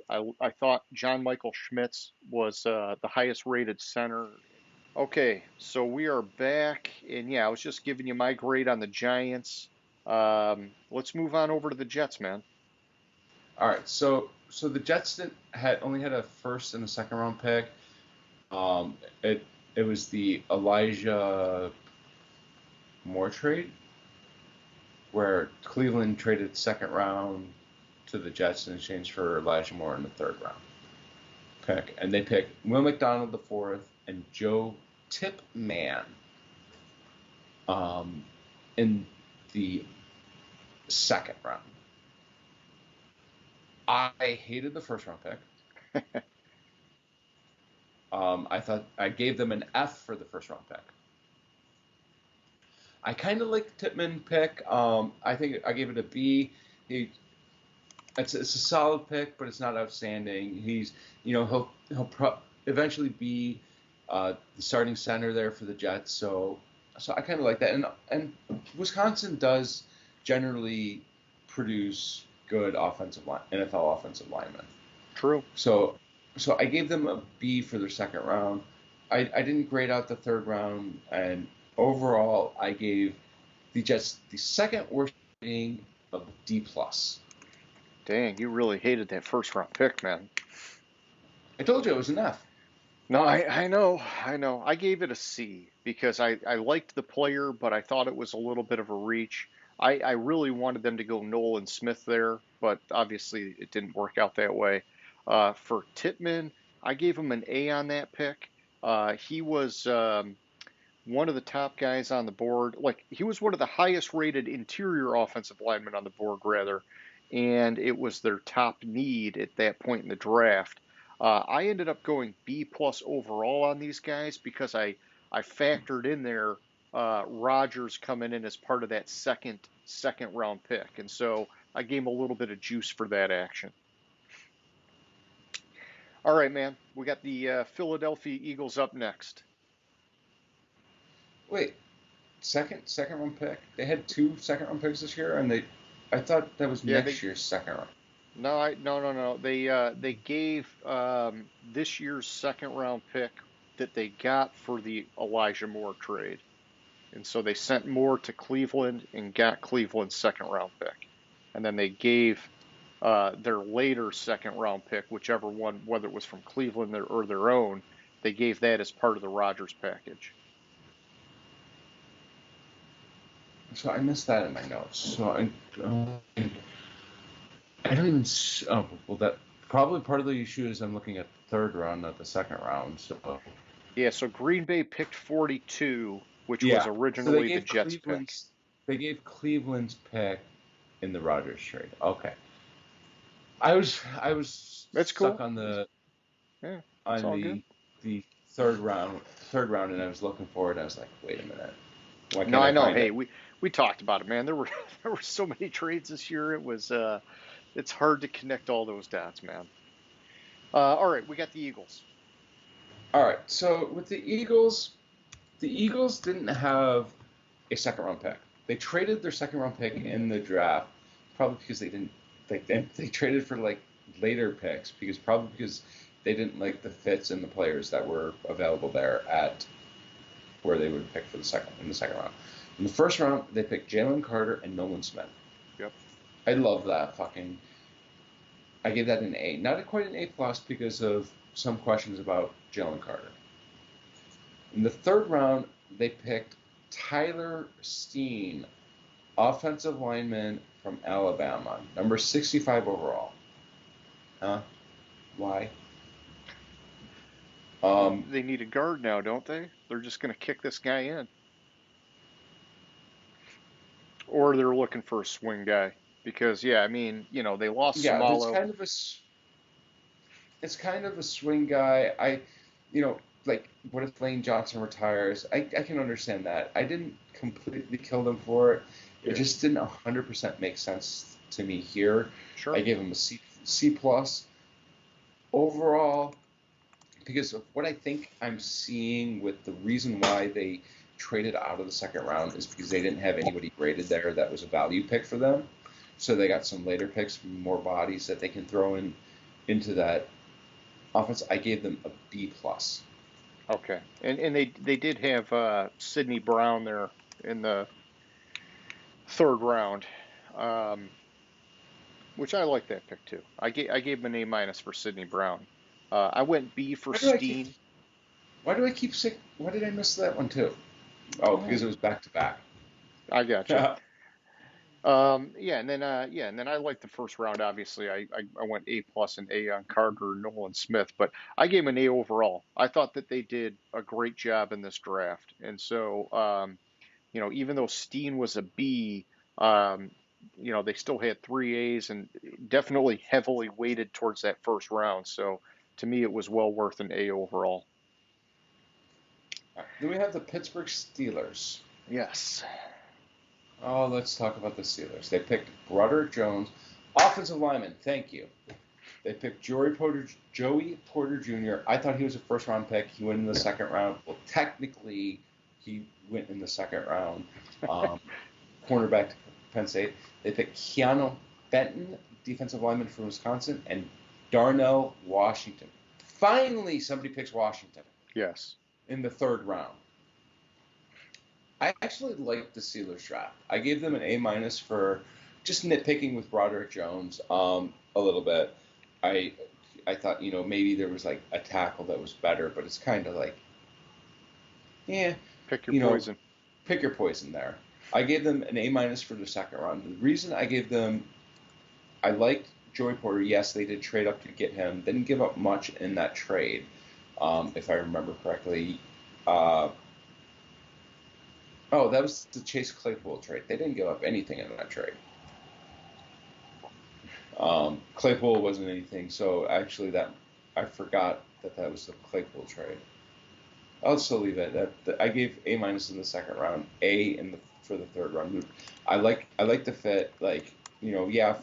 thought John Michael Schmitz was the highest rated center. Okay, so we are back, and yeah, I was just giving you my grade on the Giants. Let's move on over to the Jets, man. All right, so the Jets only had a first and a second round pick. Um, it it was the Elijah Moore trade where Cleveland traded second round to the Jets in exchange for Elijah Moore in the third round pick, and they picked Will McDonald the fourth and Joe Tipman um, in the second round. I hated the first round pick. I thought I gave them an F for the first round pick. I kind of like Tipman pick. I think I gave it a B. He, it's a solid pick, but it's not outstanding. He'll eventually be the starting center there for the Jets. So I kind of like that. And Wisconsin does generally produce good NFL offensive linemen. True. So so I gave them a B for their second round. I didn't grade out the third round, and overall I gave the Jets the second worst rating of D plus. Dang, you really hated that first round pick, man. I told you it was an F. No, I know, I know. I gave it a C because I liked the player, but I thought it was a little bit of a reach. I really wanted them to go Nolan Smith there, but obviously it didn't work out that way. For Titman, I gave him an A on that pick. He was one of the top guys on the board. Like, he was one of the highest rated interior offensive linemen on the board, rather, and it was their top need at that point in the draft. I ended up going B plus overall on these guys because I factored in there Rodgers coming in as part of that second round pick, and so I gave him a little bit of juice for that action. All right, man. We got the Philadelphia Eagles up next. Wait, second round pick? They had two second round picks this year, and I thought that was Yeah, next year's second round. no, no. They gave this year's second round pick that they got for the Elijah Moore trade. And so they sent Moore to Cleveland and got Cleveland's second round pick. And then they gave their later second round pick, whichever one, whether it was from Cleveland or their own, they gave that as part of the Rodgers package. So I missed that in my notes. So I don't even. Oh, well, that probably part of the issue is I'm looking at the third round, not the second round. So Yeah, so Green Bay picked 42, which was yeah, so they originally the gave Jets' pick. Cleveland's pick in the Rodgers trade. Okay, I was That's stuck cool. Yeah, it's on all good. the third round, and I was looking forward. I was like, wait a minute, why No, can't I I know. find Hey, it? we talked about it, man. There were there were so many trades this year. It's hard to connect all those dots, man. All right, we got the Eagles. All right, so with the Eagles didn't have a second round pick. They traded their second round pick in the draft, probably because they didn't they traded for like later picks because they didn't like the fits and the players that were available there at where they would pick for the second round. In the first round, they picked Jalen Carter and Nolan Smith. Yep. I love that fucking. I gave that an A, not quite an A plus because of some questions about Jalen Carter. In the third round, they picked Tyler Steen, offensive lineman from Alabama, number 65 overall. Huh? Why? They need a guard now, don't they? They're just going to kick this guy in, or they're looking for a swing guy because yeah, I mean, they lost yeah, that's Samalo. kind of a it's kind of a swing guy. You know, like what if Lane Johnson retires? I can understand that. I didn't completely kill them for it. It Yeah, just didn't 100% make sense to me here. I sure. gave him a C plus overall because of what I think I'm seeing with the reason why they traded out of the second round is because they didn't have anybody graded there that was a value pick for them. So they got some later picks, more bodies that they can throw into that offense. I gave them a B plus. Okay, and they did have Sidney Brown there in the third round, um, which I like that pick too. I gave him an A minus for Sidney Brown. I went B for Why do I keep? Steen. Why do I keep sick? Why did I miss that one too? Oh, because Oh, it was back to back. I gotcha. Yeah, and then I like the first round. Obviously, I went A plus and A on Carter and Nolan Smith, but I gave him an A overall. I thought that they did a great job in this draft, and so even though Steen was a B, they still had three A's and definitely heavily weighted towards that first round. So to me, it was well worth an A overall. Then we have the Pittsburgh Steelers. Yes. Oh, let's talk about the Steelers. They picked Broderick Jones, offensive lineman. Thank you. They picked Joey Porter Jr. I thought he was a first round pick. He went in the second round. Well, technically, he went in the second round. Um, Cornerback to Penn State. They picked Keanu Benton, defensive lineman from Wisconsin, and Darnell Washington. Finally, somebody picks Washington Yes. in the third round. I actually liked the Steelers draft. I gave them an A minus for just nitpicking with Broderick Jones a little bit. I I thought maybe there was like a tackle that was better, but it's kind of like yeah, Pick your you know poison. pick your poison there. I gave them an A minus for the second round. The reason I liked Joey Porter. Yes, they did trade up to get him. They didn't give up much in that trade, if I remember correctly. Uh, oh, that was the Chase Claypool trade. They didn't give up anything in that trade. Claypool wasn't anything, so actually that I forgot that was the Claypool trade. I'll still leave it. I gave A minus in the second round, A for the third round. I like the fit. Like yeah,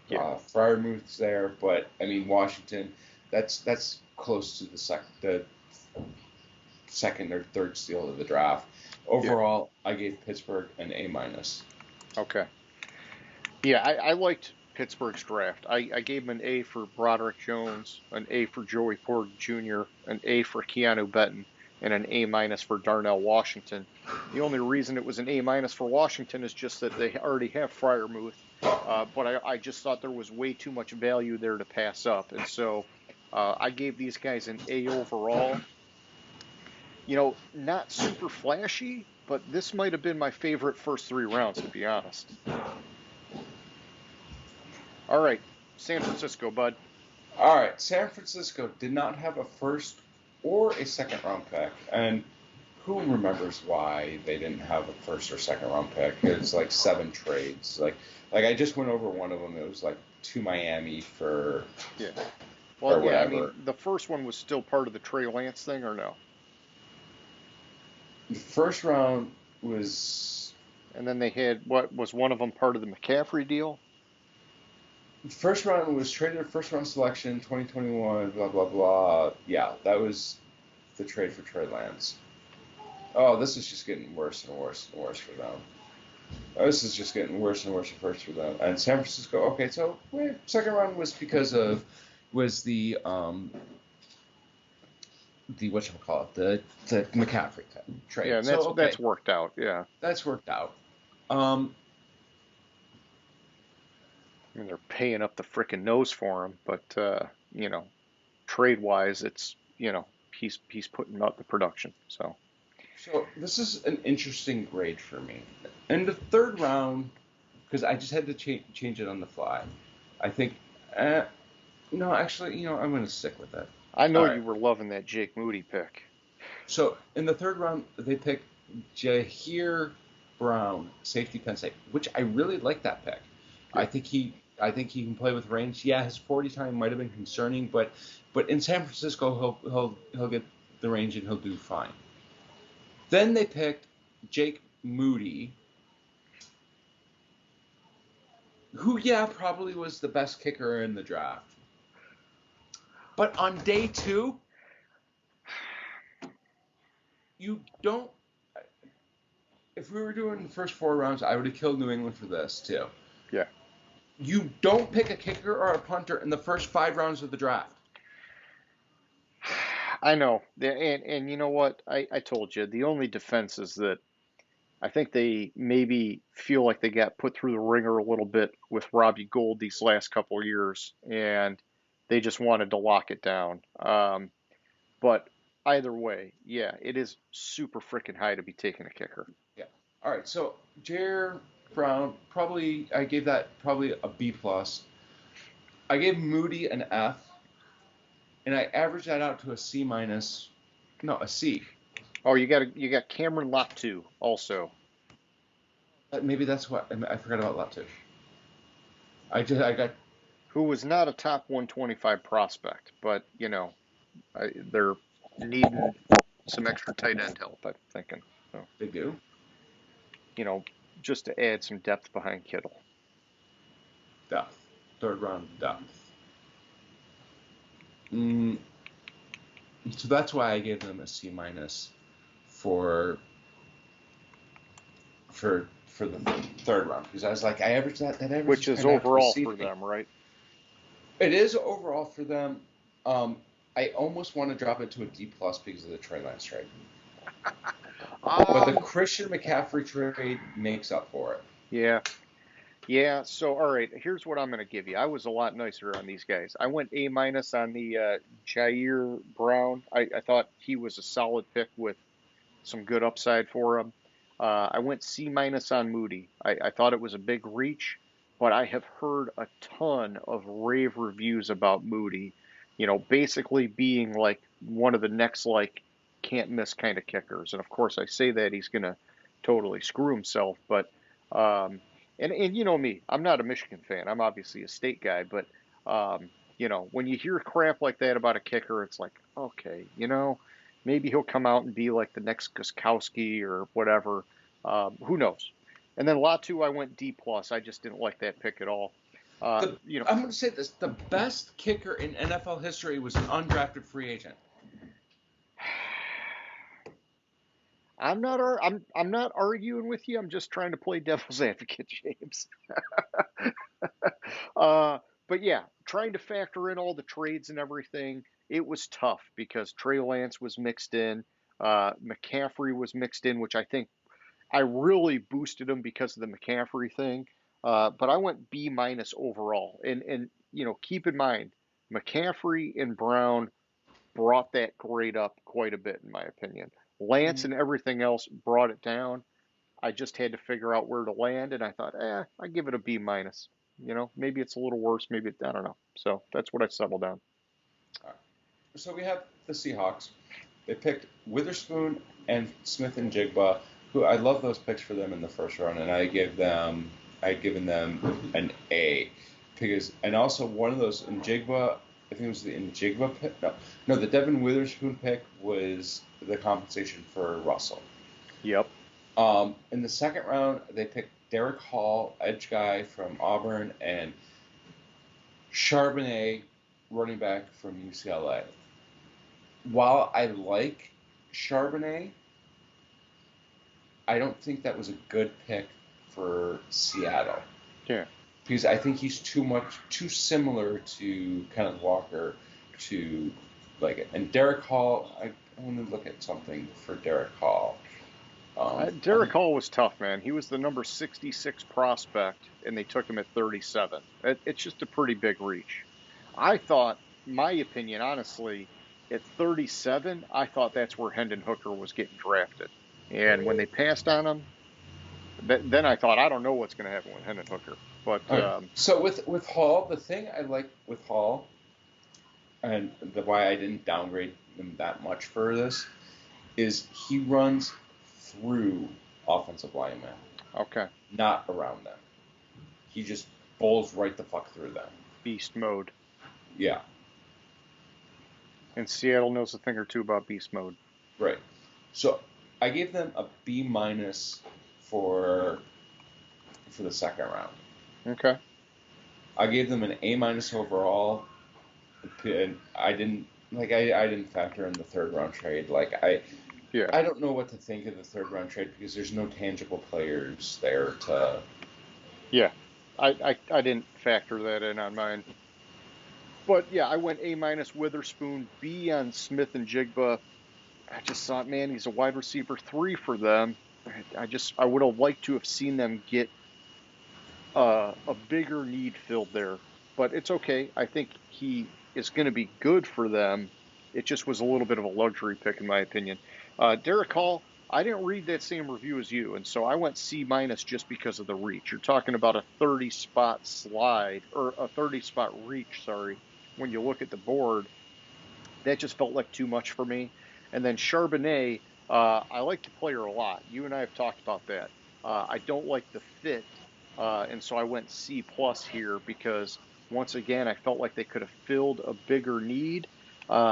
Yeah. Fryermuth's there, but I mean Washington. that's close to the second or third steal of the draft. Yeah. Overall, I gave Pittsburgh an A minus. Okay. Yeah, I liked Pittsburgh's draft. I gave him an A for Broderick Jones, an A for Joey Porter Jr., an A for Keanu Benton, and an A minus for Darnell Washington. The only reason it was an A minus for Washington is just that they already have Fryermuth, but I just thought there was way too much value there to pass up, and so I gave these guys an A overall. Not super flashy, but this might have been my favorite first 3 rounds, to be honest. All right, San Francisco, bud. All right, San Francisco did not have a first or a second round pick, and who remembers why they didn't have a first or second round pick? It's like 7 trades. Like I just went over one of them. It was like to Miami for Yeah. or Well, yeah, I whatever. mean, the first one was still part of the Trey Lance thing, or no? The first round was And then they had, what, was one of them part of the McCaffrey deal? first round was traded a first round selection 2021. Blah blah blah. Yeah, that was the trade for Trey Lance. Oh, this is just getting worse and worse and worse for them. This is just getting worse and worse and worse for them. And San Francisco, okay, so second round was because of the whatchamacallit, the McCaffrey trade. Yeah, and So that's worked out. Yeah, that's worked out. I mean they're paying up the frickin' nose for him, but trade wise, it's he's putting out the production. So So this is an interesting grade for me. In the third round, because I just had to change it on the fly. I think, no, actually, I'm going to stick with it. I know All right. you were loving that Jake Moody pick. So in the third round, they picked Jahir Brown, safety Penn State, which I really like that pick. Yeah. I think he can play with range. Yeah, his 40 time might have been concerning, but in San Francisco, he'll get the range and he'll do fine. Then they picked Jake Moody, who, yeah, probably was the best kicker in the draft. But on day 2, you don't. If we were doing the first 4 rounds, I would have killed New England for this, too. Yeah. You don't pick a kicker or a punter in the first 5 rounds of the draft. I know. And you know what? I told you, the only defense is that I think they maybe feel like they got put through the ringer a little bit with Robbie Gould these last couple of years, and they just wanted to lock it down. But either way, yeah, it is super freaking high to be taking a kicker. Yeah. All right. So Jair Brown, I gave that probably a B plus. I gave Moody an F, and I averaged that out to a C minus. No, a C. Oh, you got Cameron Latu also. Maybe that's what I forgot about Latu. I got. Who was not a top 125 prospect, but they're needing some extra tight end help, I'm thinking. So, They do. just to add some depth behind Kittle. Depth. Third round depth. So that's why I gave them a C minus for the third round, because I was like, I averaged that average, Which is overall for them, right? It is overall for them. I almost want to drop it to a D plus because of the Trey Lance trade, but the Christian McCaffrey trade makes up for it. Yeah. So, all right, here's what I'm going to give you. I was a lot nicer on these guys. I went A minus on the Jair Brown. I thought he was a solid pick with some good upside for him. I went C minus on Moody. I thought it was a big reach, but I have heard a ton of rave reviews about Moody. Basically being like one of the next like can't miss kind of kickers. And of course, I say that he's going to totally screw himself, but and you know me, I'm not a Michigan fan. I'm obviously a state guy, but when you hear crap like that about a kicker, it's like, okay, maybe he'll come out and be like the next Guskowski or whatever. Who knows? And then Latu, I went D plus. I just didn't like that pick at all. You know, I'm going to say this: the best kicker in NFL history was an undrafted free agent. I'm not arguing with you. I'm just trying to play devil's advocate, James. Uh, but yeah, trying to factor in all the trades and everything, it was tough because Trey Lance was mixed in, McCaffrey was mixed in, which I think I really boosted him because of the McCaffrey thing. But I went B minus overall, and you know, keep in mind, McCaffrey and Brown brought that grade up quite a bit, in my opinion. Lance and everything else brought it down. I just had to figure out where to land, and I thought, I give it a B minus. You know, maybe it's a little worse, maybe I don't know. So that's what I settled on. So we have the Seahawks. They picked Witherspoon and Smith and Jigba, who I love those picks for them in the first round, and I'd given them an A because, and also one of those in Jigba, I think it was the Njigba pick. No, the Devin Witherspoon pick was the compensation for Russell. Yep. In the second round, they picked Derek Hall, edge guy from Auburn, and Charbonnet, running back from UCLA. While I like Charbonnet, I don't think that was a good pick for Seattle. Yeah. Because I think he's too similar to Kenneth Walker to like it. And Derek Hall, I want to look at something for Derek Hall. Derek Hall was tough, man. He was the number 66 prospect, and they took him at 37. It's just a pretty big reach. I thought, my opinion, honestly, at 37, I thought that's where Hendon Hooker was getting drafted. And when they passed on him, then I thought, I don't know what's going to happen with Hendon Hooker. But so with Hall, the thing I like with Hall, and why I didn't downgrade him that much for this, is he runs through offensive linemen. Okay. Not around them. He just bowls right the fuck through them. Beast mode. Yeah. And Seattle knows a thing or two about beast mode. Right. So I gave them a B minus for the second round. Okay. I gave them an A minus overall. And I didn't factor in the third round trade. I don't know what to think of the third round trade because there's no tangible players there to. Yeah, I didn't factor that in on mine. But yeah, I went A minus Witherspoon, B on Smith and Jigba. I just thought, man, he's a wide receiver 3 for them. I would have liked to have seen them get a bigger need filled there. But it's okay. I think he is going to be good for them. It just was a little bit of a luxury pick, in my opinion. Derek Hall, I didn't read that same review as you, and so I went C minus just because of the reach. You're talking about a 30 spot slide, or a 30 spot reach, sorry, when you look at the board. That just felt like too much for me. And then Charbonnet, I like the player a lot. You and I have talked about that. I don't like the fit, and so I went C plus here because, once again, I felt like they could have filled a bigger need.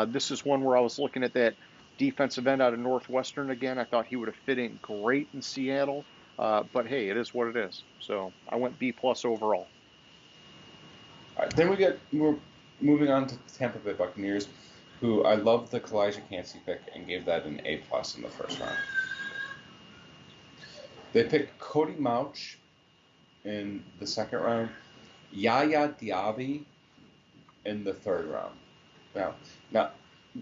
This is one where I was looking at that defensive end out of Northwestern again. I thought he would have fit in great in Seattle, but hey, it is what it is. So I went B plus overall. All right, then we're moving on to the Tampa Bay Buccaneers, who I love the Kalijah Cansey pick and gave that an A plus in the first round. They picked Cody Mauch in the second round, Yaya Diaby in the third round. Now,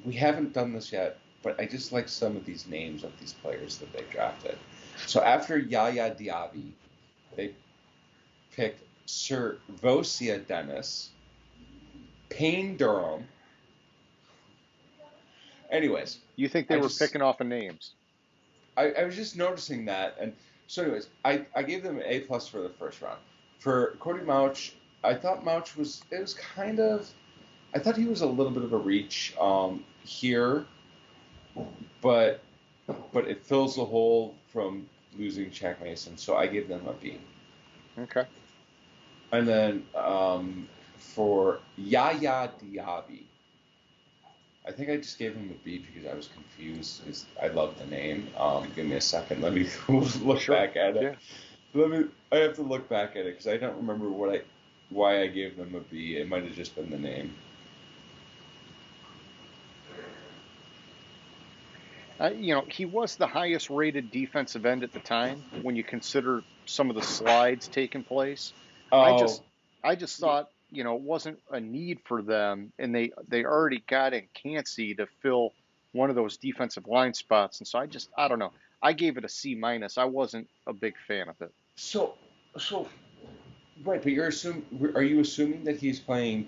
we haven't done this yet, but I just like some of these names of these players that they drafted. So after Yaya Diaby, they picked Sir Vosia Dennis, Payne Durham. Anyways. You think they were picking off of names? I was just noticing that. And so anyways, I gave them an A plus for the first round. For Cody Mauch, I thought Mauch was I thought he was a little bit of a reach here, but it fills the hole from losing Shaq Mason, so I gave them a B. Okay. And then for Yaya Diaby, I think I just gave him a B because I was confused. I love the name. Give me a second. Let me look back at it. Yeah. I have to look back at it because I don't remember what I why I gave them a B. It might have just been the name. He was the highest rated defensive end at the time when you consider some of the slides taking place. I just, Oh, I just thought, it wasn't a need for them, and they already got in Cansey to fill one of those defensive line spots, and so I don't know. I gave it a C minus. I wasn't a big fan of it. so so right, but are you assuming that he's playing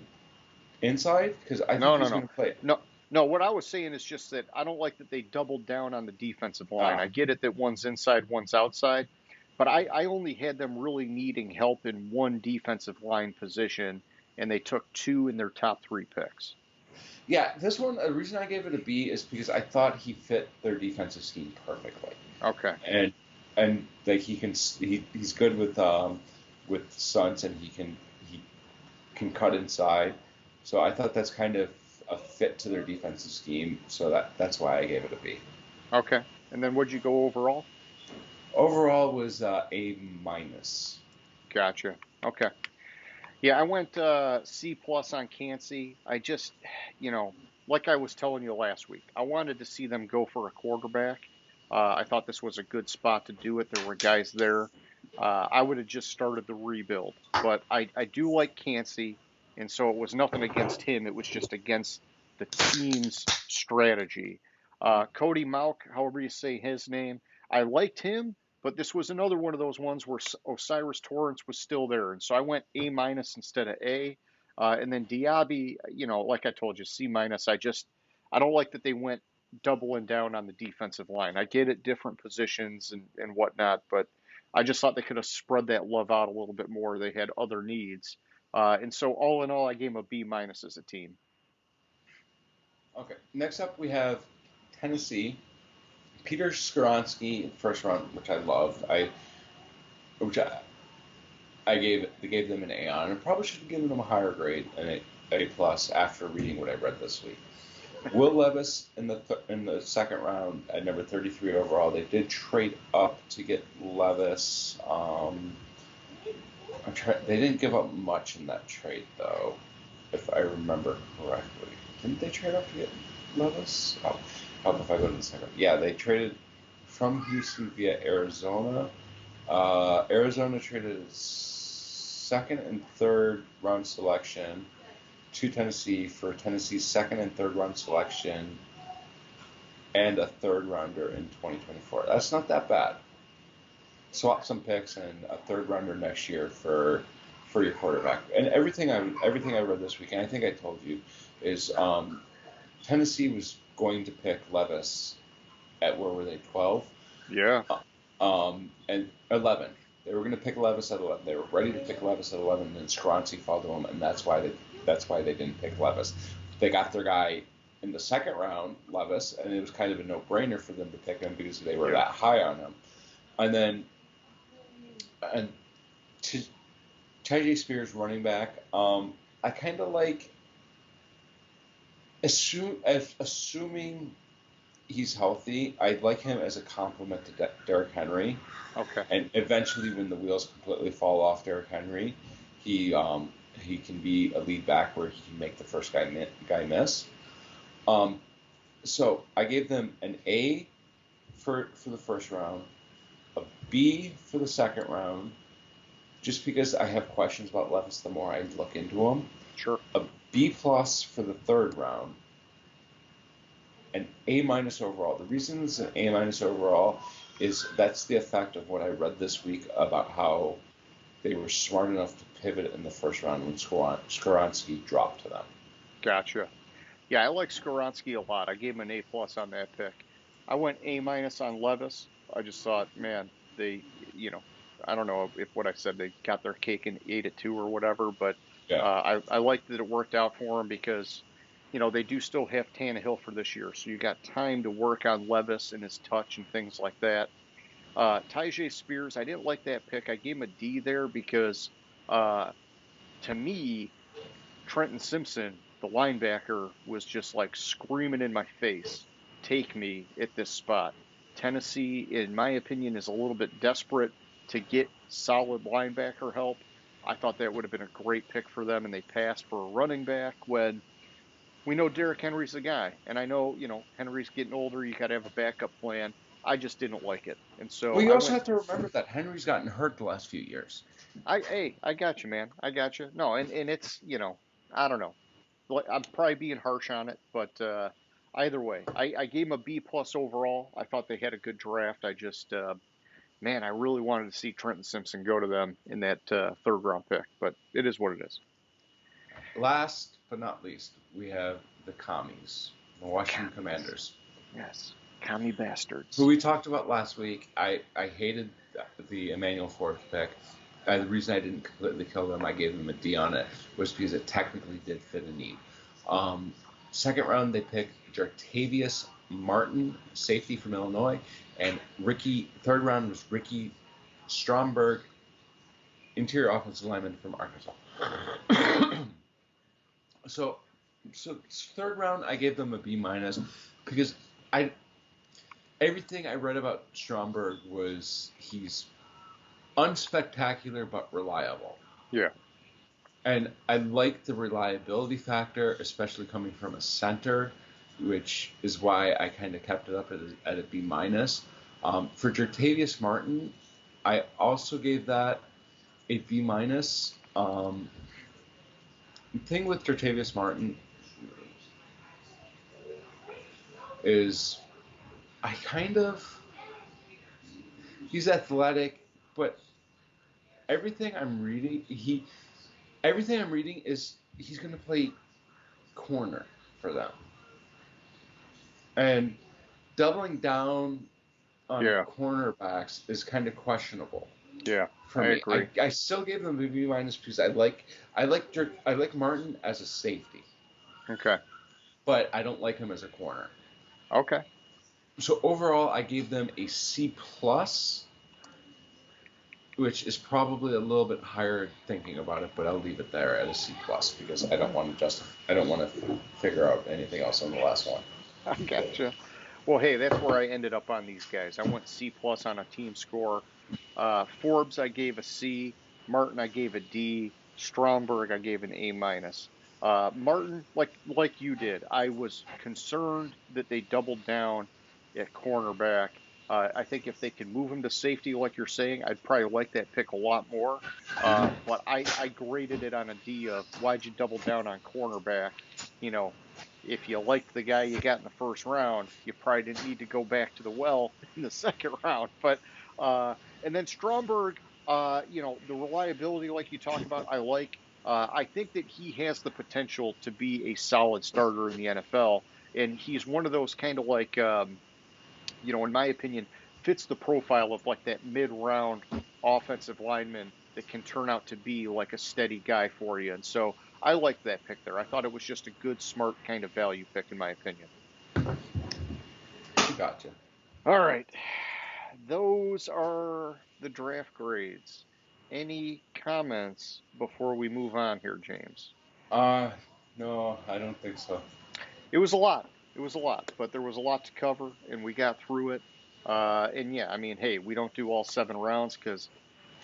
inside? Because I think No, no, he's no, going to play. no, no. What I was saying is just that I don't like that they doubled down on the defensive line. I Ah, get it that one's inside, one's outside, but I only had them really needing help in one defensive line position, and they took two in their top three picks. yeah. This one, the reason I gave it a B is because I thought he fit their defensive scheme perfectly, Okay, and like he's good with stunts, and he can cut inside. So I thought that's kind of a fit to their defensive scheme. So that's why I gave it a B. okay. And then what'd you go overall? Overall was A minus. Gotcha. Okay. Yeah, I went C plus on Cansey. I just, you know, like I was telling you last week, I wanted to see them go for a quarterback. I thought this was a good spot to do it. There were guys there. I would have just started the rebuild, but I do like Cansey, and so it was nothing against him. It was just against the team's strategy. Cody Mauk, however you say his name, I liked him, but this was another one of those ones where Osiris Torrance was still there, and so I went A minus instead of A. And then Diaby, like I told you, C minus. I don't like that they went doubling down on the defensive line. I get it, different positions and whatnot, but I just thought they could have spread that love out a little bit more. They had other needs, and so all in all, I gave them a B minus as a team. Okay. Next up, we have Tennessee. Peter Skoronsky, first round, which I loved. Which I gave them an A on, and probably should have given them a higher grade, an A plus, after reading what I read this week. Will Levis in the second round at number 33 overall. They did trade up to get Levis. They didn't give up much in that trade though, if I remember correctly. Didn't they trade up to get Levis? Oh, help if I go to the second. Yeah, they traded from Houston via Arizona. Arizona traded a second and third round selection to Tennessee for Tennessee's second and third round selection and a third rounder in 2024. That's not that bad. Swap some picks and a third rounder next year for your quarterback. And everything I read this week, and I think I told you, is Tennessee was going to pick Levis at, where were they, 12? Yeah, And 11. They were going to pick Levis at 11. They were ready to pick Levis at 11, and then Skronsky followed them, and that's why they didn't pick Levis. They got their guy in the second round, Levis, and it was kind of a no-brainer for them to pick him because they were yeah, that high on him. And then and Tajay Spears, running back, I kind of like assuming he's healthy. I'd like him as a complement to Derrick Henry. okay, And eventually, when the wheels completely fall off Derrick Henry, he can be a lead back where he can make the first guy miss. Um, so I gave them an A for the first round, a B for the second round, just because I have questions about Levis the more I look into him. sure, A B plus for the third round, an A minus overall. The reason it's an A minus overall is that's the effect of what I read this week about how they were smart enough to pivot in the first round when Skoronsky dropped to them. gotcha. Yeah, I like Skoronsky a lot. I gave him an A plus on that pick. I went A minus on Levis. I just thought, man, they, you know, I don't know if what I said they got their cake and ate it too or whatever, but Yeah. I like that it worked out for them because, they do still have Tannehill for this year, so you got time to work on Levis and his touch and things like that. Tyjae Spears, I didn't like that pick. I gave him a D there because, uh, to me, Trenton Simpson, the linebacker, was just like screaming in my face, take me at this spot. Tennessee, in my opinion, is a little bit desperate to get solid linebacker help. I thought that would have been a great pick for them, and they passed for a running back when we know Derrick Henry's the guy. And I know, Henry's getting older. You got to have a backup plan. I just didn't like it. And so Well, you I also went, have to remember that Henry's gotten hurt the last few years. hey, I got you, man. I got you. No, and it's, I don't know. I'm probably being harsh on it, but either way, I gave him a B plus overall. I thought they had a good draft. I just, man, I really wanted to see Trenton Simpson go to them in that third round pick, but it is what it is. Last but not least, we have the Commies, the Washington Commanders. Yes, commie bastards. Who we talked about last week. I hated the Emmanuel Fourth pick. The reason I didn't completely kill them, I gave them a D on it, was because it technically did fit a need. Second round, they picked Jartavius Martin, safety from Illinois, and third round was Ricky Stromberg, interior offensive lineman from Arkansas. So third round, I gave them a B minus because everything I read about Stromberg was he's unspectacular but reliable. Yeah. And I like the reliability factor, especially coming from a center, which is why I kind of kept it up at a B minus. For Jartavius Martin, I also gave that a B minus. The thing with Jartavius Martin is he's athletic, but everything I'm reading is he's going to play corner for them. And doubling down on cornerbacks is kind of questionable. Yeah, for I me. agree. I still gave them a B minus because I like Martin as a safety. Okay. But I don't like him as a corner. Okay. So overall, I gave them a C plus, which is probably a little bit higher thinking about it, but I'll leave it there at a C plus because I don't want to figure out anything else on the last one. I gotcha. Well, hey, that's where I ended up on these guys. I went C plus on a team score. Forbes, I gave a C. Martin, I gave a D. Stromberg, I gave an A minus. Martin, like you did, I was concerned that they doubled down at cornerback. I think if they could move him to safety, like you're saying, I'd probably like that pick a lot more. But I graded it on a D of why'd you double down on cornerback? If you liked the guy you got in the first round, you probably didn't need to go back to the well in the second round. But and then Stromberg, the reliability, like you talk about, I like. I think that he has the potential to be a solid starter in the NFL, and he's one of those kind of like, in my opinion, fits the profile of like that mid-round offensive lineman that can turn out to be like a steady guy for you. And so I liked that pick there. I thought it was just a good, smart kind of value pick, in my opinion. Gotcha. All right. Those are the draft grades. Any comments before we move on here, James? No, I don't think so. It was a lot. But there was a lot to cover, and we got through it. And yeah, I mean, hey, we don't do all 7 rounds because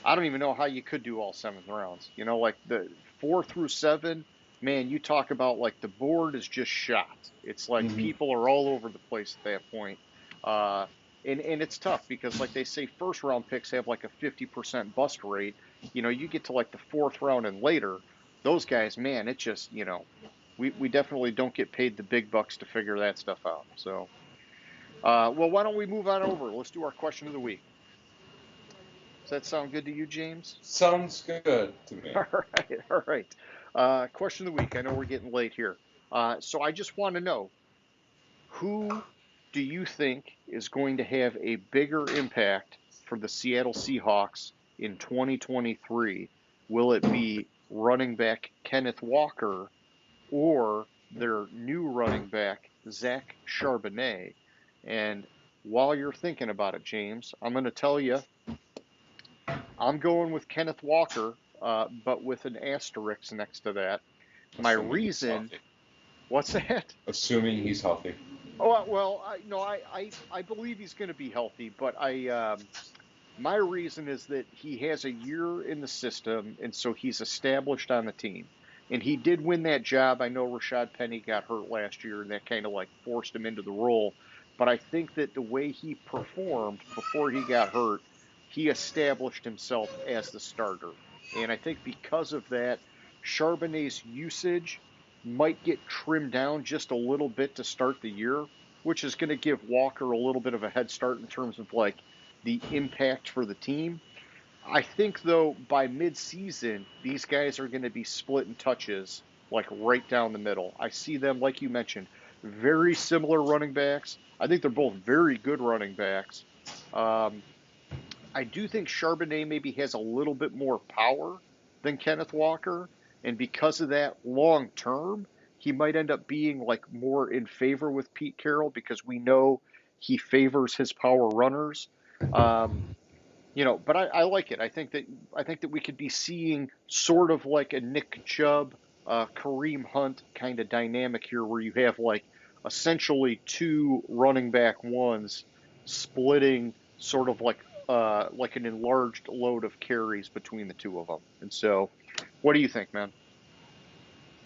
I don't even know how you could do all 7 rounds. Like the 4 through 7, man, you talk about like the board is just shot. It's like people are all over the place at that point. And it's tough because, like they say, first round picks have like a 50% bust rate. You get to like the 4th round and later, those guys, man, it just, we definitely don't get paid the big bucks to figure that stuff out. So, well, why don't we move on over? Let's do our question of the week. Does that sound good to you, James? Sounds good to me. All right. Question of the week. I know we're getting late here. So I just want to know, who do you think is going to have a bigger impact for the Seattle Seahawks in 2023? Will it be running back Kenneth Walker or their new running back, Zach Charbonnet? And while you're thinking about it, James, I'm going to tell you, I'm going with Kenneth Walker, but with an asterisk next to that. My reason, what's that? Assuming he's healthy. Oh, well, I believe he's going to be healthy, but My reason is that he has a year in the system, and so he's established on the team. And he did win that job. I know Rashad Penny got hurt last year, and that kind of like forced him into the role. But I think that the way he performed before he got hurt, he established himself as the starter. And I think because of that, Charbonnet's usage might get trimmed down just a little bit to start the year, which is going to give Walker a little bit of a head start in terms of like the impact for the team. I think though by mid-season these guys are going to be splitting touches like right down the middle. I see them like you mentioned, very similar running backs. I think they're both very good running backs. Um, I do think Charbonnet maybe has a little bit more power than Kenneth Walker, and because of that, long term, he might end up being like more in favor with Pete Carroll because we know he favors his power runners. Um, but I like it. I think that we could be seeing sort of like a Nick Chubb, Kareem Hunt kind of dynamic here, where you have like essentially two running back ones splitting sort of like an enlarged load of carries between the two of them. And so, what do you think, man?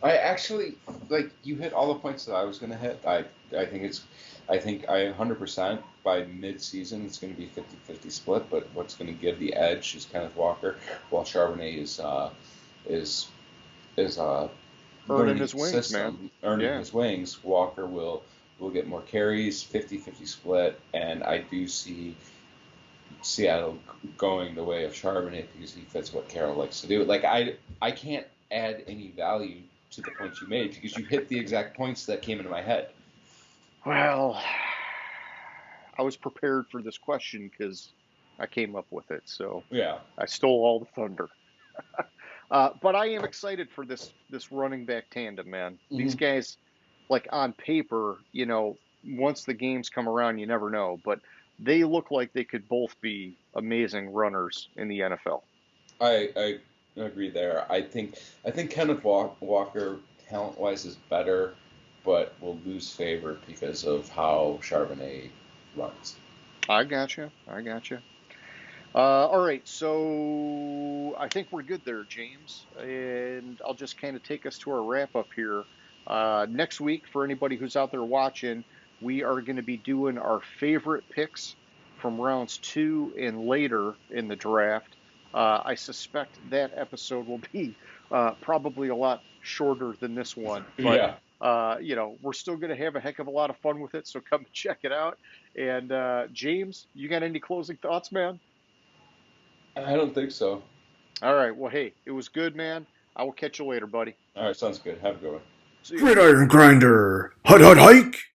I actually like you hit all the points that I was going to hit. I think it's I think I 100% by mid-season it's going to be 50-50 split, but what's going to give the edge is Kenneth Walker, while Charbonnet is is Earning learning his the wings, man. system, earning Yeah, his wings. Walker will get more carries, 50-50 split, and I do see Seattle going the way of Charbonnet because he fits what Carroll likes to do. Like I can't add any value to the points you made because you hit the exact points that came into my head. well, I was prepared for this question because I came up with it, so Yeah. I stole all the thunder. But I am excited for this running back tandem, man. These Hmm. guys, like on paper, once the games come around, you never know, but they look like they could both be amazing runners in the NFL. I agree there. I think Kenneth Walker talent wise is better, but will lose favor because of how Charbonnet runs. I gotcha. I gotcha. All right, so I think we're good there, James, and I'll just kind of take us to our wrap up here. Next week, for anybody who's out there watching, we are going to be doing our favorite picks from rounds 2 and later in the draft. I suspect that episode will be probably a lot shorter than this one, but Yeah. we're still going to have a heck of a lot of fun with it. So come check it out. And James, you got any closing thoughts, man? I don't think so. All right. Well, hey, it was good, man. I will catch you later, buddy. All right, sounds good. Have a good one. See ya. Gridiron Grinder. Hut hut hike.